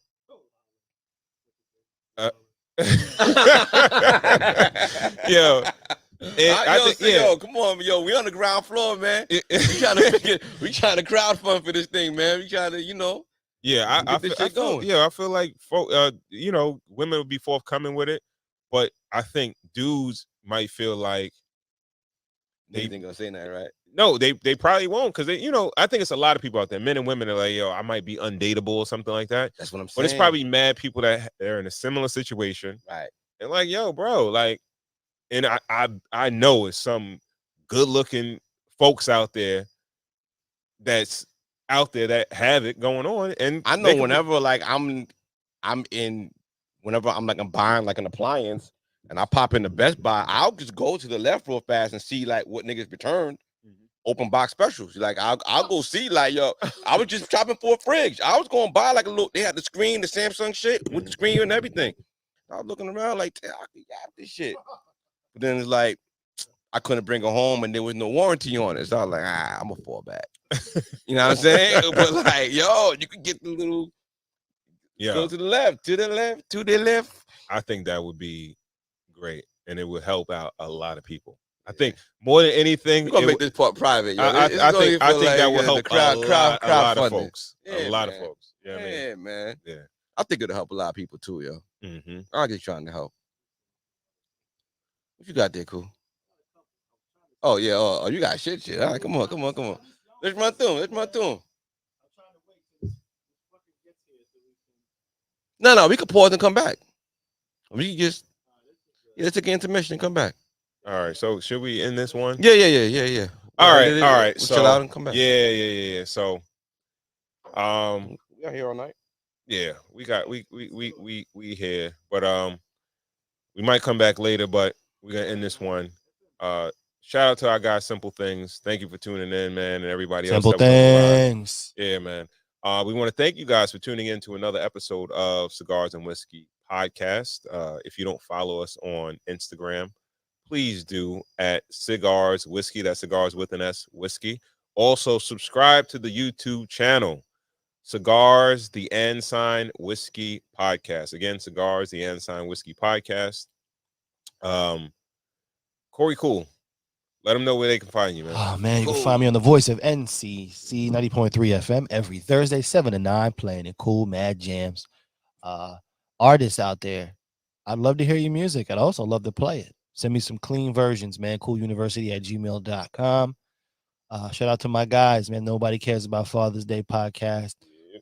yo, come on, yo, we on the ground floor, man. We trying to crowdfund for this thing, man. We trying to, Yeah, I feel like women will be forthcoming with it, but I think dudes might feel like they ain't gonna say that, right? No, they probably won't because I think it's a lot of people out there, men and women, are like, yo, I might be undateable or something like that. That's what I'm saying. But it's probably mad people that are in a similar situation, right? And like, yo, bro, like, and I know it's some good looking folks out there that's out there that have it going on, and I know whenever like I'm buying like an appliance and I pop in the Best Buy, I'll just go to the left real fast and see like what niggas returned, open box specials. Like I'll go see like, yo, I was just shopping for a fridge. I was going to buy like a little. They had the screen, the Samsung shit with the screen and everything. I was looking around like, I can have this shit. But then it's like I couldn't bring it home and there was no warranty on it. So I was like, I'm gonna fall back. You know what I'm saying? But like, yo, you could get the little. Yeah. Go to the left, to the left, to the left. I think that would be great, and it would help out a lot of people. I think more than anything, we're gonna make this part private. Yo. I think that will help a lot of folks. Yeah, a lot of folks. You know what I mean? Yeah, man. Yeah. I think it'll help a lot of people too, yo. I'm just trying to help. What you got there, cool? Oh yeah. Oh, you got shit. All right, come on. Let's run through. No, we could pause and come back. We can just let's take an intermission and come back. All right. So should we end this one? Yeah. All right. So chill out and come back. Yeah. So, we are here all night. Yeah, we here, but we might come back later, but we're gonna end this one. Shout out to our guy Simple Things. Thank you for tuning in, man, and everybody else. Simple Things. Yeah, man. We want to thank you guys for tuning in to another episode of Cigars and Whiskey Podcast. If you don't follow us on Instagram, please do at Cigars Whiskey. That's Cigars with an S, Whiskey. Also, subscribe to the YouTube channel, Cigars, the Ensign Whiskey Podcast. Again, Cigars, the Ensign Whiskey Podcast. Corey Cool, let them know where they can find you, man. Oh, man, you can find me on the Voice of NCC 90.3 FM every Thursday, 7 to 9, playing in cool, mad jams. Artists out there, I'd love to hear your music. I'd also love to play it. Send me some clean versions, man. cooluniversity@gmail.com. Shout out to my guys, man. Nobody Cares About Father's Day podcast.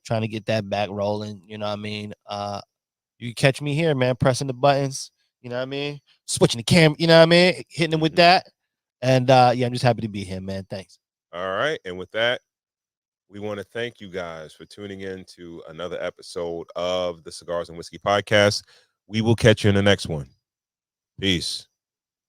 Trying to get that back rolling. You know what I mean? You can catch me here, man, pressing the buttons. You know what I mean? Switching the camera. You know what I mean? Hitting them with that. And I'm just happy to be here, man. Thanks. All right. And with that, we want to thank you guys for tuning in to another episode of the Cigars and Whiskey Podcast. We will catch you in the next one. Peace.